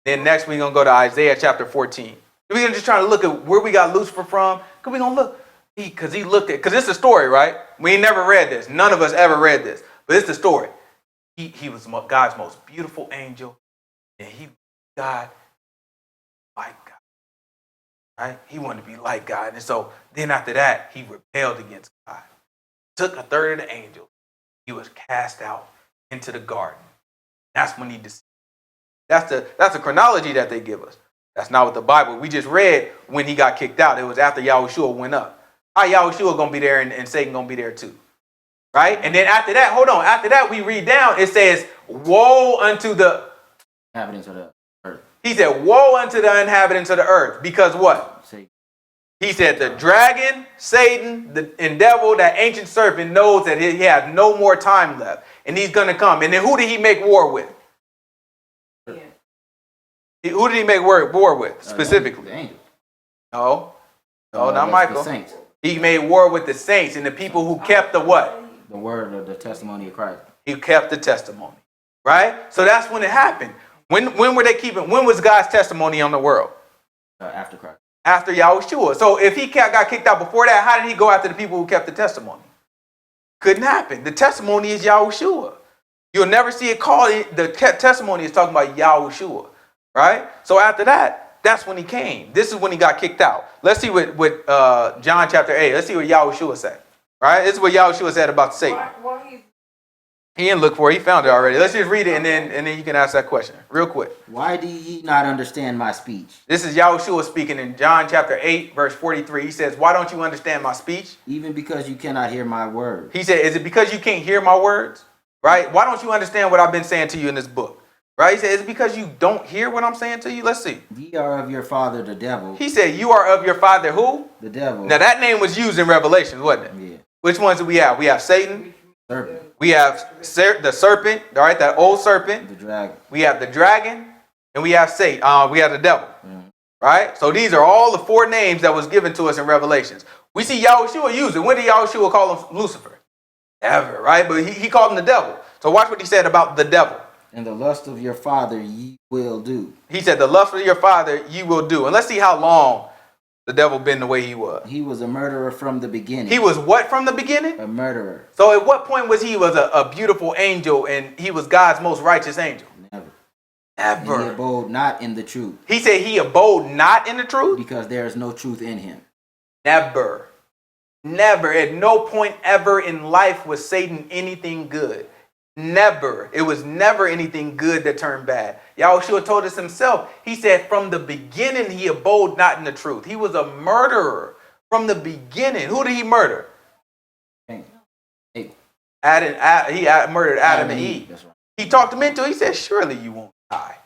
S1: Then next, we're going to go to Isaiah chapter 14. We're going to just try to look at where we got Lucifer from. Because we're going to look. Because it's a story, right? We ain't never read this. None of us ever read this. But it's the story. He was God's most beautiful angel. And he was God like God. Right? He wanted to be like God. And so then after that, he rebelled against God. Took a third of the angels. He was cast out into the garden. That's when he deceived. That's the chronology that they give us. That's not what the Bible. We just read when he got kicked out. It was after Yahushua went up. How Yahushua going to be there and Satan going to be there too? Right? And then after that, hold on. After that, we read down. It says, woe unto the...
S2: Inhabitants of the earth.
S1: He said, woe unto the inhabitants of the earth. Because what?
S2: Say,
S1: He said, the dragon, Satan, and devil, that ancient serpent knows that he has no more time left. And he's going to come. And then who did he make war with?
S4: Yeah.
S1: Who did he make war with, specifically?
S2: The angel.
S1: No, not
S2: that's
S1: Michael.
S2: The saints.
S1: He made war with the saints and the people who kept the what?
S2: The word of the testimony of Christ.
S1: He kept the testimony, right? So that's when it happened. When were they keeping? When was God's testimony on the world?
S2: After Christ.
S1: After Yahushua. So if he got kicked out before that, how did he go after the people who kept the testimony? Couldn't happen. The testimony is Yahushua. You'll never see it called. The testimony is talking about Yahushua, right? So after that, that's when he came. This is when he got kicked out. Let's see what John chapter 8. Let's see what Yahushua said. Right? This is what Yahushua said about Satan. He didn't look for it. He found it already. Let's just read it and then you can ask that question real quick.
S2: Why do ye not understand my speech?
S1: This is Yahushua speaking in John chapter 8, verse 43. He says, why don't you understand my speech?
S2: Even because you cannot hear my word.
S1: He said, is it because you can't hear my words? Right? Why don't you understand what I've been saying to you in this book? Right? He said, is it because you don't hear what I'm saying to you? Let's see.
S2: Ye are of your father the devil.
S1: He said, you are of your father who?
S2: The devil.
S1: Now that name was used in Revelation, wasn't it?
S2: Yeah.
S1: Which ones do we have? We have Satan.
S2: Serpent.
S1: We have the serpent, all right, that old serpent.
S2: The dragon.
S1: We have the dragon, and we have Satan. We have the devil, right? So these are all the four names that was given to us in Revelations. We see Yahushua use it. When did Yahushua call him Lucifer? Ever, right? But he called him the devil. So watch what he said about the devil.
S2: And the lust of your father ye will do.
S1: He said, the lust of your father you will do. And let's see how long the devil been the way he was.
S2: He was a murderer from the beginning.
S1: He was what from the beginning?
S2: A murderer.
S1: So at what point was he a beautiful angel and he was God's most righteous angel?
S2: Never.
S1: Ever.
S2: And he abode not in the truth.
S1: He said he abode not in the truth?
S2: Because there is no truth in him.
S1: Never. Never. At no point ever in life was Satan anything good. Never. It was never anything good that turned bad. Yahushua told us himself. He said from the beginning he abode not in the truth. He was a murderer from the beginning. Who did he murder?
S2: Abel.
S1: He murdered Adam and Eve.
S2: That's right.
S1: He talked him into it. He said, surely you won't die.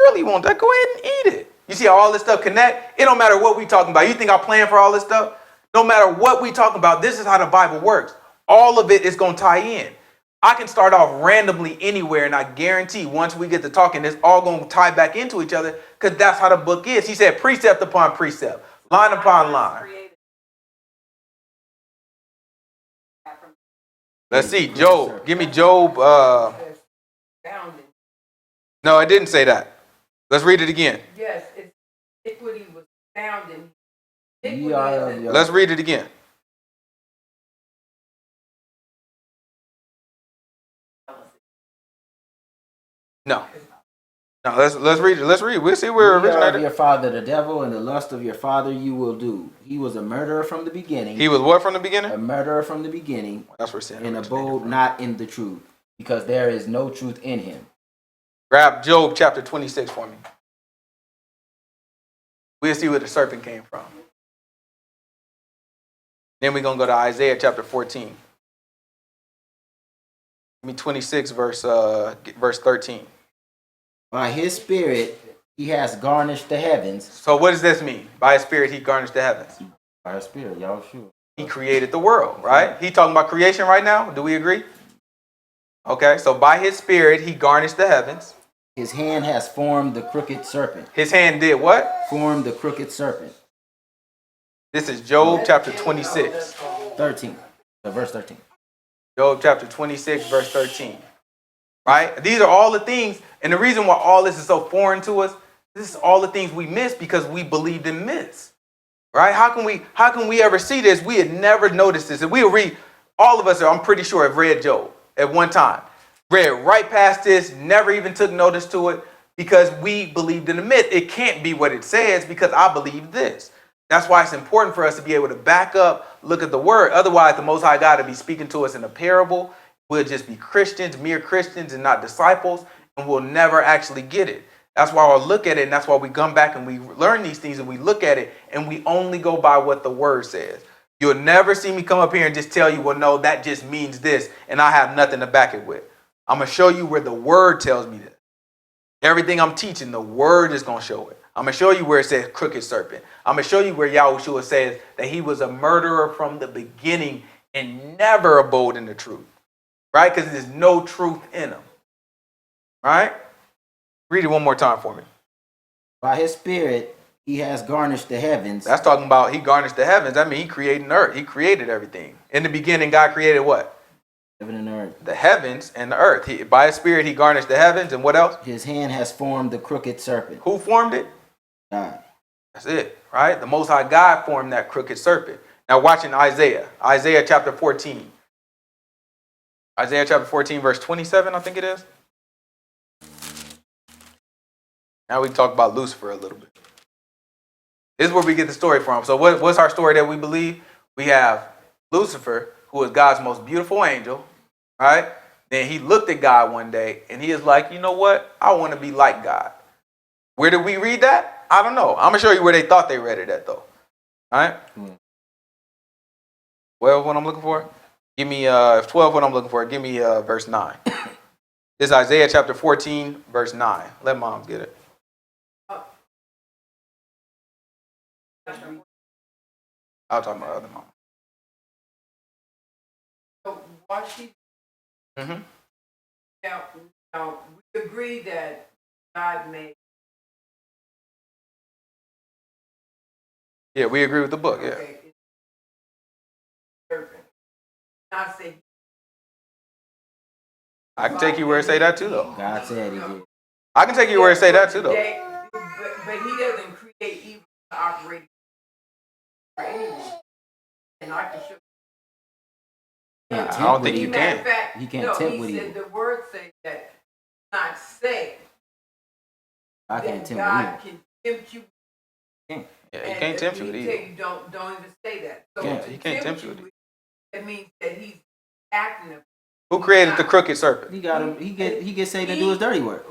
S1: Surely you won't die. Go ahead and eat it. You see how all this stuff connect? It don't matter what we talking about. You think I'm playing for all this stuff? No matter what we talking about, this is how the Bible works. All of it is going to tie in. I can start off randomly anywhere, and I guarantee once we get to talking, it's all going to tie back into each other because that's how the book is. He said precept upon precept, line upon line. Let's see, Job. Give me Job. No, it didn't say that. Let's read it again.
S4: Yes, it's iniquity was found in.
S2: Ye are of your
S1: Let's read it again. No, let's read it. Let's read. We'll see where it
S2: Ye are of
S1: originated.
S2: your father the devil, and the lust of your father you will do. He was a murderer from the beginning.
S1: He was what from the
S2: A
S1: beginning?
S2: murderer from the beginning,
S1: That's where sin
S2: and
S1: originated
S2: abode
S1: from.
S2: not in the truth, because there is no truth in him.
S1: Grab Job chapter 26 for me. We'll see where the serpent came from. Then we're going to go to Isaiah chapter 14. Give me 26 verse 13.
S2: By his spirit he has garnished the heavens.
S1: So what does this mean? By his spirit he garnished the heavens.
S2: By his spirit, y'all sure.
S1: He created the world, right? He talking about creation right now. Do we agree? Okay, so by his spirit he garnished the heavens.
S2: His hand has formed the crooked serpent.
S1: His hand did what?
S2: Formed the crooked serpent.
S1: This is Job chapter 26.
S2: 13. Verse 13.
S1: Job chapter 26, verse 13. Right? These are all the things, and the reason why all this is so foreign to us, this is all the things we miss because we believed in myths. Right? How can we ever see this? We had never noticed this. And we'll read, all of us, I'm pretty sure, have read Job at one time. Read right past this, never even took notice to it because we believed in the myth. It can't be what it says because I believe this. That's why it's important for us to be able to back up, look at the word. Otherwise, the Most High God will be speaking to us in a parable. We'll just be Christians, mere Christians, and not disciples, and we'll never actually get it. That's why we'll look at it, and that's why we come back and we learn these things, and we look at it, and we only go by what the word says. You'll never see me come up here and just tell you, well, no, that just means this, and I have nothing to back it with. I'm going to show you where the word tells me that. Everything I'm teaching, the word is going to show it. I'm going to show you where it says crooked serpent. I'm going to show you where Yahushua says that he was a murderer from the beginning and never abode in the truth. Right? Because there's no truth in him. Right? Read it one more time for me.
S2: By his spirit, he has garnished the heavens.
S1: That's talking about he garnished the heavens. That means he created the earth. He created everything. In the beginning, God created what?
S2: Heaven and earth.
S1: The heavens and the earth. By his spirit, he garnished the heavens. And what else?
S2: His hand has formed the crooked serpent.
S1: Who formed it?
S2: God.
S1: That's it, right? The Most High God formed that crooked serpent. Now watching Isaiah chapter 14. Isaiah chapter 14, verse 27, I think it is. Now we can talk about Lucifer a little bit. This is where we get the story from. So what's our story that we believe? We have Lucifer, who is God's most beautiful angel, right? Then he looked at God one day and he is like, you know what? I want to be like God. Where did we read that? I don't know. I'm going to show you where they thought they read it at, though. All right? 12, what I'm looking for? Give me, if 12, what I'm looking for, give me verse 9. This is Isaiah chapter 14, verse 9. Let moms get it. I'll talk about other mom.
S4: So what she
S1: Mm-hmm.
S4: now we agree that God made.
S1: Yeah, we agree with the book, yeah.
S4: Okay, serpent. Not say.
S1: I can take you where it say that too, though.
S2: God said he did.
S1: I can take you where it say that too, though.
S4: But he doesn't create evil to operate for anyone. And I can show.
S1: I don't think you
S4: Matter
S1: can.
S4: of fact,
S2: He can't
S4: no,
S2: tempt
S4: he
S2: with
S4: said
S2: evil.
S4: the word say that not say
S2: I can't
S4: that
S2: tempt
S4: God
S2: with
S4: can tempt you.
S1: Yeah, he
S4: And
S1: can't tempt you
S4: he
S1: with
S4: tell
S1: evil.
S4: you don't even say that. So
S1: Yeah,
S4: to
S1: he can't tempt you
S4: with
S1: with
S4: that means that he's acting.
S1: Who created the crooked serpent?
S2: He got him. He get Satan to do his dirty work.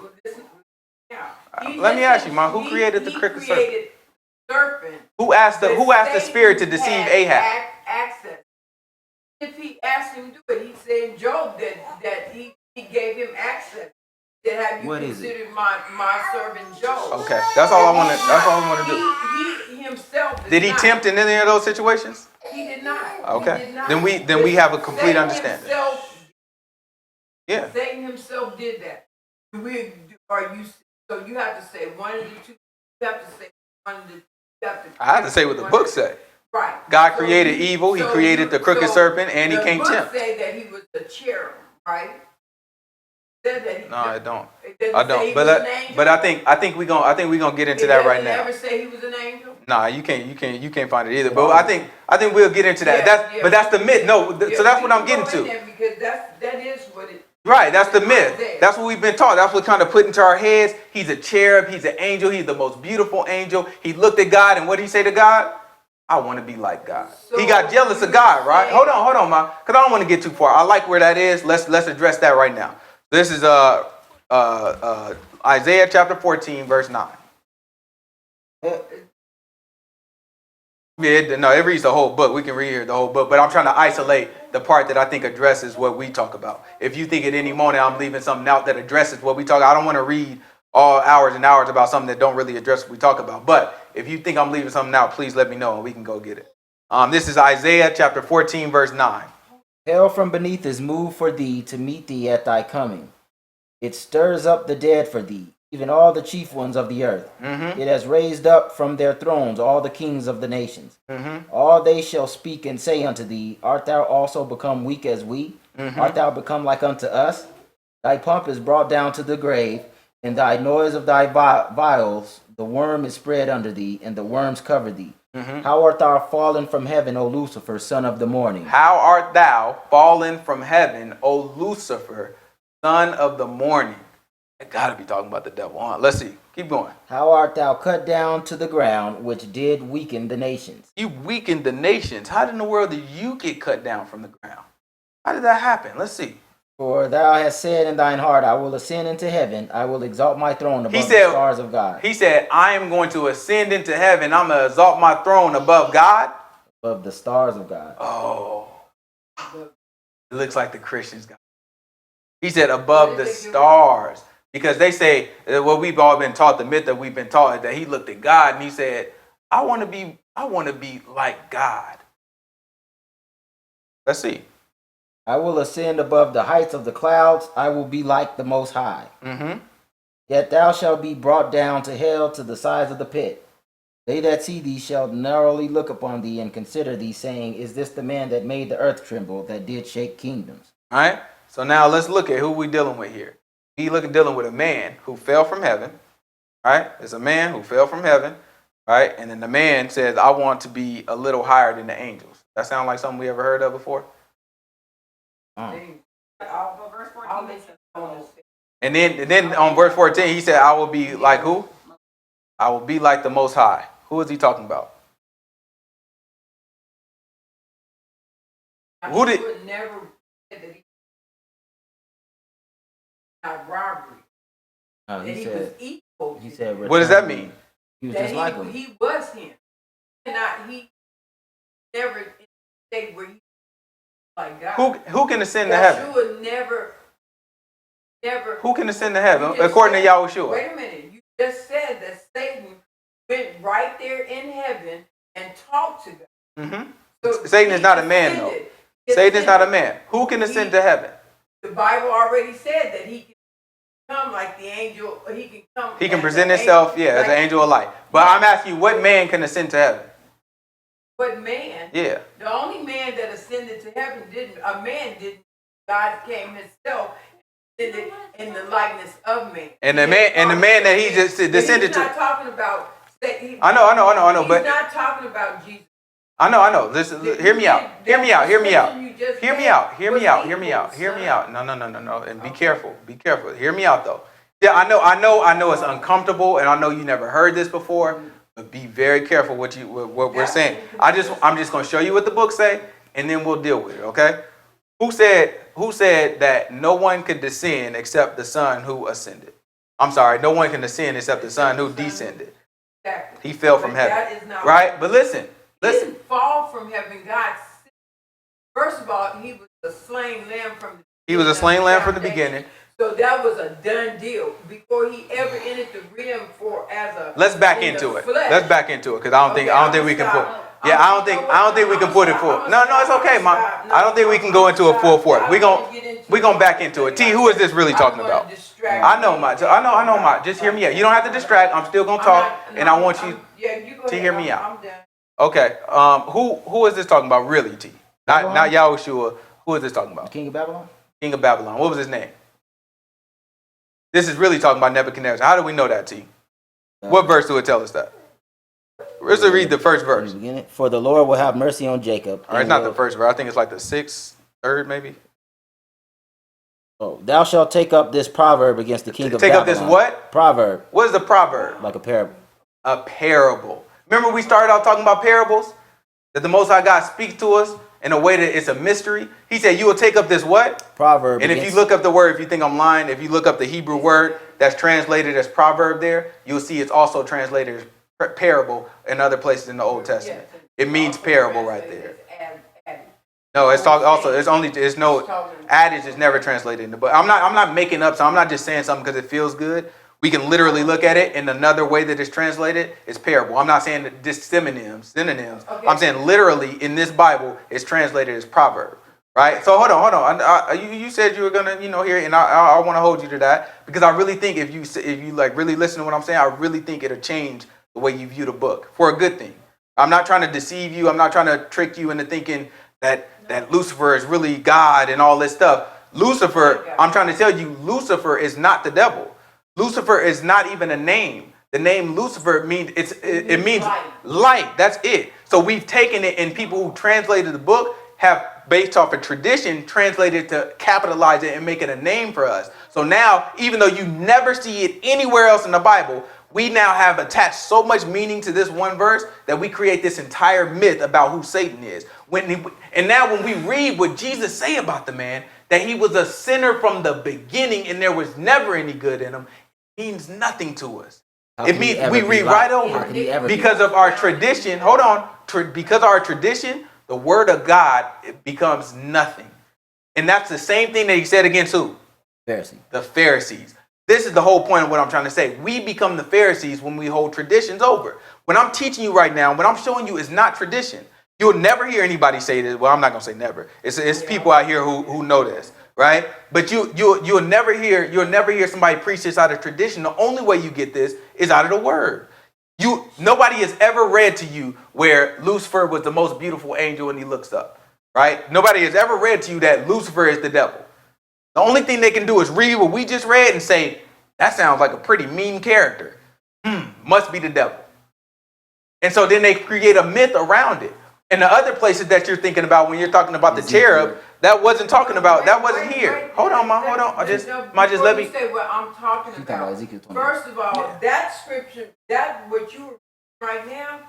S4: Yeah.
S1: Let me ask you, Mom, who created the crooked serpent?
S4: Created serpent.
S1: Who asked the spirit to deceive Ahab?
S4: Access. If he asked him to do it, he said in Job that he gave him access. That have you
S2: What is it?
S4: considered my servant Job?
S1: Okay, that's all I want to do.
S4: He himself.
S1: Did he tempt in any of those situations?
S4: He did not.
S1: Okay.
S4: He did not.
S1: Then we have a complete
S4: Satan
S1: understanding.
S4: Himself,
S1: Yeah.
S4: Satan himself did that. So you have to say one of the two. You have to say one of the. You have to.
S1: I have to say what the book said.
S4: Right.
S1: God created evil. He created the crooked serpent, and he can't
S4: The
S1: tempt.
S4: book say that he was a cherub, right? Said that he.
S1: No, I don't.
S4: It doesn't
S1: I
S4: say
S1: don't.
S4: he was an
S1: But
S4: angel.
S1: I think we gonna get into that right
S4: It
S1: now.
S4: never say he was an angel.
S1: Nah, you can't find it either. But I think we'll get into that.
S4: Yeah,
S1: But that's the myth. No,
S4: Yeah,
S1: so that's
S4: we
S1: what I'm
S4: can
S1: getting
S4: go in
S1: to.
S4: there because that is what it.
S1: Right, that's the myth.
S4: Isaiah.
S1: That's what we've been taught. That's what kind of put into our heads. He's a cherub. He's an angel. He's the most beautiful angel. He looked at God, and what did he say to God? I want to be like God.
S4: So
S1: He got jealous of God, right? Hold on, ma, because I don't want to get too far. I like where that is. Let's address that right now. This is Isaiah chapter 14, verse 9. Yeah, no, it reads the whole book. We can read here the whole book, but I'm trying to isolate the part that I think addresses what we talk about. If you think at any moment I'm leaving something out that addresses what we talk about, I don't want to read all hours and hours about something that don't really address what we talk about. But if you think I'm leaving something out, please let me know and we can go get it. This is Isaiah chapter 14, verse 9.
S2: Hell from beneath is moved for thee to meet thee at thy coming. It stirs up the dead for thee, even all the chief ones of the earth.
S1: Mm-hmm.
S2: It has raised up from their thrones all the kings of the nations.
S1: Mm-hmm.
S2: All they shall speak and say unto thee, art thou also become weak as we?
S1: Mm-hmm.
S2: Art thou become like unto us? Thy pomp is brought down to the grave, and thy noise of thy viols, the worm is spread under thee, and the worms cover thee.
S1: Mm-hmm.
S2: How art thou fallen from heaven, O Lucifer, son of the morning?
S1: How art thou fallen from heaven, O Lucifer, son of the morning? I gotta be talking about the devil. Let's see. Keep going.
S2: How art thou cut down to the ground, which did weaken the nations?
S1: You weakened the nations. How in the world did you get cut down from the ground? How did that happen? Let's see.
S2: For thou hast said in thine heart, I will ascend into heaven, I will exalt my throne above the stars of God.
S1: He said, I am going to ascend into heaven. I'm going to exalt my throne above God.
S2: above the stars of God.
S1: Oh, it looks like the Christians got. He said above the stars. Because they say, what we've all been taught, the myth that we've been taught, is that he looked at God and he said, I want to be like God. Let's see.
S2: I will ascend above the heights of the clouds. I will be like the Most High.
S1: Mm-hmm.
S2: Yet thou shalt be brought down to hell, to the sides of the pit. They that see thee shall narrowly look upon thee and consider thee, saying, is this the man that made the earth tremble, that did shake kingdoms?
S1: All right. So now let's look at who we dealing with here. Dealing with a man who fell from heaven. Right? It's a man who fell from heaven. Right? And then the man says, I want to be a little higher than the angels. That sound like something we ever heard of before?
S4: Verse 14.
S1: And then on verse 14, he said, I will be like who? I will be like the Most High. Who is he talking about? Who did?
S4: Would never said that he not robbery.
S2: He
S4: That he
S2: said,
S4: was equal.
S2: he said,
S1: What does that mean?
S2: He was
S4: That
S2: just like him.
S4: he was him. He never in a state where he like God.
S1: Who can ascend to heaven?
S4: Yeshua never.
S1: Who can ascend to heaven?
S4: You just
S1: According to
S4: said-
S1: Yahushua.
S4: Wait a minute. You just said that Satan went right there in heaven and talked to God.
S1: Mm-hmm.
S4: So
S1: Satan is
S4: he
S1: not a man, though.
S4: ascended. He
S1: Satan is not a
S4: ascended.
S1: man. Who can ascend to heaven?
S4: The Bible already said that he can come like the angel. Or he can come.
S1: He can
S4: as
S1: present
S4: an
S1: himself,
S4: angel,
S1: as an
S4: like-
S1: angel of light. But I'm asking you, what man can ascend to heaven?
S4: But man,
S1: Yeah.
S4: the only man that ascended to heaven didn't. A man didn't. God came himself. Ascended in the likeness of man.
S1: And the man that he just descended
S4: He's not
S1: to.
S4: talking about.
S1: I know,
S4: He's
S1: but
S4: not talking about Jesus.
S1: I know. Listen, hear me out. Hear me out. No. And be careful. Hear me out, though. Yeah, I know it's uncomfortable, and I know you never heard this before. But be very careful what we're saying. I'm just going to show you what the book say, and then we'll deal with it. Okay? Who said that no one could descend except the Son who ascended? I'm sorry, no one can ascend except the Son who descended.
S4: Exactly.
S1: He fell from
S4: But
S1: heaven,
S4: that is not
S1: right? But listen.
S4: He didn't fall from heaven. God. First of all, he was a slain lamb from the.
S1: He was a slain lamb from the beginning.
S4: So that was a done deal before he ever entered the realm
S1: Let's back
S4: in
S1: into
S4: the
S1: it.
S4: flesh.
S1: Let's back into it because I don't think we can put. Yeah, I don't think we can put it full. No, it's okay, Mom. I don't think we can go into a full force. We gonna back into it. T, who is this really talking about? I know, Ma. Just hear me out. You don't have to distract. I'm still gonna talk, and I want you to hear me out.
S4: I'm done.
S1: Okay. Who is this talking about really, T? Not Yahushua. Who is this talking
S2: The
S1: about?
S2: king of Babylon?
S1: King of Babylon. What was his name? This is really talking about Nebuchadnezzar. How do we know that, T? What verse do it tell us that? Let's read the first verse.
S2: For the Lord will have mercy on Jacob.
S1: All right, it's not the first verse. I think it's like the third maybe.
S2: Oh, thou shalt take up this proverb against the king of Babylon.
S1: Take up this what?
S2: Proverb.
S1: What is the proverb?
S2: Like a parable.
S1: A parable. Remember we started out talking about parables? That the Most High God speaks to us in a way that it's a mystery. He said, you will take up this what?
S2: Proverb.
S1: And if you look up the word, if you think I'm lying, if you look up the Hebrew word that's translated as proverb there, you'll see it's also translated as parable in other places in the Old Testament. It means parable right there. No, it's no adage is never translated in the book. I'm not making up, so I'm not just saying something because it feels good. We can literally look at it in another way that it's translated. It's parable. I'm not saying that just synonyms.
S4: Okay.
S1: I'm saying literally in this Bible, it's translated as proverb. Right? So hold on. You said you were gonna, hear it, and I want to hold you to that because I really think if you like really listen to what I'm saying, I really think it'll change the way you view the book for a good thing. I'm not trying to deceive you. I'm not trying to trick you into thinking that Lucifer is really God and all this stuff. Lucifer, I'm trying to tell you, Lucifer is not the devil. Lucifer is not even a name. The name Lucifer means it means light. That's it. So we've taken it, and people who translated the book have, based off of tradition, translated to capitalize it and make it a name for us. So now, even though you never see it anywhere else in the Bible, we now have attached so much meaning to this one verse that we create this entire myth about who Satan is. And now when we read what Jesus say about the man, that he was a sinner from the beginning and there was never any good in him, means nothing to us.
S2: How
S1: It
S2: can he
S1: means
S2: ever
S1: we
S2: be
S1: read
S2: right?
S1: right
S2: How
S1: over
S2: can he ever
S1: it.
S2: be
S1: Because
S2: right?
S1: of our tradition. Hold on. Because of our tradition, the word of God, it becomes nothing. And that's the same thing that he said against who?
S2: Pharisee.
S1: The Pharisees. This is the whole point of what I'm trying to say. We become the Pharisees when we hold traditions over. What I'm teaching you right now, what I'm showing you is not tradition. You'll never hear anybody say this. Well, I'm not gonna say never. It's people out here who know this, right? But you'll never hear somebody preach this out of tradition. The only way you get this is out of the word. Nobody has ever read to you where Lucifer was the most beautiful angel and he looks up, right? Nobody has ever read to you that Lucifer is the devil. The only thing they can do is read what we just read and say, that sounds like a pretty mean character. Must be the devil. And so then they create a myth around it. And the other places that you're thinking about when you're talking about the cherub, that wasn't here. Hold on, Mom, hold on. Let me
S4: say what I'm talking
S2: He's talking
S4: about.
S2: about Ezekiel 20.
S4: First of all,
S1: Yeah.
S4: that scripture, that what you were right now,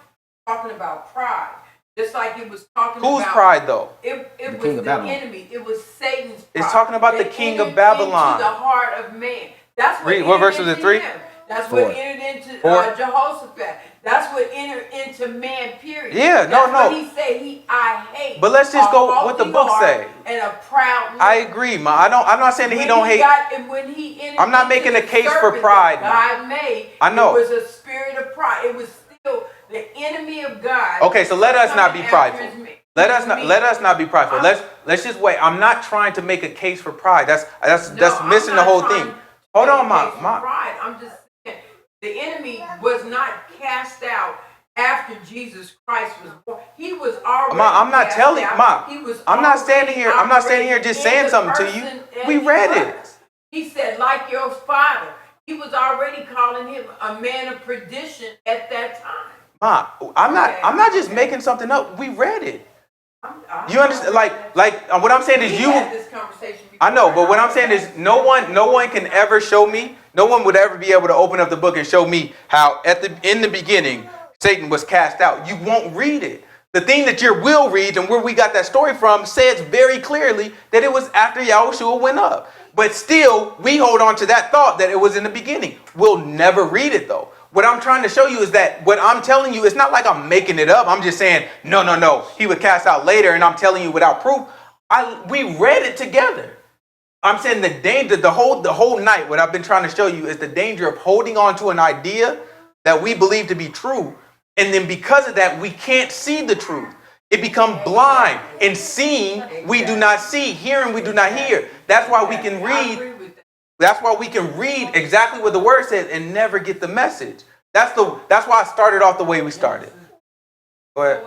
S4: talking about pride. Just like it was talking
S1: Whose
S4: about
S1: pride though?
S4: It
S2: The
S4: was
S2: king of
S4: the
S2: Babylon.
S4: enemy. It was Satan's pride.
S1: It's talking about the
S4: that
S1: king of
S4: entered
S1: Babylon.
S4: Into the heart of man. That's what
S1: Read, what verse
S4: entered
S1: was it, 3?
S4: into him. That's
S2: 4.
S4: what entered into
S1: 4.
S4: Jehoshaphat. That's what entered into man. Period.
S1: Yeah,
S4: That's
S1: no.
S4: what he said. I hate.
S1: But let's just
S4: a
S1: go what the
S4: haughty
S1: book
S4: heart
S1: say.
S4: And a proud man.
S1: I agree, Ma. I'm not saying that he don't hate. I'm not making a case for pride, Ma.
S4: God made.
S1: I know.
S4: It was a spirit of pride. It was still the enemy of God.
S1: Okay, so let us not be
S4: coming
S1: prideful.
S4: after his men.
S1: Let us not be prideful. Let's just wait. I'm not trying to make a case for pride. That's
S4: No,
S1: missing
S4: I'm
S1: the
S4: not
S1: whole
S4: trying
S1: thing.
S4: to
S1: Hold
S4: make
S1: on,
S4: a
S1: Ma.
S4: case for
S1: Ma.
S4: pride. I'm just saying the enemy was not cast out after Jesus Christ was born. He was already.
S1: Ma, I'm not
S4: cast
S1: telling
S4: out.
S1: Ma.
S4: He was
S1: I'm not
S4: already
S1: standing here. I'm not standing here just
S4: operating
S1: saying
S4: in
S1: something
S4: the
S1: to you.
S4: person that
S1: We
S4: he
S1: read
S4: was.
S1: it.
S4: He said, like your father. He was already calling him a man of perdition at that time.
S1: Ma, I'm not just making something up. We read it. You understand? Like what I'm saying is
S4: We
S1: you.
S4: had this conversation before.
S1: I know, but what I'm saying is no one can ever show me. No one would ever be able to open up the book and show me how in the beginning Satan was cast out. You won't read it. The thing that you will read and where we got that story from says very clearly that it was after Yahushua went up. But still, we hold on to that thought that it was in the beginning. We'll never read it though. What I'm trying to show you is that what I'm telling you, it's not like I'm making it up. I'm just saying, no, he would cast out later, and I'm telling you without proof. We read it together. I'm saying the danger, the whole night, what I've been trying to show you is the danger of holding on to an idea that we believe to be true. And then because of that, we can't see the truth. It becomes blind. And seeing, we do not see. Hearing, we do not hear. That's why we can read. That's why we can read exactly what the word says and never get the message. That's why I started off the way we started. Go ahead.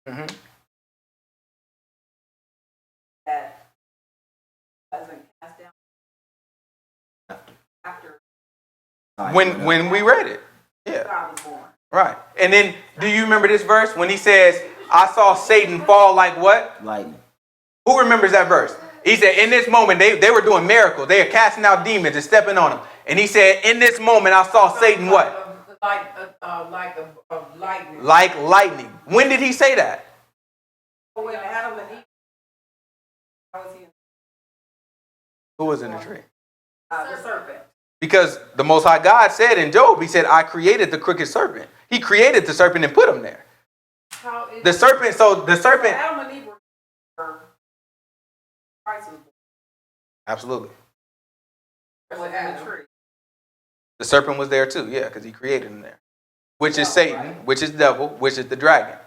S1: Mm-hmm.
S4: That wasn't cast down after
S1: When we read it. Yeah.
S4: God was born.
S1: Right. And then do you remember this verse when he says, I saw Satan fall like what?
S2: Lightning.
S1: Who remembers that verse? He said, in this moment, they were doing miracles. They were casting out demons and stepping on them. And he said, in this moment, I saw Satan what?
S4: Like lightning.
S1: Like lightning. When did he say that?
S4: When Adam and Eve, how was he?
S1: Who was in the tree?
S4: The serpent.
S1: Because the Most High God said in Job, he said, I created the crooked serpent. He created the serpent and put him there. The serpent.
S4: Adam and Eve were Christ was born.
S1: Absolutely.
S4: In the tree.
S1: The serpent was there too, yeah, because he created him there. Which is Satan, which is devil, which is the dragon.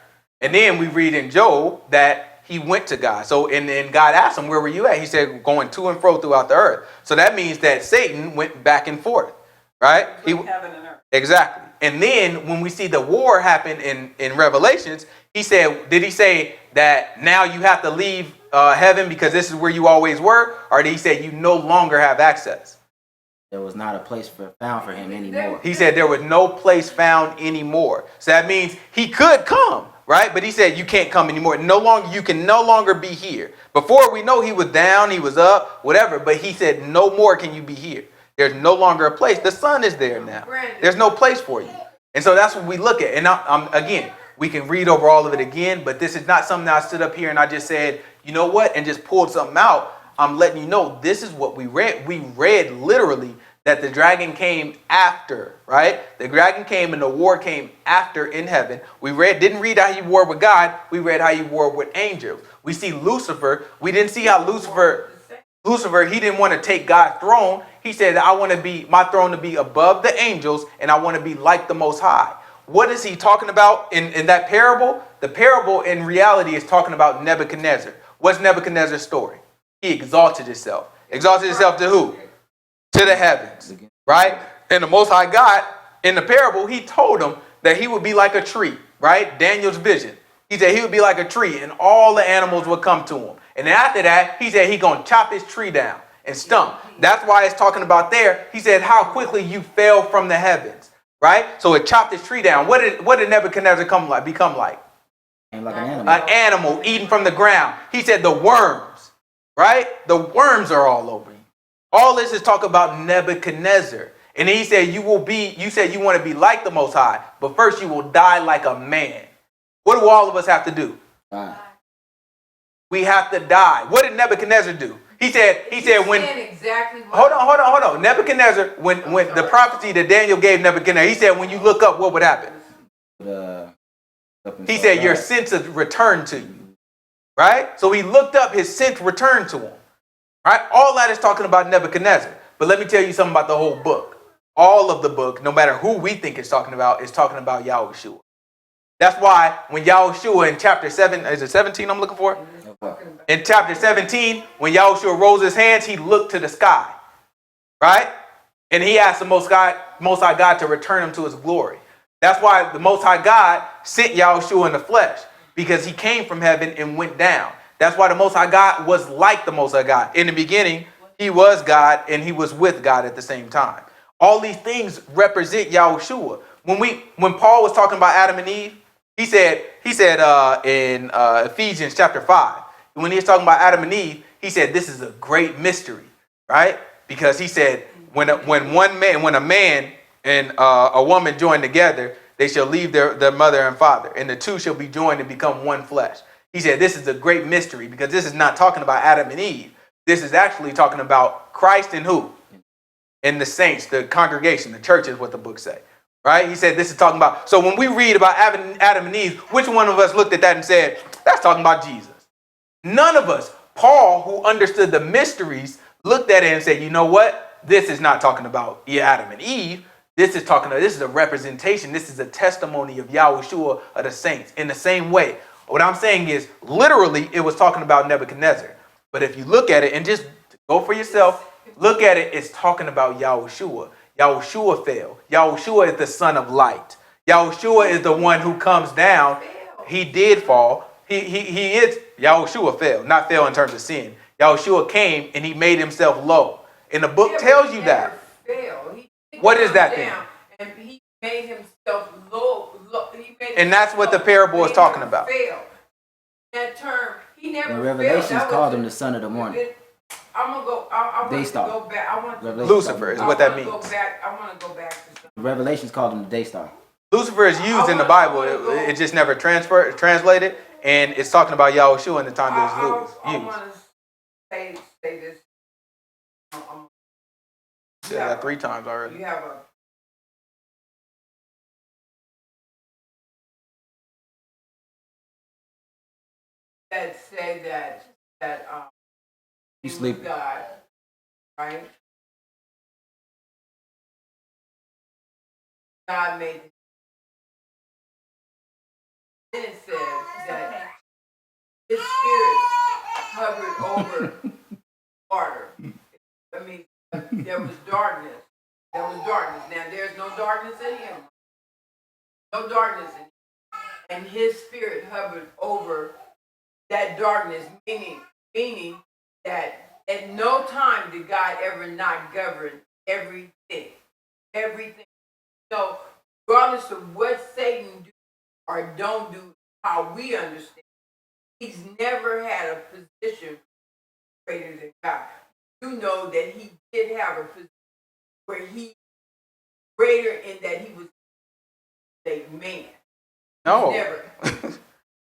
S1: And then we read in Job that he went to God. So, and then God asked him, where were you at? He said, going to and fro throughout the earth. So that means that Satan went back and forth, right?
S4: Heaven and earth.
S1: Exactly. And then when we see the war happen in Revelations, did he say that now you have to leave heaven because this is where you always were? Or did he say you no longer have access?
S2: There was not a place found for him anymore.
S1: He said there was no place found anymore. So that means he could come, right? But he said you can't come anymore. You can no longer be here. Before we know he was down, he was up, whatever. But he said no more can you be here. There's no longer a place. The sun is there now. There's no place for you. And so that's what we look at. And again, we can read over all of it again, but this is not something that I stood up here and I just said, you know what, and just pulled something out. I'm letting you know this is what we read. We read literally that the dragon came after, right? The dragon came and the war came after in heaven. We didn't read how he warred with God. We read how he warred with angels. We see Lucifer. We didn't see how Lucifer, he didn't want to take God's throne. He said, I want to be my throne to be above the angels, and I want to be like the Most High. What is he talking about in that parable? The parable in reality is talking about Nebuchadnezzar. What's Nebuchadnezzar's story? He exalted himself. Exalted himself to who? To the heavens, right? And the Most High God, in the parable, he told him that he would be like a tree, right? Daniel's vision. He said he would be like a tree and all the animals would come to him. And after that, he said he's going to chop his tree down and stump. That's why it's talking about there. He said how quickly you fell from the heavens, right? So it chopped his tree down. What did Nebuchadnezzar become like?
S2: And like an animal.
S1: An animal eaten from the ground. He said the worms, right? The worms are all over you. All this is talk about Nebuchadnezzar. And he said you said you want to be like the Most High, but first you will die like a man. What do all of us have to do? We have to die. What did Nebuchadnezzar do? He said when
S4: exactly
S1: hold on. Nebuchadnezzar, when the prophecy that Daniel gave Nebuchadnezzar, he said when you look up, what would happen? He said your senses returned to you. Right? So he looked up, his sense returned to him. Right? All that is talking about Nebuchadnezzar. But let me tell you something about the whole book. All of the book, no matter who we think it's talking about Yahushua. That's why when Yahushua in chapter 7, is it 17 I'm looking for? In chapter 17, when Yahushua rose his hands, he looked to the sky. Right? And he asked the Most High God to return him to his glory. That's why the Most High God sent Yahushua in the flesh. Because he came from heaven and went down. That's why the Most High God was like the Most High God. In the beginning, he was God and he was with God at the same time. All these things represent Yahushua. When Paul was talking about Adam and Eve, he said in Ephesians chapter 5, when he was talking about Adam and Eve, he said this is a great mystery, right? Because he said when a man and a woman join together, they shall leave their mother and father, and the two shall be joined and become one flesh. He said this is a great mystery because this is not talking about Adam and Eve. This is actually talking about Christ and who? And the saints, the congregation, the church is what the book say. Right? He said this is talking about. So when we read about Adam and Eve, which one of us looked at that and said, that's talking about Jesus? None of us. Paul, who understood the mysteries, looked at it and said, you know what? This is not talking about Adam and Eve. This is a representation. This is a testimony of Yahushua of the saints. In the same way, what I'm saying is literally it was talking about Nebuchadnezzar. But if you look at it and just go for yourself, look at it, it's talking about Yahushua. Yahushua fell. Yahushua is the son of light. Yahushua is the one who comes down. He did fall. He is, Yahushua fell, not fell in terms of sin. Yahushua came and he made himself low. And the book tells you that. What is that thing?
S4: And he made himself low.
S1: And that's what the parable is talking about.
S4: That term, he never
S2: In Revelations called him the son of the morning.
S4: I'm gonna go. I want to go back.
S1: Lucifer is what that means.
S4: I want to go back to something.
S2: Revelations called him the day star.
S1: Lucifer is used in the Bible. It just never translated, and it's talking about Yahushua in the time that it's used.
S4: I want to say this.
S1: Said that 3 times already.
S4: You have a that say that
S2: You sleep.
S4: God, right? God made it. Then it says that his spirit hovered over water. I mean, there was darkness. Now there's no darkness in him. No darkness in him. And his spirit hovered over that darkness, meaning that at no time did God ever not govern everything. Everything. So regardless of what Satan do or don't do, how we understand, he's never had a position greater than God. You know that he did have a position where he greater in that he was a man.
S1: No.
S4: Never.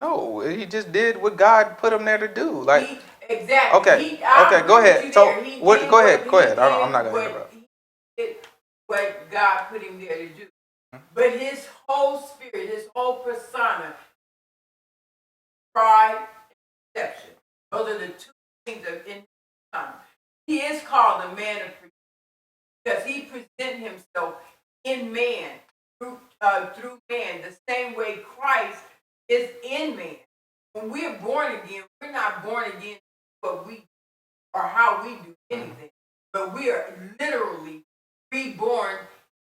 S1: No, he just did what God put him there to do. Like
S4: Exactly.
S1: Okay.
S4: I
S1: Okay. Go
S4: agree with
S1: ahead.
S4: you
S1: So
S4: there. He
S1: what?
S4: did
S1: Go ahead.
S4: what
S1: Go
S4: he
S1: ahead. I'm not
S4: did
S1: gonna
S4: what
S1: interrupt.
S4: he did what God put him there to do. But his whole spirit, his whole persona, pride, and deception. Those are the two things that are in his persona. He is called a man of forgiveness because he presents himself in man through man the same way Christ is in man. When we are born again, we're not born again what we or how we do anything, but we are literally reborn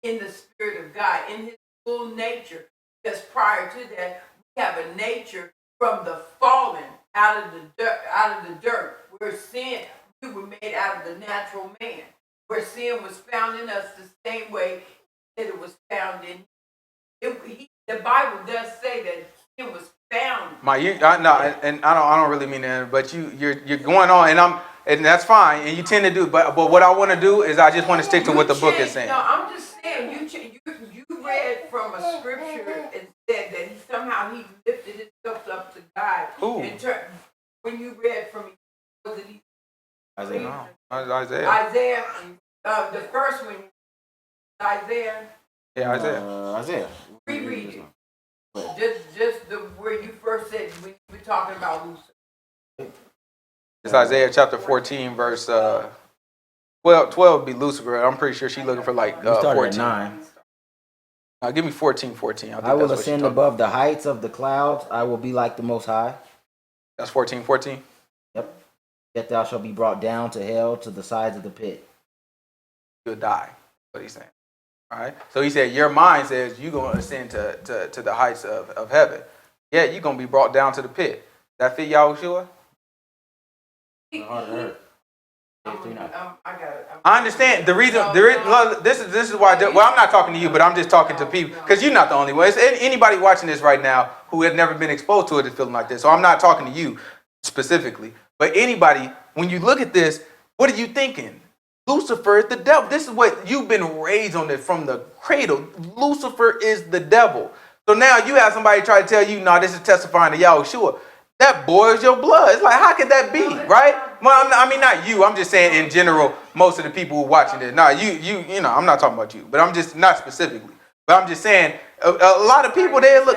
S4: in the Spirit of God, in His full nature. Because prior to that, we have a nature from the fallen out of the dirt, where sin we were made out of the natural man, where sin was found in us the same way that it was found in. The Bible does say that sin was found.
S1: And I don't really mean that, but you're going on, and that's fine, and you tend to do, but what I want to do is I just want to stick to what the book is saying.
S4: No, I'm just saying you read from a scripture and said that somehow he lifted himself up to God.
S1: Who?
S4: When you read from was it
S2: Isaiah.
S1: No, Isaiah.
S4: Isaiah, the first one, Isaiah.
S1: Yeah, Isaiah.
S2: Isaiah.
S4: Reread it. Just the where you first said when you were talking about Lucifer.
S1: It's Isaiah chapter 14, verse 12 would be Lucifer. I'm pretty sure she's looking for like
S2: We started
S1: 14.
S2: at 9.
S1: Give me 14. I think
S2: I will
S1: that's what
S2: ascend
S1: she's
S2: above the heights of the clouds. I will be like the Most High.
S1: That's 14.
S2: Yep. Yet thou shalt be brought down to hell, to the sides of the pit.
S1: You'll die. What he's saying. All right. So he said, your mind says you're going to ascend to the heights of heaven. Yeah, you're going to be brought down to the pit. That fit Yahushua? I understand the reason. This is why. Well, I'm not talking to you, but I'm just talking to people because you're not the only one. It's anybody watching this right now who has never been exposed to it is feeling like this. So I'm not talking to you specifically, but anybody. When you look at this, what are you thinking? Lucifer is the devil. This is what you've been raised on it from the cradle. Lucifer is the devil. So now you have somebody try to tell you, no, this is testifying to Yahushua. That boils your blood. It's like, how could that be, right? Well, I mean, not you. I'm just saying in general, most of the people who are watching this. Nah, you know, I'm not talking about you, but I'm just not specifically. But I'm just saying, a lot of people there look.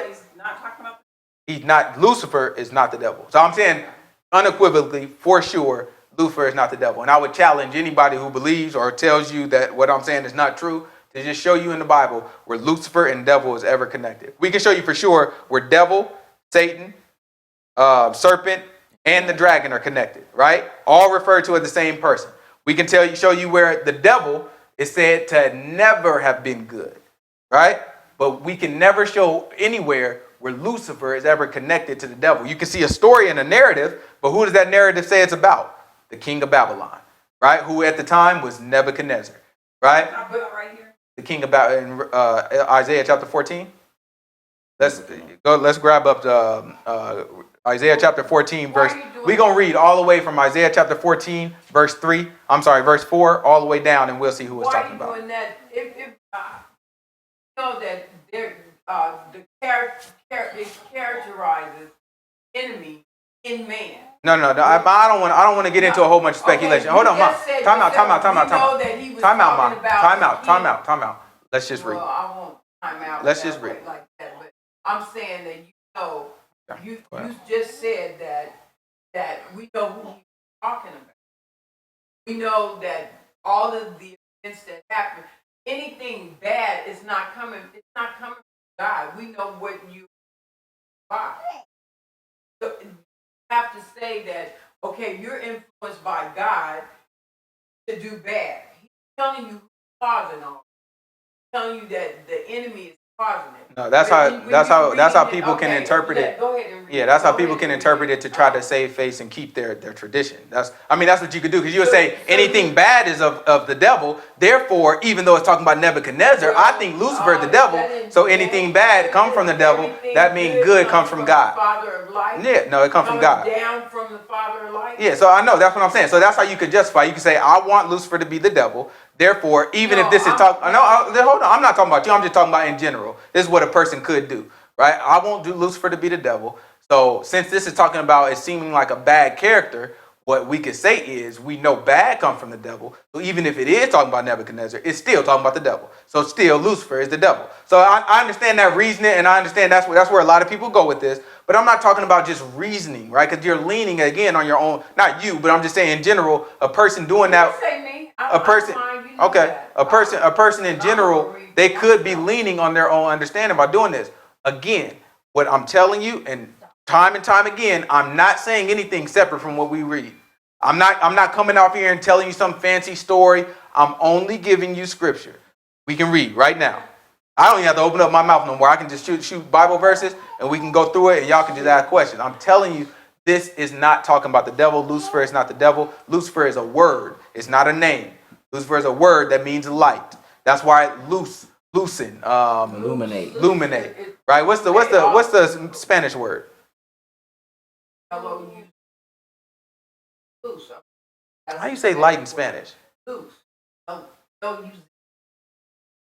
S1: He's not. Lucifer is not the devil. So I'm saying, unequivocally, for sure, Lucifer is not the devil. And I would challenge anybody who believes or tells you that what I'm saying is not true to just show you in the Bible where Lucifer and devil is ever connected. We can show you for sure where devil, Satan, serpent, and the dragon are connected, right? All referred to as the same person. We can show you where the devil is said to never have been good, right? But we can never show anywhere where Lucifer is ever connected to the devil. You can see a story and a narrative, but who does that narrative say it's about? The king of Babylon, right? Who at the time was Nebuchadnezzar, right? The king of Babylon in Isaiah chapter 14. Let's grab up the Isaiah chapter 14 verse. We're going to read all the way from Isaiah chapter 14 verse 4 all the way down, and we'll see who it's talking about.
S4: Why are you doing that? If you know that it characterizes enemy in man.
S1: No. I don't want to get into a whole bunch of speculation. Hold on, time out. Let's just read.
S4: Well, I won't time out.
S1: Let's just read.
S4: Like that, but I'm saying that you
S1: Go ahead.
S4: just said that we know who he's talking about. We know that all of the events that happen, anything bad is not coming. It's not coming from God. We know what you are. So you have to say that, okay, you're influenced by God to do bad. He's telling you who's causing all. He's telling you that the enemy is causing it.
S1: No, that's how people can interpret it.
S4: Go ahead and read.
S1: Yeah, that's how people can interpret it to try to save face and keep their tradition. That's what you could do, because you would say anything bad is of the devil. Therefore, even though it's talking about Nebuchadnezzar, I think Lucifer is the devil. So anything bad come from the devil. That means good comes from God.
S4: Father of light.
S1: Yeah, no, it comes from God.
S4: Down from the Father of light.
S1: Yeah, so I know that's what I'm saying. So that's how you could justify. You could say, I want Lucifer to be the devil. Therefore, even if this is talking, hold on, I'm not talking about you. I'm just talking about in general. This is what a person could do, right? I won't do Lucifer to be the devil. So since this is talking about it seeming like a bad character, what we could say is we know bad come from the devil. So even if it is talking about Nebuchadnezzar, it's still talking about the devil. So still Lucifer is the devil. So I understand that reasoning, and I understand that's where a lot of people go with this. But I'm not talking about just reasoning, right? Because you're leaning again on your own, not you, but I'm just saying in general, a person doing that.
S4: You say me.
S1: A person, okay, a person in general, they could be leaning on their own understanding by doing this. Again, what I'm telling you, and time again, I'm not saying anything separate from what we read. I'm not coming off here and telling you some fancy story. I'm only giving you scripture. We can read right now. I don't even have to open up my mouth no more. I can just shoot Bible verses and we can go through it and y'all can just ask questions. I'm telling you, this is not talking about the devil. Lucifer is not the devil. Lucifer is a word. It's not a name. Lucifer is a word that means light. That's why loosen, illuminate. Right? What's the Spanish word?
S4: Loose.
S1: How you say light in Spanish?
S4: Loose. Don't use.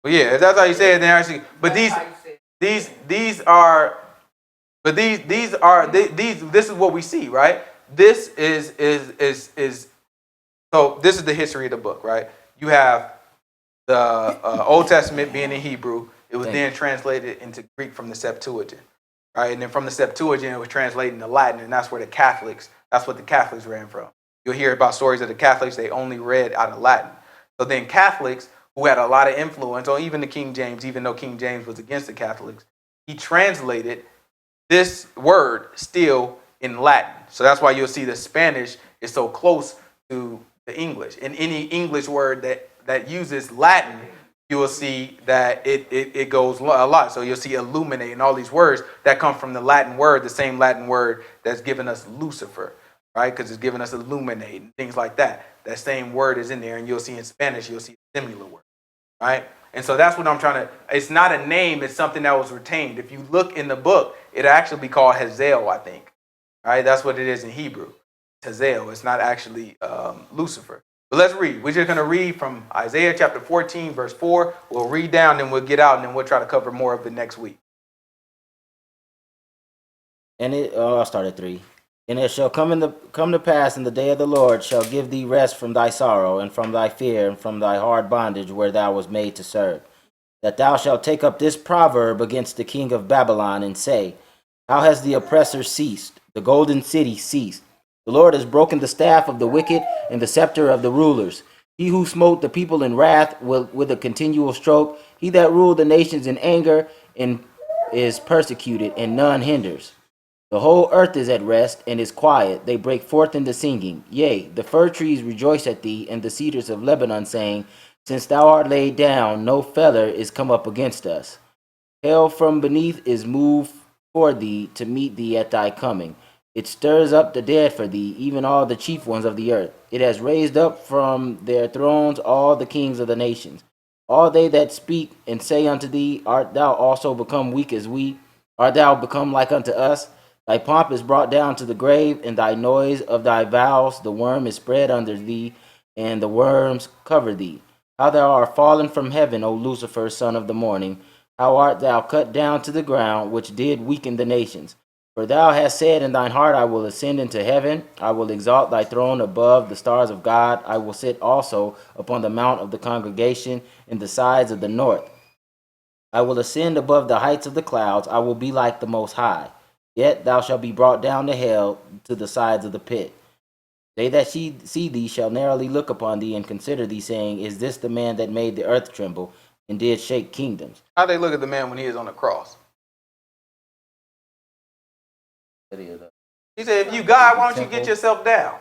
S1: Well, yeah, if that's how you say it, then actually. But these are. This is what we see, right? This is. So this is the history of the book, right? You have the Old Testament being in Hebrew. It was then translated into Greek from the Septuagint, right? And then from the Septuagint, it was translated into Latin, and that's what the Catholics ran from. You'll hear about stories of the Catholics, they only read out of Latin. So then Catholics, who had a lot of influence, or even the King James, even though King James was against the Catholics, he translated this word still in Latin. So that's why you'll see the Spanish is so close to the English. And any English word that uses Latin, you will see that it goes a lot. So you'll see illuminate and all these words that come from the Latin word, the same Latin word that's given us Lucifer, right? Because it's given us illuminate and things like that. That same word is in there, and you'll see in Spanish, you'll see a similar word, right? And so that's what I'm trying to, it's not a name, it's something that was retained. If you look in the book, it'll actually be called Hazael, I think, right? That's what it is in Hebrew. Hazael. It's not actually Lucifer. But let's read. We're just going to read from Isaiah chapter 14, verse 4. We'll read down, then we'll get out, and then we'll try to cover more of it next week.
S2: And I'll start at 3. And it shall come to pass in the day of the Lord shall give thee rest from thy sorrow, and from thy fear, and from thy hard bondage where thou was made to serve. That thou shalt take up this proverb against the king of Babylon, and say, how has the oppressor ceased? The golden city ceased. The Lord has broken the staff of the wicked and the scepter of the rulers. He who smote the people in wrath with a continual stroke, he that ruled the nations in anger and is persecuted, and none hinders. The whole earth is at rest and is quiet. They break forth into singing. Yea, the fir trees rejoice at thee, and the cedars of Lebanon, saying, since thou art laid down, no feller is come up against us. Hell from beneath is moved for thee to meet thee at thy coming. It stirs up the dead for thee, even all the chief ones of the earth. It has raised up from their thrones all the kings of the nations. All they that speak and say unto thee, art thou also become weak as we? Art thou become like unto us? Thy pomp is brought down to the grave, and thy noise of thy vows, the worm is spread under thee, and the worms cover thee. How thou art fallen from heaven, O Lucifer, son of the morning! How art thou cut down to the ground, which did weaken the nations! For thou hast said in thine heart, I will ascend into heaven. I will exalt thy throne above the stars of God. I will sit also upon the mount of the congregation in the sides of the north. I will ascend above the heights of the clouds. I will be like the Most High. Yet thou shalt be brought down to hell, to the sides of the pit. They that see thee shall narrowly look upon thee and consider thee, saying, is this the man that made the earth tremble and did shake kingdoms?
S1: How they look at the man when he is on the cross? He said, if you God, why don't you get yourself down?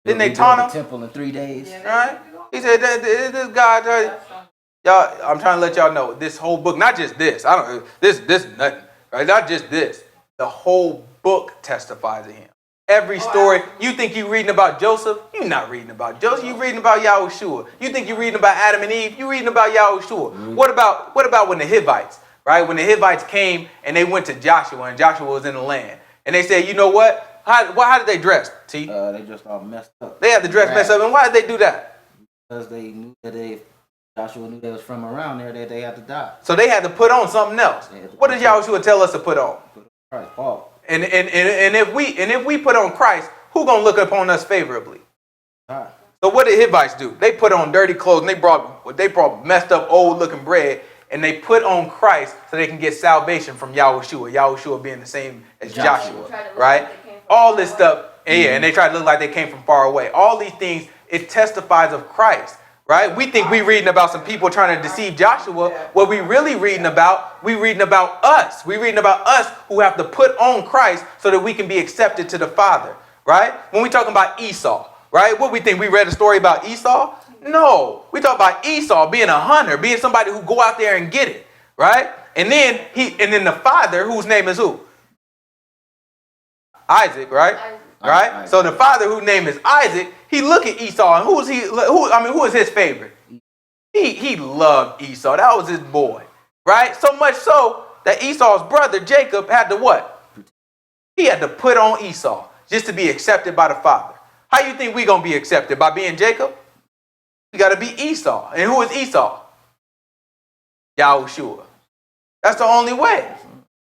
S1: Didn't they taunt him?
S2: The temple in 3 days.
S1: Right? He said, this God, y'all, I'm trying to let y'all know, this whole book, not just this, this nothing, right? Not just this. The whole book testifies of him. Every story, you think you're reading about Joseph? You're not reading about Joseph. You're reading about Yahushua. You think you're reading about Adam and Eve? You're reading about Yahushua. Mm-hmm. What about when the Hivites, right? When the Hivites came and they went to Joshua, and Joshua was in the land. And they said, you know what? How did they dress, T?
S2: They just all messed up.
S1: They had the dress messed up. And why did they do that?
S2: Because they knew that Joshua knew they was from around there, that they had to die.
S1: So they had to put on something else. What did Yahushua tell us to put on?
S2: Christ, Paul.
S1: And if we put on Christ, who gonna look upon us favorably? So what did Hivites do? They put on dirty clothes and they brought messed up old looking bread and they put on Christ so they can get salvation from Yahushua. Yahushua being the same as Joshua, right? All this stuff, and they try to look like they came from far away. All these things, it testifies of Christ, right? We think we're reading about some people trying to deceive Joshua. What we really reading about us. We're reading about us who have to put on Christ so that we can be accepted to the Father, right? When we talking about Esau, right? What we think, we read a story about Esau? No, we talk about Esau being a hunter, being somebody who go out there and get it, right? And then the father, whose name is who? Isaac, right? Right?
S2: Isaac.
S1: So the father, whose name is Isaac, he look at Esau, and who is his favorite? He loved Esau. That was his boy, right? So much so that Esau's brother Jacob had to what? He had to put on Esau just to be accepted by the father. How you think we gonna be accepted? By being Jacob? We gotta be Esau. And who is Esau? Yahushua. That's the only way.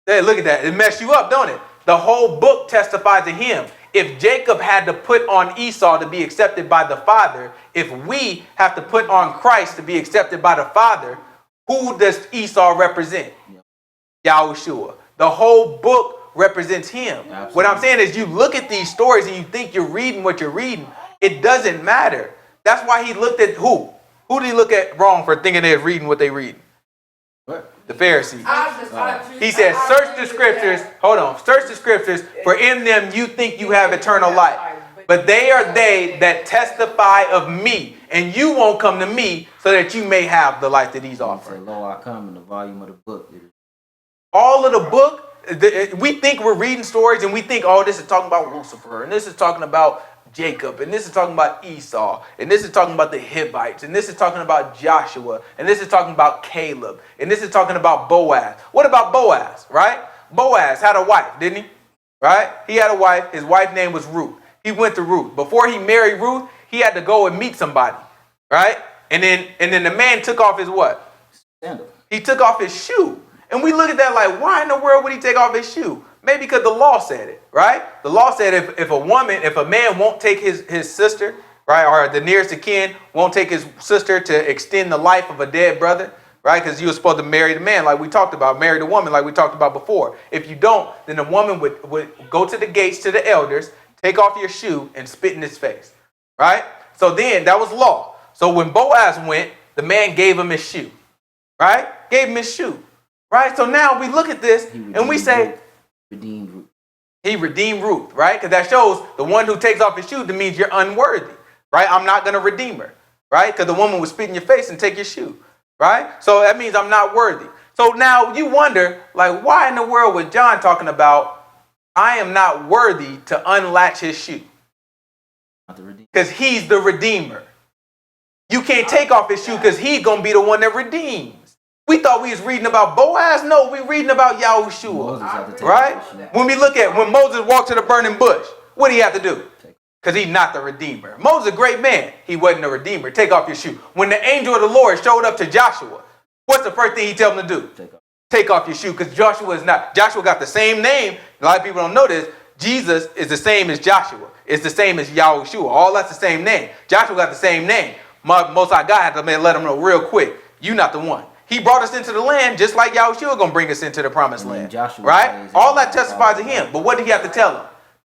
S1: Hey, look at that. It messed you up, don't it? The whole book testifies to him. If Jacob had to put on Esau to be accepted by the Father, if we have to put on Christ to be accepted by the Father, who does Esau represent? Yahushua. The whole book represents him. Absolutely. What I'm saying is, you look at these stories and you think you're reading what you're reading. It doesn't matter. That's why he looked at who? Who did he look at wrong for thinking they're reading what they reading?
S2: What?
S1: The Pharisees. He said, search the scriptures. Hold on. Search the scriptures, for in them you think you have eternal life. But they are they that testify of me. And you won't come to me so that you may have the life that he's offering.
S2: Lo, I come in the volume of the book.
S1: All of the book, we think we're reading stories and we think, oh, this is talking about Lucifer. And this is talking about Jacob, and this is talking about Esau, and this is talking about the Hivites, and this is talking about Joshua, and this is talking about Caleb, and this is talking about Boaz. What about Boaz, right? Boaz had a wife, didn't he? Right? He had a wife. His wife's name was Ruth. He went to Ruth. Before he married Ruth, he had to go and meet somebody, right? And then the man took off his what?
S2: Sandal.
S1: He took off his shoe. And we look at that like, why in the world would he take off his shoe? Maybe because the law said it, right? The law said if a man won't take his sister, right, or the nearest of kin won't take his sister to extend the life of a dead brother, right? Because you were supposed to marry the man like we talked about, marry the woman like we talked about before. If you don't, then the woman would go to the gates to the elders, take off your shoe and spit in his face, right? So then that was law. So when Boaz went, the man gave him his shoe, right? Gave him his shoe, right? So now we look at this and we say,
S2: redeemed Ruth.
S1: He redeemed Ruth, right? Because that shows the one who takes off his shoe, that means you're unworthy, right? I'm not going to redeem her, right? Because the woman would spit in your face and take your shoe, right? So that means I'm not worthy. So now you wonder, like, why in the world was John talking about, I am not worthy to unlatch his shoe? Because he's the redeemer. You can't take off his shoe because he's going to be the one that redeems. We thought we was reading about Boaz. No, we're reading about Yahushua, right? When Moses walked to the burning bush, what did he have to do? Because he's not the redeemer. Moses, a great man. He wasn't a redeemer. Take off your shoe. When the angel of the Lord showed up to Joshua, what's the first thing he told him to do? Take off your shoe, because Joshua is not. Joshua got the same name. A lot of people don't know this. Jesus is the same as Joshua. It's the same as Yahushua. All that's the same name. Joshua got the same name. Most High God had to let him know real quick, you're not the one. He brought us into the land just like Yahushua going to bring us into the promised land. Right? All that testifies to him. But what did he have to tell him?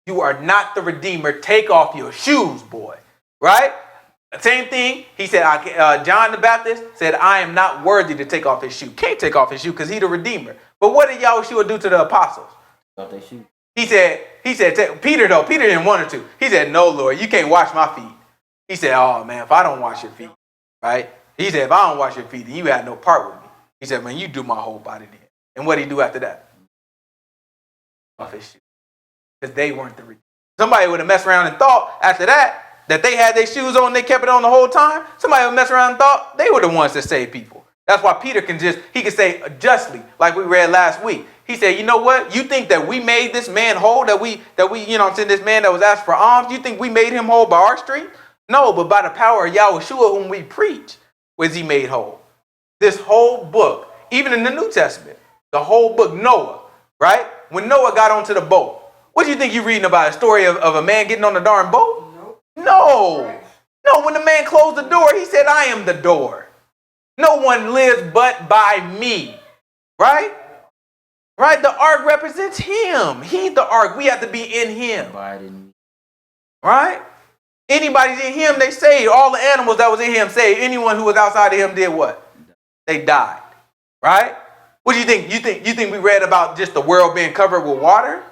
S1: You are not the redeemer. Take off your shoes, boy. Right? Same thing. He said, John the Baptist said, I am not worthy to take off his shoe. Can't take off his shoe because he's the redeemer. But what did Yahushua do to the apostles?
S2: Off their shoe.
S1: He said, Peter didn't want to. He said, no, Lord, you can't wash my feet. He said, oh, man, if I don't wash your feet, right? He said, if I don't wash your feet, then you had no part with me. He said, man, you do my whole body then. And what did he do after that? Off his shoes. Because they weren't the redeemer. Somebody would have messed around and thought after that they had their shoes on, they kept it on the whole time. Somebody would mess around and thought they were the ones that saved people. That's why Peter can say justly, like we read last week. He said, you know what? You think that we made this man whole, that we, this man that was asked for alms, you think we made him whole by our strength? No, but by the power of Yahushua whom we preach, was he made whole. This whole book, even in the New Testament, the whole book, Noah, right? When Noah got onto the boat, what do you think you're reading about? A story of a man getting on the darn boat? No. No, when the man closed the door, he said, I am the door. No one lives but by me. Right? Right? The ark represents him. He's the ark. We have to be in him.
S2: Abide in me.
S1: Right? Anybody's in him, they saved. All the animals that was in him saved. Anyone who was outside of him did what? They died. Right? What do you think? You think we read about just the world being covered with water?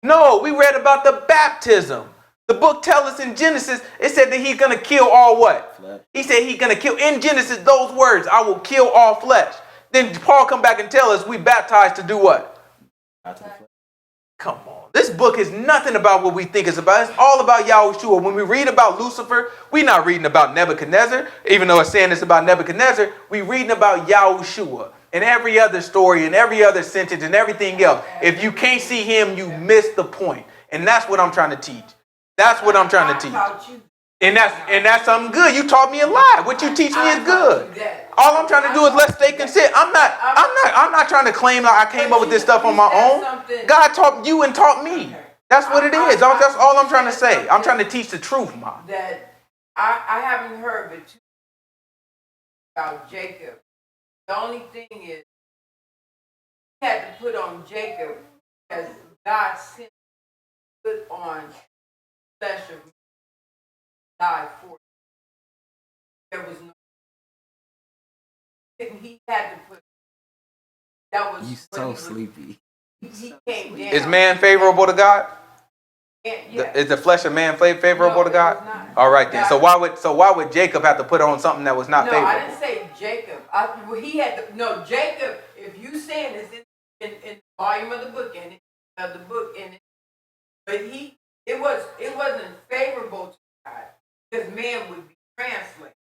S1: No, we read about the baptism. The book tells us in Genesis, it said that he's going to kill all what?
S2: Flesh.
S1: He said he's going to kill, in Genesis, those words, I will kill all flesh. Then Paul come back and tell us we baptized to do what?
S2: Not to the flesh.
S1: Come on. This book is nothing about what we think it's about. It's all about Yahushua. When we read about Lucifer, we're not reading about Nebuchadnezzar. Even though it's saying it's about Nebuchadnezzar, we're reading about Yahushua. And every other story and every other sentence and everything else. If you can't see him, you miss the point. And that's what I'm trying to teach. That's what I'm trying to teach. And that's something good. You taught me a lot. What you teach me is good. All I'm trying to do is let's stay consistent. I'm not trying to claim like I came up with this stuff on my own. God taught you and taught me. That's what it is. That's all I'm trying to say. I'm trying to teach the truth, Ma.
S4: That I haven't heard but two about Jacob. The only thing is, he had to put on Jacob because God sent put on flesh of man, died for him. There was no. He had to put. That was.
S2: You so sleepy.
S4: He came down.
S1: Is man favorable to God?
S4: Yeah.
S1: Is the flesh of man favorable to God? All right then. So why would Jacob have to put on something that was not favorable?
S4: No, I didn't say Jacob. He had to. No, Jacob. If you saying it's in the volume of the book in it, but it wasn't favorable to God because man would be translated.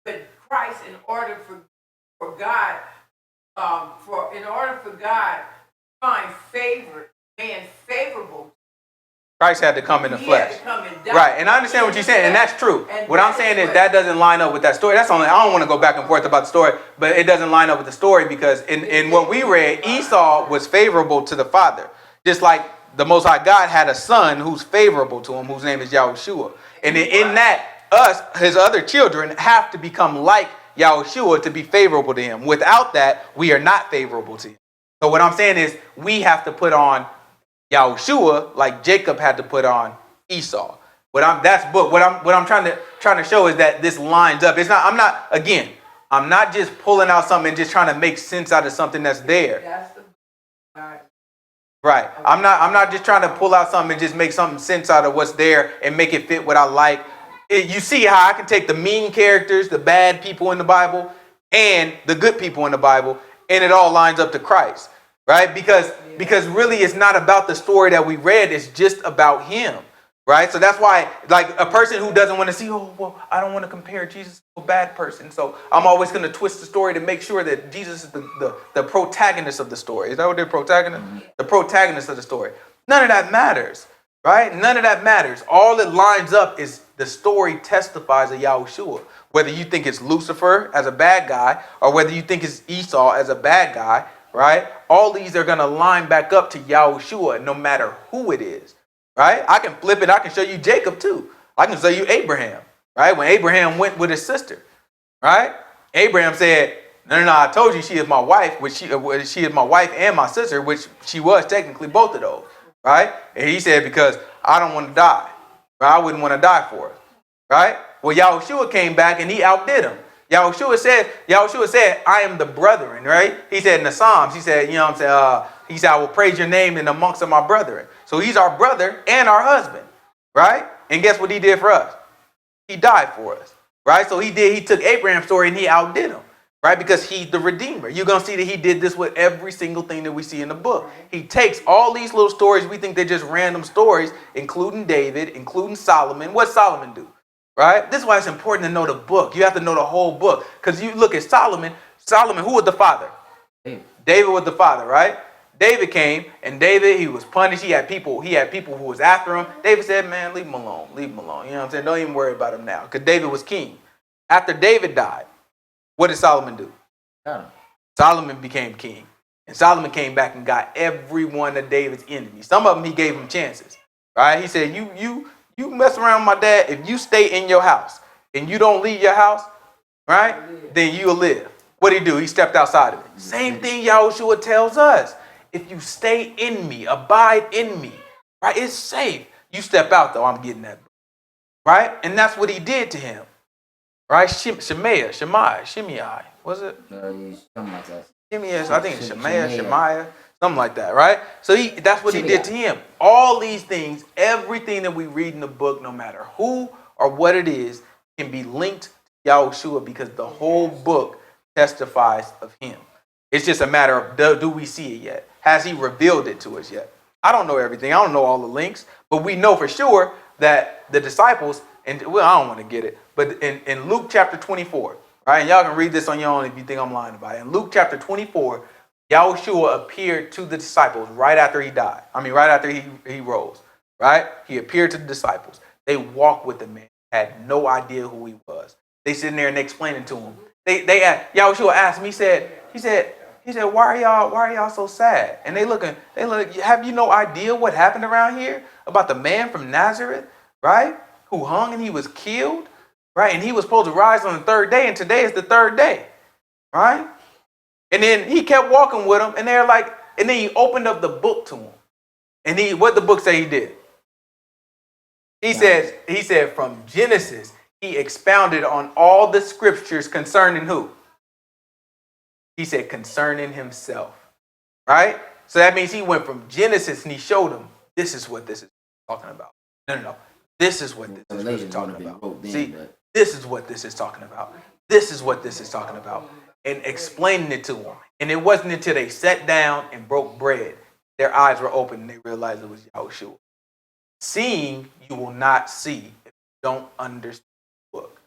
S4: But Christ, in order for God, to find favor, man favorable.
S1: Christ had to come in the flesh.
S4: Had to come and die.
S1: Right, and I understand what you're saying, and that's true. What I'm saying is that doesn't line up with that story. That's only, I don't want to go back and forth about the story, but it doesn't line up with the story because in what we read, Esau was favorable to the father. Just like the Most High God had a son who's favorable to him, whose name is Yahushua. And in that, us, his other children, have to become like Yahushua to be favorable to him. Without that, we are not favorable to him. So what I'm saying is we have to put on Yahushua like Jacob had to put on Esau. What I'm trying to show is that this lines up. I'm not just pulling out something and just trying to make sense out of something that's there.
S4: That's the
S1: Right. I'm not just trying to pull out something and just make something sense out of what's there and make it fit what I like. You see how I can take the mean characters, the bad people in the Bible, and the good people in the Bible, and it all lines up to Christ. Right? Because really it's not about the story that we read, it's just about him. Right? So that's why, like, a person who doesn't want to see, oh, well, I don't want to compare Jesus to a bad person. So I'm always going to twist the story to make sure that Jesus is the protagonist of the story. Is that what they're protagonist? Mm-hmm. The protagonist of the story. None of that matters. Right? None of that matters. All that lines up is the story testifies of Yahushua. Whether you think it's Lucifer as a bad guy or whether you think it's Esau as a bad guy, right? All these are going to line back up to Yahushua no matter who it is. Right? I can flip it. I can show you Jacob too. I can show you Abraham. Right? When Abraham went with his sister. Right? Abraham said, no, I told you she is my wife, which she is my wife and my sister, which she was technically both of those. Right? And he said, because I don't want to die. Right? I wouldn't want to die for her. Right? Well, Yahushua came back and he outdid him. Yahushua said, I am the brethren, right? He said in the Psalms, he said, he said, I will praise your name in amongst of my brethren. So he's our brother and our husband, right? And guess what he did for us? He died for us, right? So he took Abraham's story and he outdid him, right? Because he's the Redeemer. You're going to see that he did this with every single thing that we see in the book. He takes all these little stories, we think they're just random stories, including David, including Solomon. What Solomon do? Right? This is why it's important to know the book. You have to know the whole book. Because you look at Solomon, who was the father? David was the father, right? David came, and David, he was punished. He had people who was after him. David said, man, leave him alone. Leave him alone. You know what I'm saying? Don't even worry about him now. Because David was king. After David died, what did Solomon do? Solomon became king. And Solomon came back and got every one of David's enemies. Some of them he gave him chances. Right? He said, you You mess around with my dad, if you stay in your house and you don't leave your house, right, then you'll live. What did he do? He stepped outside of it. Same thing Yahushua tells us. If you stay in me, abide in me, right, it's safe. You step out, though, I'm getting that. Right? And that's what he did to him. Right? Shemaiah, was it?
S2: Something like that.
S1: Shemaiah, I think it's Shemaiah, something like that, right? So that's what he did to him. All these things, everything that we read in the book, no matter who or what it is, can be linked to Yahushua because the whole book testifies of him. It's just a matter of do we see it yet? Has he revealed it to us yet? I don't know everything. I don't know all the links, but we know for sure that the disciples, and well, I don't want to get it, but in Luke chapter 24, right? And y'all can read this on your own if you think I'm lying about it. In Luke chapter 24, Yahushua appeared to the disciples right after he died. I mean, right after he rose, right? He appeared to the disciples. They walked with the man, had no idea who he was. They sitting there and they explaining to him. Yahushua asked him, he said, why are y'all so sad? And they look, have you no idea what happened around here about the man from Nazareth, right? Who hung and he was killed, right? And he was supposed to rise on the third day, and today is the third day, right? And then he kept walking with them, and they're like, and then he opened up the book to them. And what the book say he did? He said from Genesis, he expounded on all the scriptures concerning who? He said concerning himself, right? So that means he went from Genesis and he showed them, this is what this is talking about. No. This is what this is really talking about. See, this is what this is talking about. This is what this is talking about. And explaining it to them. And it wasn't until they sat down and broke bread, their eyes were open and they realized it was Yahushua. Seeing, you will not see if you don't understand the book.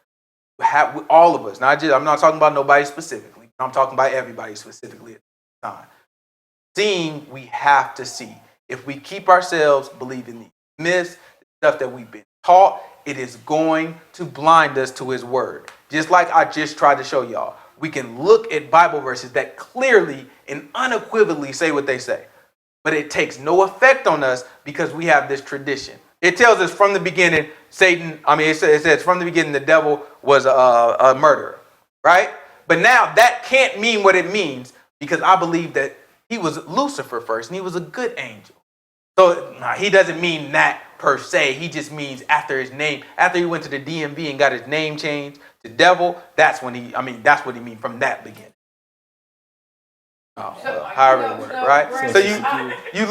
S1: All of us, I'm not talking about nobody specifically. I'm talking about everybody specifically at the time. Seeing, we have to see. If we keep ourselves believing the myths, the stuff that we've been taught, it is going to blind us to his word. Just like I just tried to show y'all. We can look at Bible verses that clearly and unequivocally say what they say. But it takes no effect on us because we have this tradition. It tells us from the beginning, it says from the beginning the devil was a murderer, right? But now that can't mean what it means because I believe that he was Lucifer first and he was a good angel. So he doesn't mean that per se. He just means after he went to the DMV and got his name changed to devil, that's what he means from that beginning. However it works, right? So you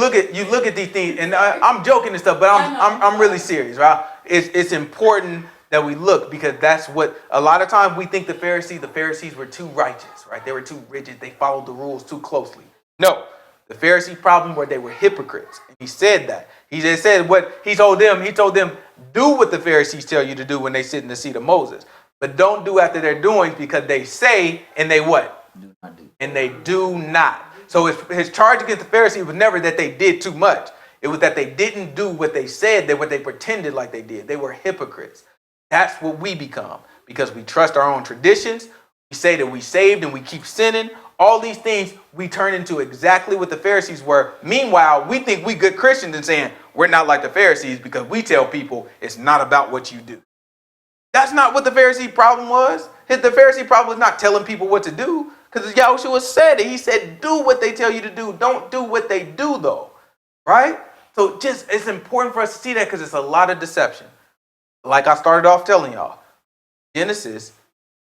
S1: look at these things, and I'm joking and stuff, but I'm really serious, right? It's important that we look because that's what a lot of times we think the Pharisees were too righteous, right? They were too rigid. They followed the rules too closely. No, the Pharisee problem were they were hypocrites. And he said that. He just said what he told them. He told them, do what the Pharisees tell you to do when they sit in the seat of Moses. But don't do after their doings because they say and they what?
S2: Do not do.
S1: And they do not. So his charge against the Pharisees was never that they did too much. It was that they didn't do what they said, what they pretended like they did. They were hypocrites. That's what we become because we trust our own traditions. We say that we saved and we keep sinning. All these things we turn into exactly what the Pharisees were. Meanwhile, we think we good Christians and saying we're not like the Pharisees because we tell people it's not about what you do. That's not what the Pharisee problem was. The Pharisee problem was not telling people what to do because Yahushua said it. He said, do what they tell you to do. Don't do what they do though, right? So it's important for us to see that because it's a lot of deception. Like I started off telling y'all, Genesis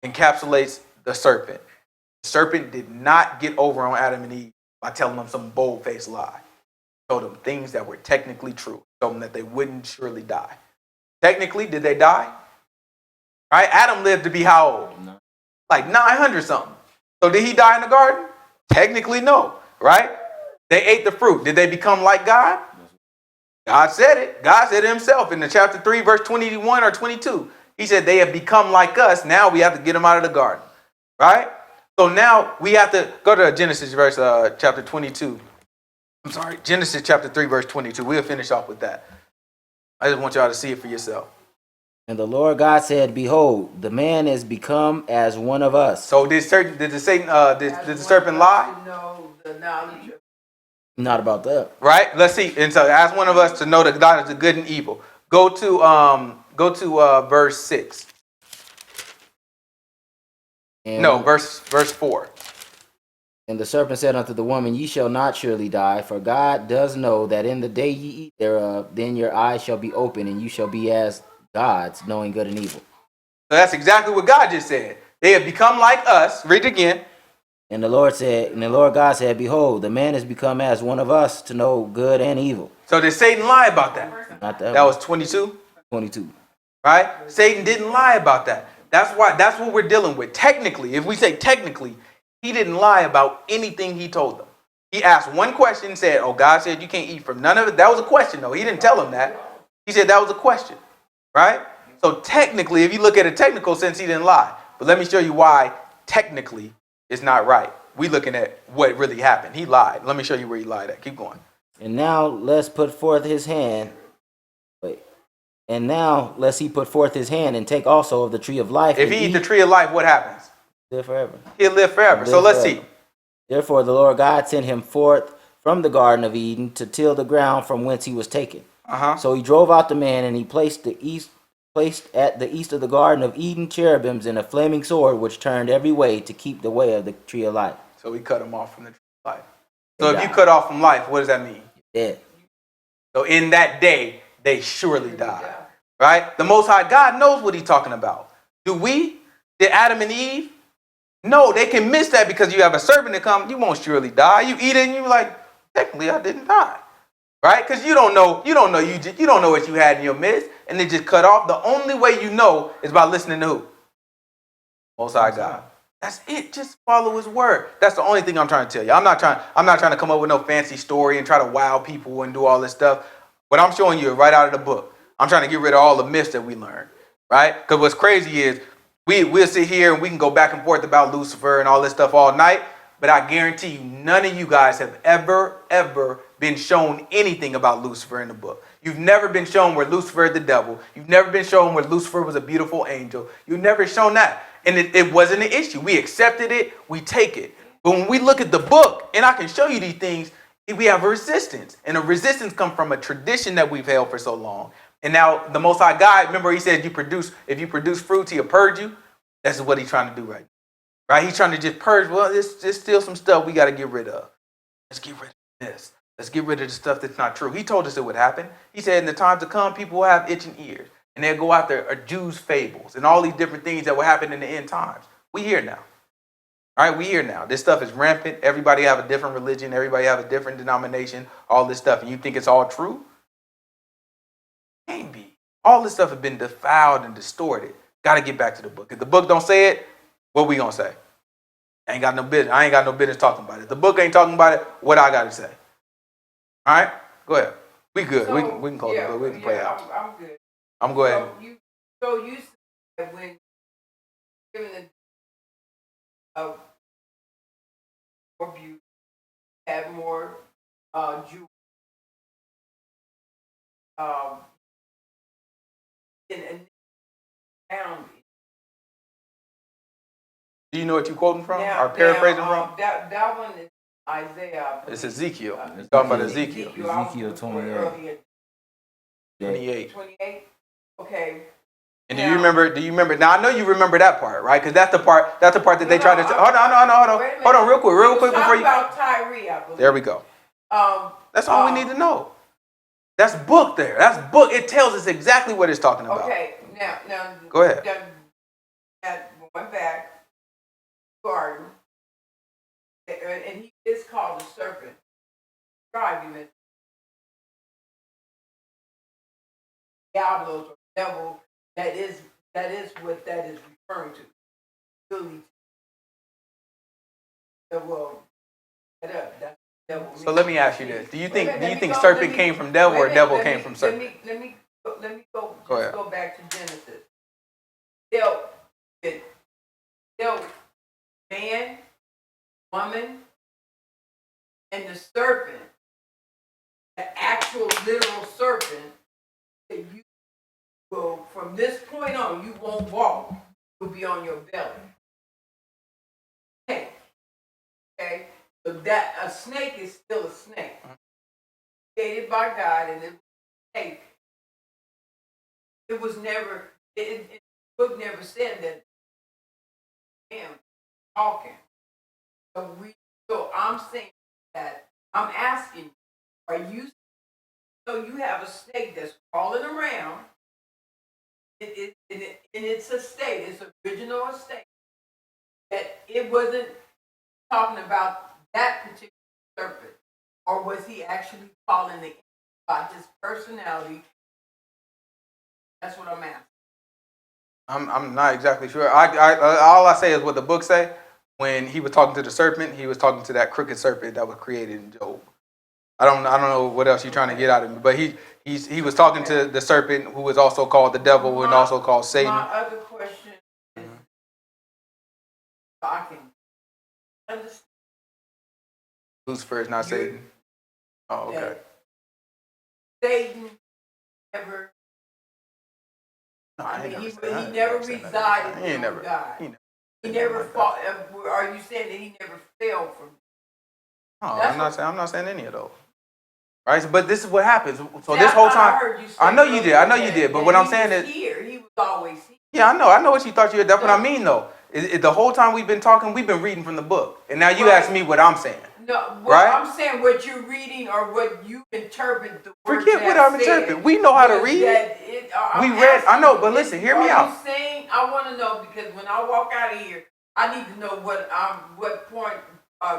S1: encapsulates the serpent. The serpent did not get over on Adam and Eve by telling them some bold-faced lie. He told them things that were technically true. He told them that they wouldn't surely die. Technically, did they die? Right? Adam lived to be how old?
S2: No.
S1: Like 900 something. So did he die in the garden? Technically, no. Right? They ate the fruit. Did they become like God? God said it. God said it himself in the chapter 3, verse 21 or 22. He said they have become like us. Now we have to get them out of the garden. Right? So now we have to go to Genesis chapter 22. Genesis chapter 3, verse 22. We'll finish off with that. I just want y'all to see it for yourself.
S2: And the Lord God said, behold, the man is become as one of us.
S1: So did the serpent lie?
S4: No, the knowledge of
S2: Not about that.
S1: Right? Let's see. And so as one of us to know the knowledge of good and evil. Go to verse 6.
S2: And
S1: No, verse 4.
S2: And the serpent said unto the woman, Ye shall not surely die, for God does know that in the day ye eat thereof, then your eyes shall be open, and you shall be as gods, knowing good and evil.
S1: So that's exactly what God just said. They have become like us. Read it again.
S2: And the Lord God said, Behold, the man is become as one of us to know good and evil.
S1: So did Satan lie about that?
S2: Not
S1: That was 22.
S2: 22.
S1: Right? Satan didn't lie about that. That's what we're dealing with. Technically, if we say technically, he didn't lie about anything he told them. He asked one question and said, oh, God said you can't eat from none of it. That was a question, though. He didn't tell them that. He said that was a question. Right? So technically, if you look at a technical sense, he didn't lie. But let me show you why technically it's not right. We looking at what really happened. He lied. Let me show you where he lied at. Keep going.
S2: And now lest put forth his hand. And now lest he put forth his hand and take also of the tree of life.
S1: If he eat the tree of life, what happens?
S2: Live forever.
S1: He'll live forever. So let's see.
S2: Therefore the Lord God sent him forth from the Garden of Eden to till the ground from whence he was taken. So he drove out the man, and he placed at the east of the Garden of Eden cherubims and a flaming sword which turned every way to keep the way of the tree of life.
S1: So he cut him off from the tree of life. So if you cut off from life, what does that mean?
S2: Dead.
S1: So in that day, they surely die. Right? The Most High God knows what he's talking about. Do we? Did Adam and Eve? No, they can miss that because you have a serpent that comes. You won't surely die. You eat it and you're like, technically I didn't die. Right? Because you don't know what you had in your midst, and it just cut off. The only way you know is by listening to who? Most High God. That's it. Just follow his word. That's the only thing I'm trying to tell you. I'm not trying to come up with no fancy story and try to wow people and do all this stuff. What I'm showing you is right out of the book. I'm trying to get rid of all the myths that we learned. Right? Because what's crazy is we'll sit here and we can go back and forth about Lucifer and all this stuff all night. But I guarantee you, none of you guys have ever been shown anything about Lucifer in the book. You've never been shown where Lucifer is the devil. You've never been shown where Lucifer was a beautiful angel. You've never shown that. And it wasn't an issue. We accepted it. We take it. But when we look at the book, and I can show you these things, we have a resistance. And a resistance comes from a tradition that we've held for so long. And now the Most High God, remember he said if you produce fruits, he'll purge you. That's what he's trying to do right now. Right? He's trying to just purge. Well, there's still some stuff we got to get rid of. Let's get rid of this. Let's get rid of the stuff that's not true. He told us it would happen. He said in the time to come, people will have itching ears. And they'll go out there, Jews' fables, and all these different things that will happen in the end times. We here now. All right, we here now. This stuff is rampant. Everybody have a different religion. Everybody have a different denomination. All this stuff. And you think it's all true? Can't be. All this stuff has been defiled and distorted. Got to get back to the book. If the book don't say it, what we gonna say? I ain't got no business talking about it. If the book ain't talking about it, what I got to say? All right, go ahead. We good.
S4: So,
S1: we can close the book. We can pray out.
S4: I'm good.
S1: I'm going.
S4: So you said when given more beauty, had more jewelry, and found it.
S1: Do you know what you're quoting from? Or paraphrasing from?
S4: That one is Isaiah.
S1: It's Ezekiel. You're talking about Ezekiel.
S2: Ezekiel 28.
S1: 28.
S4: Okay.
S1: And do you remember? Now I know you remember that part, right? Because that's the part that they tried to. Hold on, real quick before you.
S4: About Tyree, I believe.
S1: There we go. That's all we need to know. That's book there. That's book. It tells us exactly what it's talking about.
S4: Okay. Now.
S1: Go ahead.
S4: Went back. Garden, and he is called a serpent. Argument. Diablos or devil. That is what that is referring to. Really. Well, that's devil.
S1: So let me ask you this: Do you think serpent came from devil or devil came from serpent?
S4: Let me go.
S1: Go ahead.
S4: Go back to Genesis. Man, woman, and the serpent, the actual literal serpent, that you will, from this point on, you won't walk. You'll be on your belly. Okay? So that a snake is still a snake. Created by God, and it's a snake. it was never, the book never said that him talking. So I'm saying that, I'm asking, are you, so you have a snake that's crawling around, and it's a state, it's original estate, that it wasn't talking about that particular serpent, or was he actually calling the by his personality? That's what I'm asking.
S1: I'm not exactly sure. All I say is what the book say. When he was talking to the serpent, he was talking to that crooked serpent that was created in Job. I don't know what else you're trying to get out of me, but he was talking to the serpent, who was also called the devil and also called Satan.
S4: My other question is, so I can understand.
S1: Lucifer is not Satan. Oh, okay.
S4: that Satan never.
S1: No,
S4: I mean,
S1: ain't
S4: he
S1: never said- I ain't
S4: never
S1: never said that.
S4: resided
S1: He ain't
S4: with
S1: never.
S4: God.
S1: He never.
S4: He never fought. Are you saying that he never fell from?
S1: No,
S4: That's
S1: I'm not saying any of those. Right, but this is what happens. So
S4: See,
S1: this
S4: I
S1: whole
S4: thought
S1: time,
S4: I heard you say
S1: I know you did. I know you
S4: that-
S1: did. But
S4: that
S1: what I'm
S4: he
S1: saying
S4: was
S1: is,
S4: here. He was always here.
S1: yeah, I know what you thought you had. That's what I mean, though. The whole time we've been talking, we've been reading from the book, and now you
S4: Right.
S1: ask me what I'm saying.
S4: No, what
S1: Right?
S4: I'm saying, what you're reading or what you interpret the word.
S1: Forget what I'm interpreting. We know how to read. We read. I know, but listen, hear me out.
S4: Are you saying? I want to know, because when I walk out of here, I need to know what point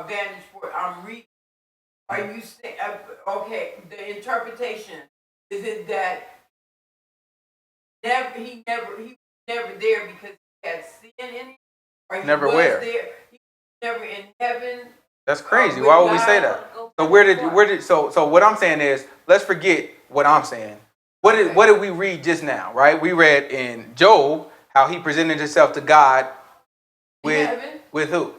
S4: vantage point I'm reading. Are you saying? Okay, the interpretation, is it that he was never there because he had sin in him, or he
S1: Never
S4: was
S1: where?
S4: there? He was never in heaven.
S1: That's crazy.
S4: with
S1: Why would we
S4: God?
S1: say that? So what I'm saying is, let's forget what I'm saying. What did we read just now, right? We read in Job how he presented himself to God with
S4: heaven?
S1: with who?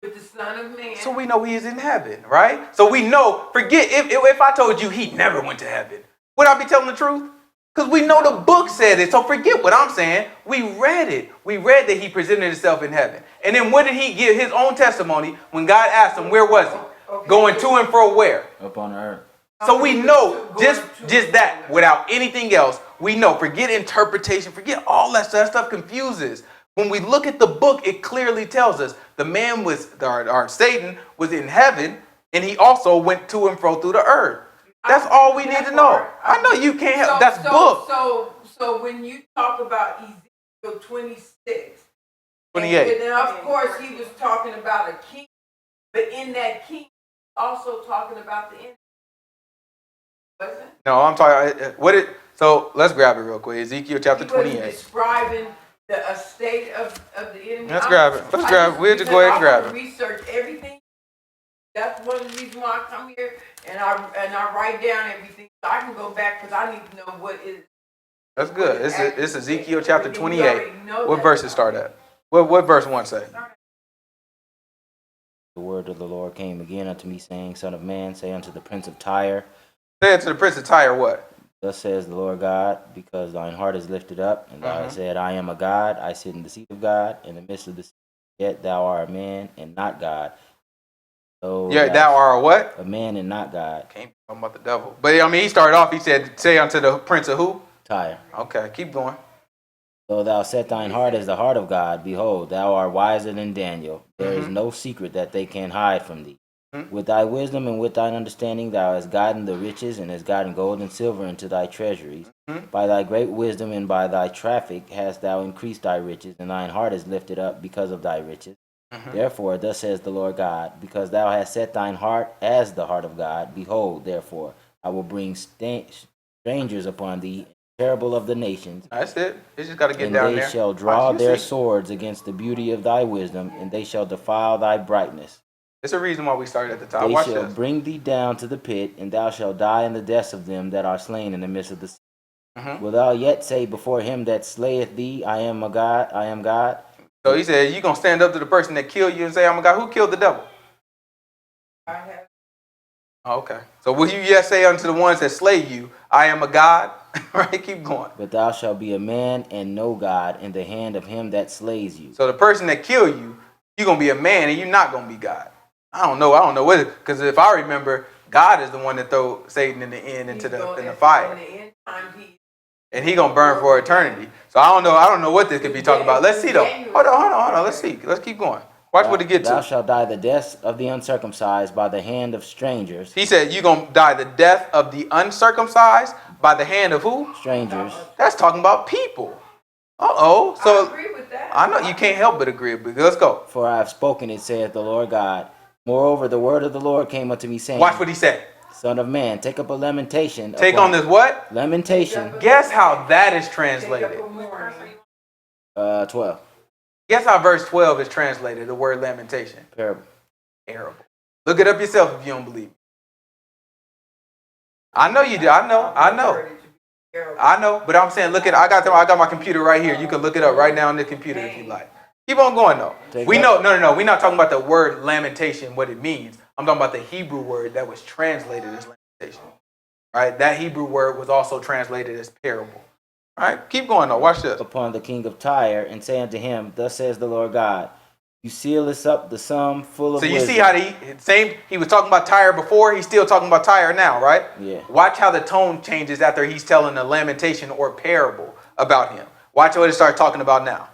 S4: With the Son of Man.
S1: So we know he is in heaven, right? So we know, forget, if I told you he never went to heaven, would I be telling the truth? Because we know the book said it. So forget what I'm saying. We read it. We read that he presented himself in heaven. And then what did he give his own testimony when God asked him, where was he?
S4: Okay.
S1: Going to and fro where?
S2: Up on earth.
S1: So we know just that, without anything else, we know. Forget interpretation, forget all that stuff. That stuff confuses. When we look at the book, it clearly tells us the man was, or Satan was in heaven, and he also went to and fro through the earth. That's all we need to know. I know you can't help. That's book.
S4: So when you talk about Ezekiel 26,
S1: 28.
S4: and of course he was talking about a king, but in that king, also talking about the enemy. Wasn't it?
S1: No, I'm talking. So let's grab it real quick. Ezekiel chapter
S4: He wasn't
S1: 28.
S4: describing the estate of the enemy.
S1: Let's grab it. Let's grab it. We'll just go ahead and grab it.
S4: Research everything. That's one of the reasons why I come here, and I write down everything so I can go back, because I need to know what is.
S1: That's good. It's Ezekiel chapter 28. What verse it start at? What verse 1 say?
S2: The word of the Lord came again unto me, saying, Son of man, say unto the prince of Tyre,
S1: Say it to the prince of Tyre what?
S2: Thus says the Lord God, because thine heart is lifted up, and thou hast said, I am a God, I sit in the seat of God, in the midst of the sea, yet thou art a man and not God. So
S1: Yeah, thou art what?
S2: a man and not God.
S1: Can't be talking about the devil. But I mean, he started off, he said, say unto the prince of who?
S2: Tyre.
S1: Okay, keep going.
S2: Though thou set thine heart as the heart of God, behold, thou art wiser than Daniel. There is no secret that they can hide from thee. With thy wisdom and with thine understanding thou hast gotten the riches, and hast gotten gold and silver into thy treasuries. By thy great wisdom and by thy traffic hast thou increased thy riches, and thine heart is lifted up because of thy riches. Therefore, thus says the Lord God, because thou hast set thine heart as the heart of God, behold, therefore, I will bring strangers upon thee, terrible of the nations.
S1: That's it. You just got to get
S2: And
S1: down
S2: they
S1: there.
S2: shall draw
S1: Watch,
S2: their
S1: see.
S2: swords against the beauty of thy wisdom, and they shall defile thy brightness.
S1: It's a reason why we started at the top.
S2: They
S1: Watch
S2: shall
S1: this.
S2: bring thee down to the pit, and thou shalt die in the deaths of them that are slain in the midst of the sea. Will thou yet say before him that slayeth thee, I am a God, I am God?
S1: So he said, you going to stand up to the person that killed you and say, I'm a God. Who killed the devil?
S4: I have.
S1: Oh, okay. So will you yet say unto the ones that slay you, I am a God? Right? Keep going.
S2: But thou shalt be a man and no God in the hand of him that slays you.
S1: So the person that killed you, you're going to be a man and you're not going to be God. I don't know what, because if I remember, God is the one that threw Satan in the end into the fire.
S4: In the end times,
S1: and he gonna burn for eternity. So I don't know what this could be talking about. Let's see though. Hold on. Let's see. Let's keep going. Watch what it gets
S2: Thou
S1: to.
S2: shalt die the death of the uncircumcised by the hand of strangers.
S1: He said you gonna die the death of the uncircumcised by the hand of who?
S2: Strangers.
S1: That's talking about people.
S4: I
S1: So
S4: agree with that.
S1: I know you can't help but agree. But let's go.
S2: For I have spoken it, saith the Lord God. Moreover, the word of the Lord came unto me, saying,
S1: Watch what he said.
S2: Son of man, take up a lamentation.
S1: Take on this what?
S2: Lamentation.
S1: Guess how that is
S4: Take
S1: translated.
S4: up a mourning.
S2: 12.
S1: Guess how verse 12 is translated, the word lamentation.
S2: Parable.
S1: Terrible. Look it up yourself if you don't believe me. I know you do. I know. But I'm saying, look at I got my computer right here. You can look it up right now on the computer if you like. Keep on going though. We know no. We're not talking about the word lamentation, what it means. I'm talking about the Hebrew word that was translated as lamentation. Right? That Hebrew word was also translated as parable. All right, keep going though. Watch this.
S2: Upon the king of Tyre, and say unto him, Thus says the Lord God, you seal us up the sum full of
S1: So you
S2: wisdom.
S1: see how he was talking about Tyre before, he's still talking about Tyre now, right?
S2: Yeah.
S1: Watch how the tone changes after he's telling a lamentation or parable about him. Watch what it starts talking about now.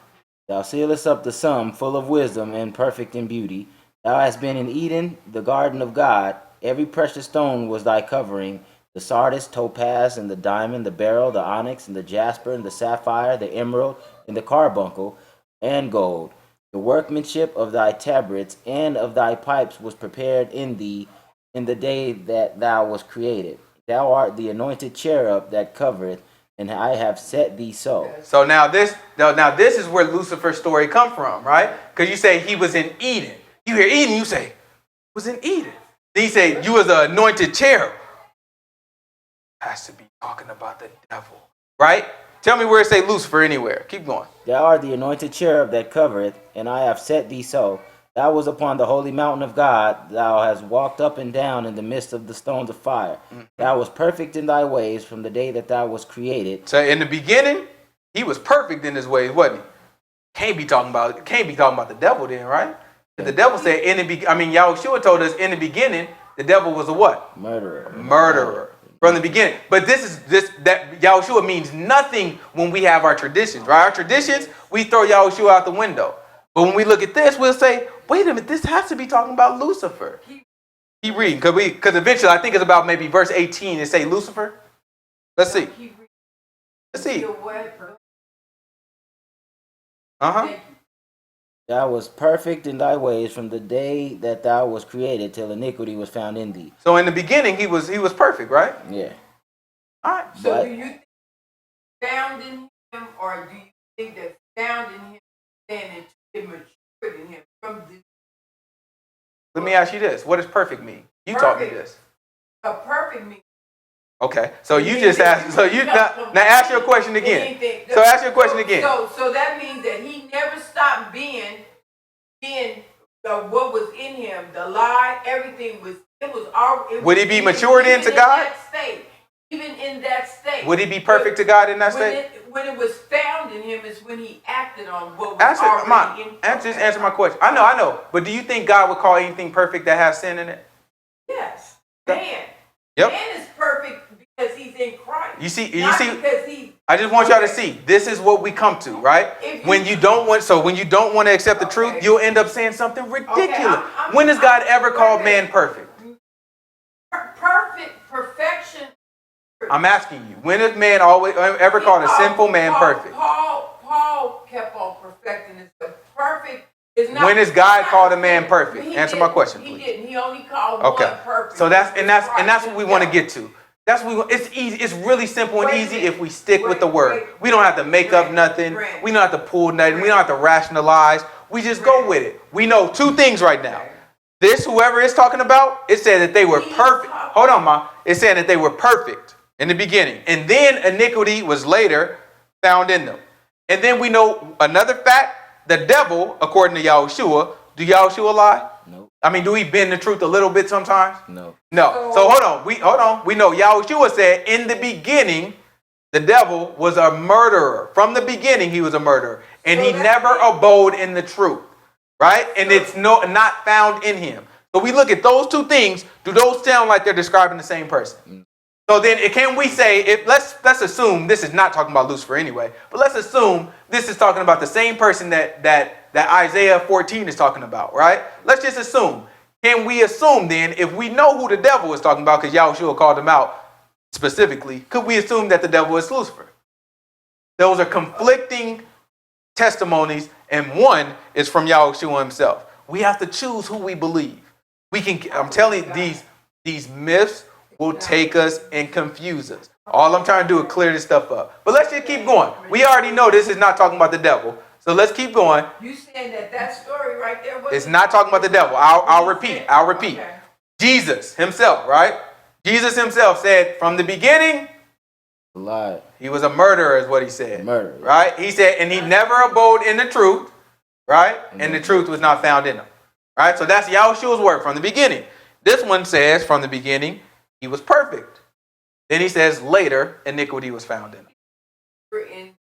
S2: Thou sealest up the sum full of wisdom and perfect in beauty. Thou hast been in Eden, the garden of God. Every precious stone was thy covering, the sardius, topaz, and the diamond, the beryl, the onyx, and the jasper, and the sapphire, the emerald, and the carbuncle, and gold. The workmanship of thy tabrets and of thy pipes was prepared in thee in the day that thou was created. Thou art the anointed cherub that covereth, and I have set thee so.
S1: So now this is where Lucifer's story come from, right? Because you say he was in Eden. You hear Eden, you say, was in Eden. Then you say, you was the anointed cherub. Has to be talking about the devil, right? Tell me where it say Lucifer anywhere. Keep going.
S2: Thou art the anointed cherub that covereth, and I have set thee so. Thou was upon the holy mountain of God. Thou hast walked up and down in the midst of the stones of fire. Thou was perfect in thy ways from the day that thou was created.
S1: So in the beginning, he was perfect in his ways, wasn't he? Can't be talking about the devil then, right? The devil said Yahushua told us in the beginning, the devil was a what? Murderer. From the beginning. But that Yahushua means nothing when we have our traditions, right? Our traditions, we throw Yahushua out the window. But when we look at this, we'll say, wait a minute, this has to be talking about Lucifer. Keep reading, because eventually I think it's about maybe verse 18 it say Lucifer. Let's see. Let's see.
S2: Thou was perfect in thy ways from the day that thou was created till iniquity was found in thee.
S1: So in the beginning he was perfect, right?
S2: Yeah.
S1: All right.
S4: So do you think found in him, or do you think that found in him then it matured in him from the?
S1: Let me ask you this. What does perfect mean? You taught me this.
S4: A perfect means.
S1: Okay. So you just asked. So you now ask your question again. So ask your question again.
S4: So that means that he never stopped being what was in him, the lie, everything was. It was all.
S1: Would he be matured into God?
S4: Even in that state.
S1: Would he be perfect to God in that state?
S4: When it was found in him is when he acted on what was already in him.
S1: Just answer my question. I know. But do you think God would call anything perfect that has sin in it?
S4: Yes. Man.
S1: Yep.
S4: Man is perfect because he's in Christ.
S1: You see.
S4: Because he.
S1: I just want y'all to see. This is what we come to, right? When you don't want to accept the truth, you'll end up saying something ridiculous. When has God ever called man perfect?
S4: Perfection.
S1: I'm asking you. When has man ever called a sinful man perfect?
S4: Paul kept on perfecting himself. Perfect is not.
S1: When has God called a man perfect? Answer my question, please.
S4: He didn't. He only called one perfect.
S1: So that's what we want to get to. That's what it's easy. It's really simple and easy if we stick with the word. We don't have to make up nothing. We don't have to pull nothing. We don't have to rationalize. We just go with it. We know two things right now. This, whoever it's talking about, it said that they were perfect. Hold on, Ma. It said that they were perfect in the beginning. And then iniquity was later found in them. And then we know another fact. The devil, according to Yahushua, do Yahushua lie?
S2: No.
S1: I mean, do we bend the truth a little bit sometimes?
S2: No.
S1: So hold on. We know Yahushua said in the beginning, the devil was a murderer. From the beginning, he was a murderer. And he never abode in the truth. Right? And it's not found in him. So we look at those two things. Do those sound like they're describing the same person? So then, can we say, if let's assume this is not talking about Lucifer anyway, but let's assume this is talking about the same person that Isaiah 14 is talking about, right? Let's just assume. Can we assume then, if we know who the devil is talking about, because Yahushua called him out specifically, could we assume that the devil is Lucifer? Those are conflicting testimonies, and one is from Yahushua himself. We have to choose who we believe. I'm telling you, these myths will take us and confuse us. All I'm trying to do is clear this stuff up. But let's just keep going. We already know this is not talking about the devil. So let's keep going.
S4: You saying that story right there was...
S1: It's not talking about the devil. I'll repeat. Okay. Jesus himself, right? Jesus himself said from the beginning,
S2: Lied.
S1: He was a murderer is what he said.
S2: Murderer.
S1: Right? He said, and he never abode in the truth, right? And the truth was not found in him. Right? So that's Yahushua's word from the beginning. This one says from the beginning, he was perfect. Then he says later, iniquity was found in him.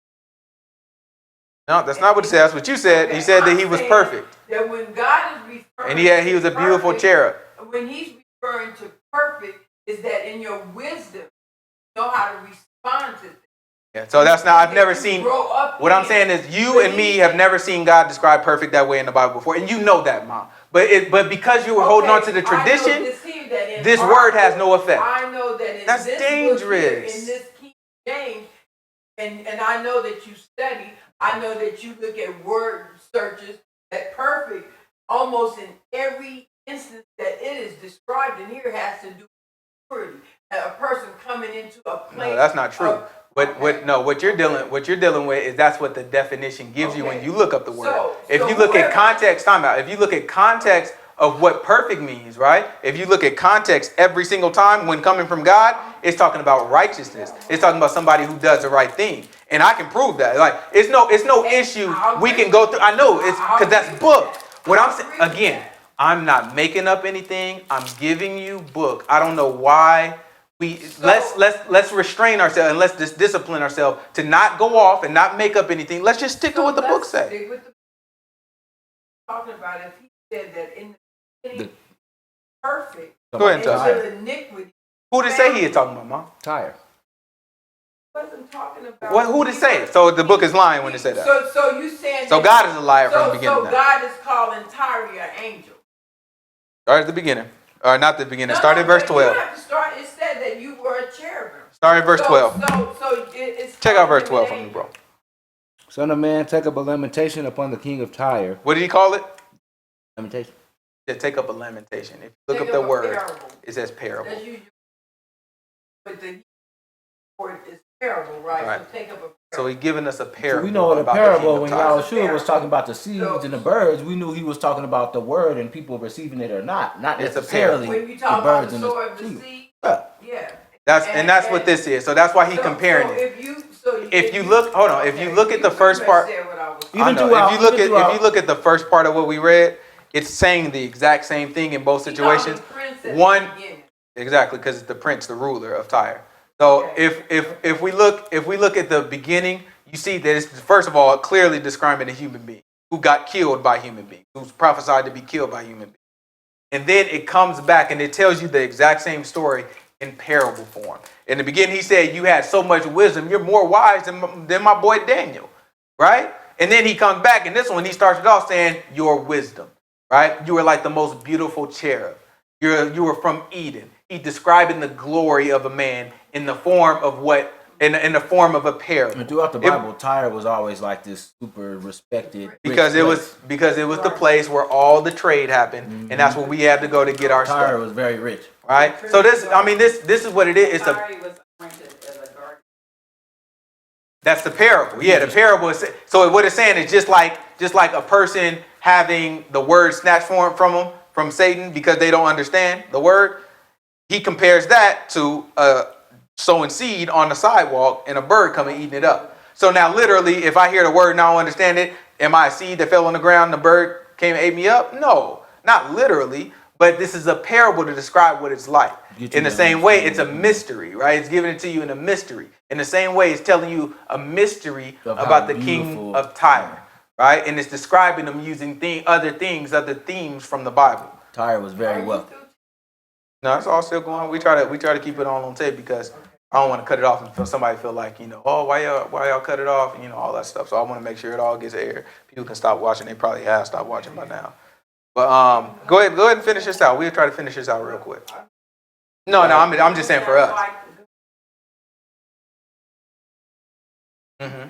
S1: No, that's not what it says. That's what you said. He said that he was perfect.
S4: That when God is referring
S1: and he was a beautiful
S4: perfect,
S1: cherub.
S4: When he's referring to perfect, is that in your wisdom, you know how to respond to things.
S1: Yeah, so that's not, I've never seen, what I'm saying is you and me have never seen God described perfect that way in the Bible before. And you know that, Mom. But because you were holding on to the tradition, this word has no effect.
S4: I know that in
S1: that's
S4: this
S1: dangerous.
S4: Book here, in this King James, and I know that you study, I know that you look at word searches, that perfect, almost in every instance that it is described in here has to do with purity. A person coming into a place.
S1: No, that's not true. What you're dealing with is that's what the definition gives you when you look up the word. If you look at context, if you look at context of what perfect means, right? If you look at context every single time when coming from God, it's talking about righteousness. It's talking about somebody who does the right thing. And I can prove that. Like it's no issue we can go through. I know it's because that's book. What I'm saying again, I'm not making up anything. I'm giving you book. I don't know why. Let's restrain ourselves and let's just discipline ourselves to not go off and not make up anything. Let's just stick to what the book says.
S4: Talking about if he said that in the beginning, perfect.
S1: Go ahead and tell me. Who did say he is talking about, Mom?
S2: Tyre.
S4: Wasn't talking about.
S1: Who did say it? So the book is lying when it said that.
S4: So you saying?
S1: So God is a liar from the beginning.
S4: So God is calling Tyre an angel.
S1: Start at the beginning. Or not the beginning. Start at verse 12.
S4: You have to start. It said that you were a cherubim.
S1: Start at verse 12.
S4: So it's
S1: check out verse 12 for me, bro.
S2: Son of man, take up a lamentation upon the king of Tyre.
S1: What did he call it?
S2: Lamentation.
S1: Yeah, take up a lamentation. If you look up the word, it says parable.
S4: But the word is parable, right? So take up a parable.
S1: So he's giving us a parable.
S2: So we know in a parable when Yahushua was talking about the seeds and the birds, we knew he was talking about the word and people receiving it or not. Not necessarily
S4: when you talk
S2: the birds
S4: about the sower of the seed. Yeah.
S1: That's what this is. So that's why he's comparing it. If you look at the first part, if you look at the first part of what we read, it's saying the exact same thing in both situations. One, exactly, because it's the prince, the ruler of Tyre. So if we look at the beginning, you see that it's first of all clearly describing a human being who got killed by human beings, who's prophesied to be killed by human beings. And then it comes back and it tells you the exact same story in parable form. In the beginning, he said, you had so much wisdom, you're more wise than my boy Daniel, right? And then he comes back, and this one, he starts it off saying, your wisdom, right? You were like the most beautiful cherub. You were from Eden. He's describing the glory of a man in the form of in the form of a parable.
S2: And throughout the Bible, Tyre was always like this super respected
S1: because it was the place where all the trade happened, and that's where we had to go to get our stuff.
S2: Tyre was very rich.
S1: Right? So this is what it is. That's the parable. Yeah, the parable is, so what it's saying is just like a person having the word snatched from them from Satan because they don't understand the word. He compares that to sowing seed on the sidewalk and a bird coming eating it up. So now literally, if I hear the word and I don't understand it, am I a seed that fell on the ground and the bird came and ate me up? No, not literally. But this is a parable to describe what it's like. In the same way, it's a mystery, right? It's giving it to you in a mystery. In the same way, it's telling you a mystery about the king of Tyre, right? And it's describing them using other themes from the Bible.
S2: Tyre was very wealthy.
S1: No, it's all still going. We try to keep it all on tape because I don't want to cut it off and somebody feel like, oh, why y'all cut it off, all that stuff. So I want to make sure it all gets aired. People can stop watching. They probably have stopped watching by now. But go ahead and finish this out. We'll try to finish this out real quick. No, I'm just saying for us. hmm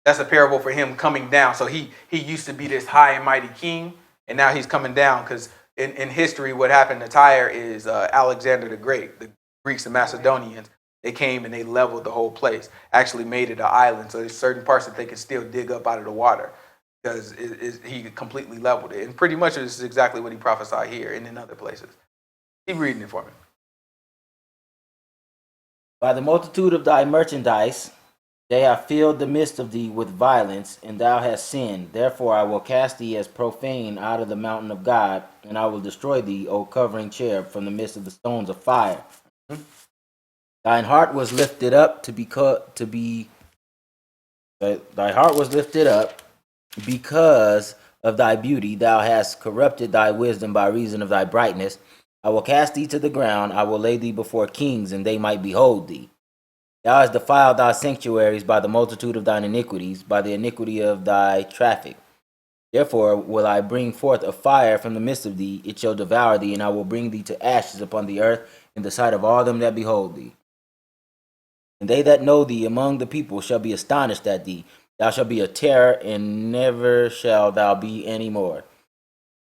S1: That's a parable for him coming down. So he used to be this high and mighty king, and now he's coming down because in history, what happened to Tyre is Alexander the Great, the Greeks and Macedonians, they came and they leveled the whole place, actually made it an island. So there's certain parts that they can still dig up out of the water because he completely leveled it. And pretty much this is exactly what he prophesied here and in other places. Keep reading it for me.
S2: By the multitude of thy merchandise, they have filled the midst of thee with violence, and thou hast sinned. Therefore I will cast thee as profane out of the mountain of God, and I will destroy thee, O covering cherub, from the midst of the stones of fire. Thine heart was lifted up thy heart was lifted up because of thy beauty. Thou hast corrupted thy wisdom by reason of thy brightness. I will cast thee to the ground. I will lay thee before kings, and they might behold thee. Thou hast defiled thy sanctuaries by the multitude of thine iniquities, by the iniquity of thy traffic. Therefore will I bring forth a fire from the midst of thee. It shall devour thee, and I will bring thee to ashes upon the earth in the sight of all them that behold thee. And they that know thee among the people shall be astonished at thee. Thou shalt be a terror, and never shall thou be any more.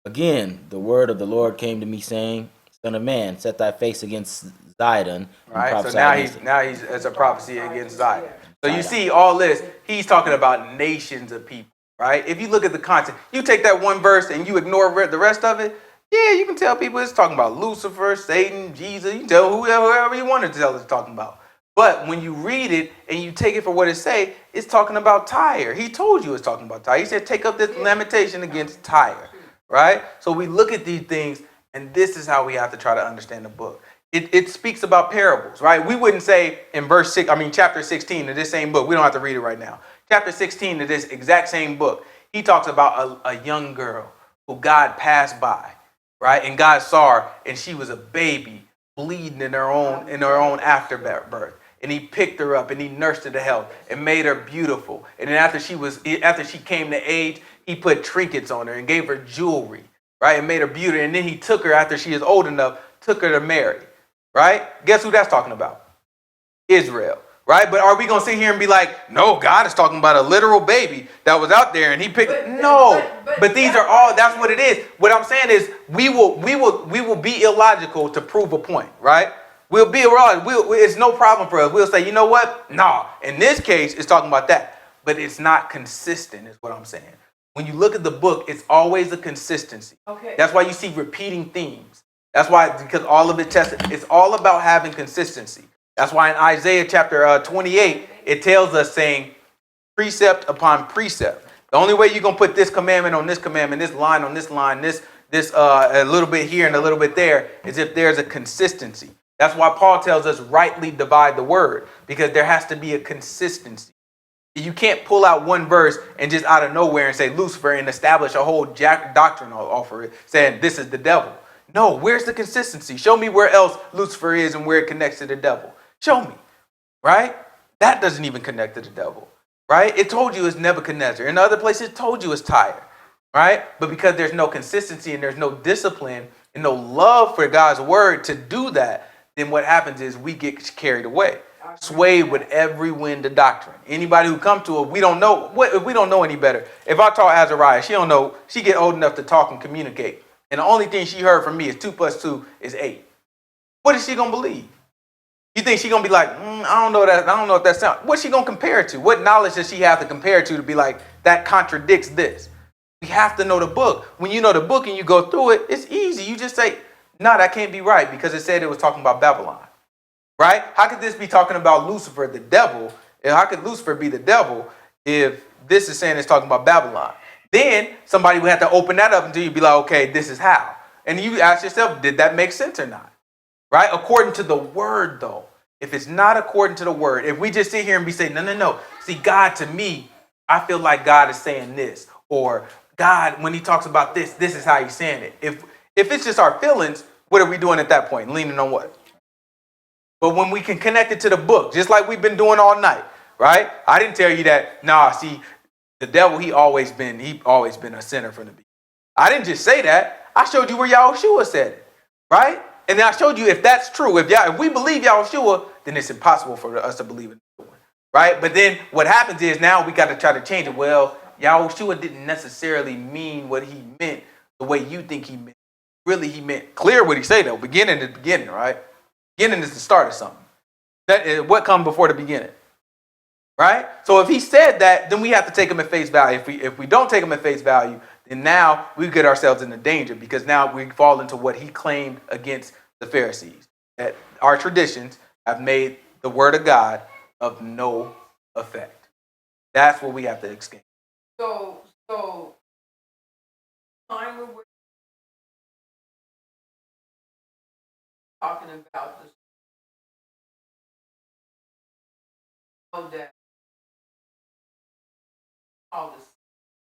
S2: Again, the word of the Lord came to me, saying, Son of man, set thy face against Zidon.
S1: Right. So now he's it's a prophecy against Zidon. So you see all this, he's talking about nations of people, right? If you look at the content, you take that one verse and you ignore the rest of it, yeah, you can tell people it's talking about Lucifer, Satan, Jesus. You can tell whoever you want to tell it's talking about. But when you read it and you take it for what it say, it's talking about Tyre. He told you it's talking about Tyre. He said, take up this lamentation against Tyre, right? So we look at these things, and this is how we have to try to understand the book. It speaks about parables, right? We wouldn't say in chapter 16 of this same book. We don't have to read it right now. Chapter 16 of this exact same book, he talks about a young girl who God passed by, right? And God saw her, and she was a baby bleeding in her own afterbirth. And he picked her up and he nursed her to health and made her beautiful. And then after she came to age, he put trinkets on her and gave her jewelry, right? And made her beautiful. And then he took her after she is old enough, took her to marry, right? Guess who that's talking about? Israel, right? But are we going to sit here and be like, no, God is talking about a literal baby that was out there and he picked it? No, but these are all, that's what it is. What I'm saying is we will be illogical to prove a point, right? We'll be illogical. It's no problem for us. We'll say, you know what? No, in this case, it's talking about that. But it's not consistent is what I'm saying. When you look at the book, it's always a consistency. Okay. That's why you see repeating themes. That's why, because all of it tested, it's all about having consistency. That's why in Isaiah chapter 28, it tells us saying precept upon precept. The only way you're going to put this commandment on this commandment, this line on this line, this a little bit here and a little bit there is if there's a consistency. That's why Paul tells us rightly divide the word, because there has to be a consistency. You can't pull out one verse and just out of nowhere and say Lucifer and establish a whole doctrine off of it saying this is the devil. No, where's the consistency? Show me where else Lucifer is and where it connects to the devil. Show me, right? That doesn't even connect to the devil, right? It told you it's Nebuchadnezzar. In other places, it told you it's Tyre, right? But because there's no consistency and there's no discipline and no love for God's word to do that, then what happens is we get carried away, swayed with every wind of doctrine. Anybody who come to it, we don't know. If we don't know any better, if I taught Azariah, she don't know. She get old enough to talk and communicate, and the only thing she heard from me is 2 + 2 is 8. What is she gonna believe? You think she gonna be like, I don't know if that sounds. What's she gonna compare it to? What knowledge does she have to compare it to be like that contradicts this? We have to know the book. When you know the book and you go through it, it's easy. You just say, no, that can't be right because it said it was talking about Babylon, right? How could this be talking about Lucifer, the devil? And how could Lucifer be the devil if this is saying it's talking about Babylon? Then somebody would have to open that up until you'd be like, okay, this is how. And you ask yourself, did that make sense or not? Right? According to the word, though. If it's not according to the word, if we just sit here and be saying, no. See, God, to me, I feel like God is saying this. Or God, when he talks about this is how he's saying it. If it's just our feelings, what are we doing at that point? Leaning on what? But when we can connect it to the book, just like we've been doing all night, right? I didn't tell you that, nah, see, the devil, he always been a sinner from the beginning. I didn't just say that. I showed you where Yahushua said it, right? And then I showed you if that's true, if we believe Yahushua, then it's impossible for us to believe in the one, right? But then what happens is now we got to try to change it. Well, Yahushua didn't necessarily mean what he meant the way you think he meant. Really, he meant clear what he said though. Beginning is beginning, right? Beginning is the start of something. That is what comes before the beginning, right? So if he said that, then we have to take him at face value. If we don't take him at face value, then now we get ourselves into danger because now we fall into what he claimed against the Pharisees, that our traditions have made the word of God of no effect. That's what we have to escape.
S4: So time we're talking about this, that all this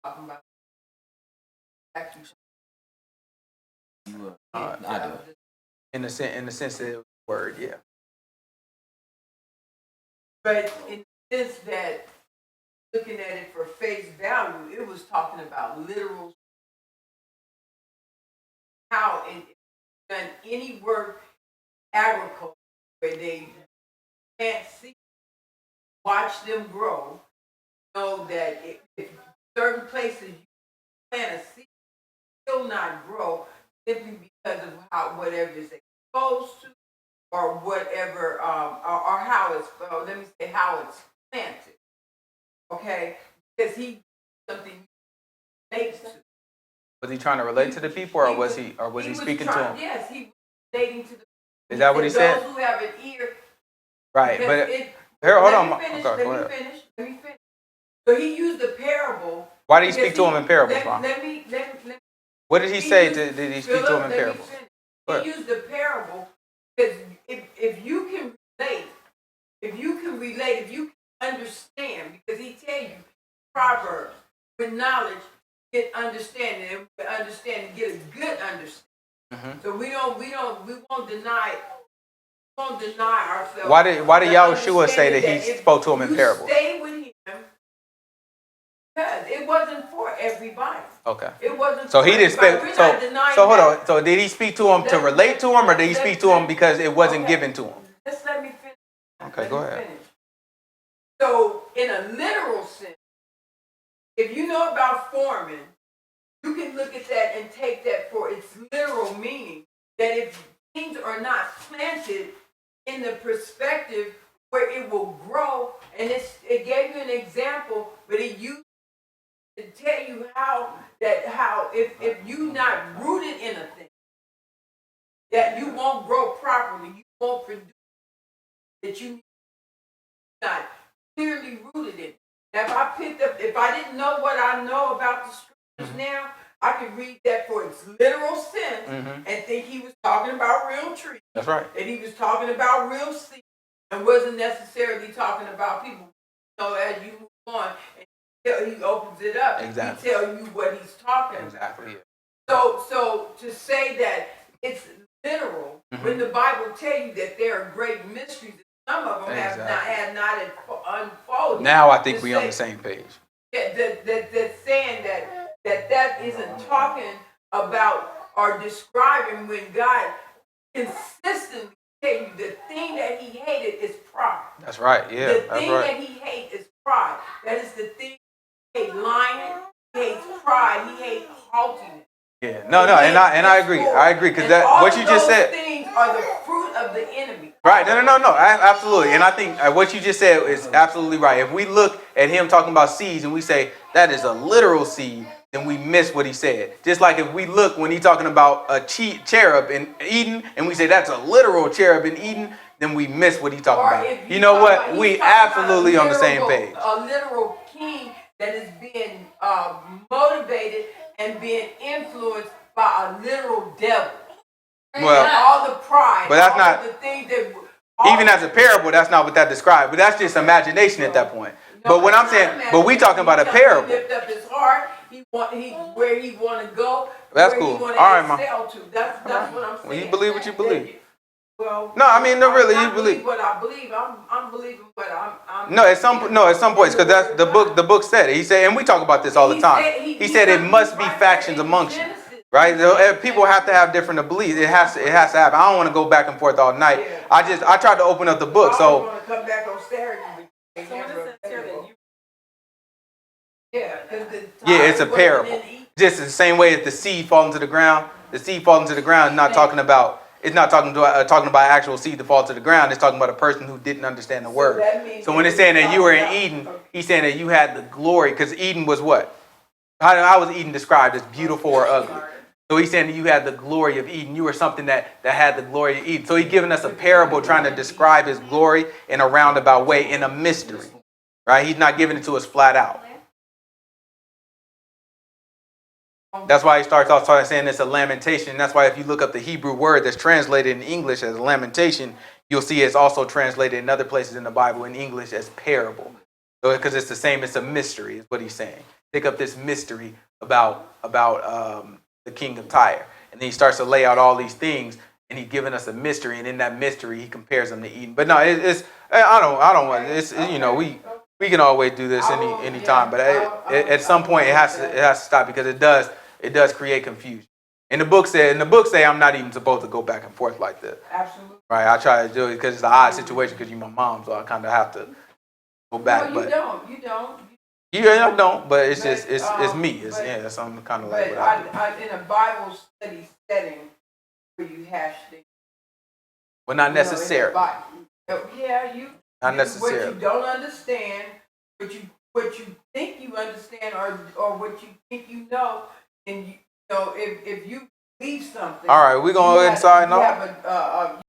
S4: talking about actually
S2: I do.
S1: In the sense that it was a word, yeah.
S4: But in the sense that looking at it for face value, it was talking about literal how in done any work agriculture where they plant seeds, watch them grow, know that if certain places you plant a seed, it will not grow simply because of how whatever is exposed to or whatever or how it's let me say how it's planted. Okay? Because he something relates to.
S1: Was he trying to relate to the people or was he speaking to them?
S4: Yes, he was relating to the people.
S1: Is that what he said?
S4: Those who have an ear.
S1: Right, but here, hold on.
S4: Let
S1: Okay,
S4: me finish. So he used the parable.
S1: Why did he speak to him in parables, Ron?
S4: Let me.
S1: What did he say? Did he speak to him in parables?
S4: He used the parable because if you can relate, if you can understand, because he tell you Proverbs with knowledge get understanding, and with understanding get a good understanding.
S1: Mm-hmm.
S4: So we won't deny ourselves.
S1: Why did Yahushua say that he spoke to him in parables?
S4: Stay with him because it wasn't for everybody.
S1: Okay.
S4: It wasn't.
S1: So
S4: for
S1: he didn't
S4: everybody.
S1: speak. So hold on. So did he speak to him to relate to him, or did he speak to him because it wasn't given to him?
S4: Just let me finish.
S1: Okay, go ahead.
S4: Finish. So in a literal sense, if you know about forming, you can look at that and take that for its literal meaning. That if things are not planted in the perspective where it will grow, and it gave you an example, but it used to tell you how if you not rooted in a thing, that you won't grow properly, you won't produce, that you not clearly rooted in. Now, if I didn't know what I know about the scriptures now, I could read that for its literal sense and think he was talking about real trees.
S1: That's right.
S4: That he was talking about real seeds and wasn't necessarily talking about people. So as you move on, and he opens it up.
S1: Exactly.
S4: He tell you what he's talking about.
S1: Exactly.
S4: So to say that it's literal when the Bible tell you that there are great mysteries, some of them had not unfolded.
S1: Now I think we're on the same page.
S4: That's saying that isn't talking about or describing when God consistently tell you the thing that he hated is pride.
S1: That's right. Yeah,
S4: the thing that he hates is pride. That is the thing. He hates lying. He hates pride. He hates haughtiness.
S1: Yeah. No, and I agree. I agree because that what you just said.
S4: Things are the fruit of the enemy.
S1: Right. No. Absolutely. And I think what you just said is absolutely right. If we look at him talking about seeds and we say that is a literal seed, then we miss what he said. Just like if we look when he's talking about a cherub in Eden and we say that's a literal cherub in Eden, then we miss what he's talking about. You know what? We absolutely on the same page.
S4: A literal king that is being motivated and being influenced by a literal devil.
S1: Well,
S4: and all the pride,
S1: but that's
S4: all
S1: not
S4: the things that.
S1: Even as a parable, that's not what that describes. But that's just imagination at that point.
S4: No,
S1: but when I'm saying, but we talking about a parable.
S4: Lift up his heart. where he want to go.
S1: That's
S4: where
S1: cool.
S4: He wanna
S1: All right, Ma.
S4: excel to. That's what I'm saying.
S1: Well, you believe what you believe.
S4: Well,
S1: No, I mean, no, really,
S4: I
S1: you believe.
S4: what I believe. I'm believing what I'm.
S1: No, at some points, because that's the book. The book said it. He said, and we talk about this all the time. He said it must be factions amongst you, right? People have to have different beliefs. It has to happen. I don't want to go back and forth all night.
S4: Yeah.
S1: I tried to open up the book.
S4: I
S1: So
S4: want to come back on Saturday.
S5: So what it says here that you
S4: Yeah,
S1: it's a parable. Just the same way as the seed falling into the ground. The seed falling into the ground is not talking about. It's not talking about actual seed to fall to the ground. It's talking about a person who didn't understand the word. So when it's saying that you were in Eden, he's saying that you had the glory, because Eden was what? How was Eden described? As beautiful or ugly? So he's saying that you had the glory of Eden. You were something that had the glory of Eden. So he's giving us a parable trying to describe his glory in a roundabout way, in a mystery, right? He's not giving it to us flat out. That's why he starts off saying it's a lamentation. That's why if you look up the Hebrew word that's translated in English as lamentation, you'll see it's also translated in other places in the Bible in English as parable. So because it's the same, it's a mystery, is what he's saying. Pick up this mystery about the king of Tyre. And then he starts to lay out all these things, and he's giving us a mystery, and in that mystery he compares them to Eden. But no, I don't want it's we can always do this any time, but at some point it has to stop, because it does create confusion. And the book say I'm not even supposed to go back and forth like this.
S4: Absolutely.
S1: Right? I try to do it because it's an odd situation, because you're my mom, so I kind of have to go back.
S4: No, you
S1: but
S4: don't. You don't.
S1: I don't. But it's just
S4: But,
S1: it's me.
S4: but-
S1: So I'm kind of like
S4: But
S1: what I do.
S4: in a Bible study setting where you hash things.
S1: But not
S4: you know, in the
S1: necessarily.
S4: Bible. Yeah, you.
S1: Not
S4: What
S1: necessarily.
S4: you don't understand, what you think you understand, or what you think you know, and if you believe something.
S1: All right, we're gonna go ahead and sign off.
S4: You have a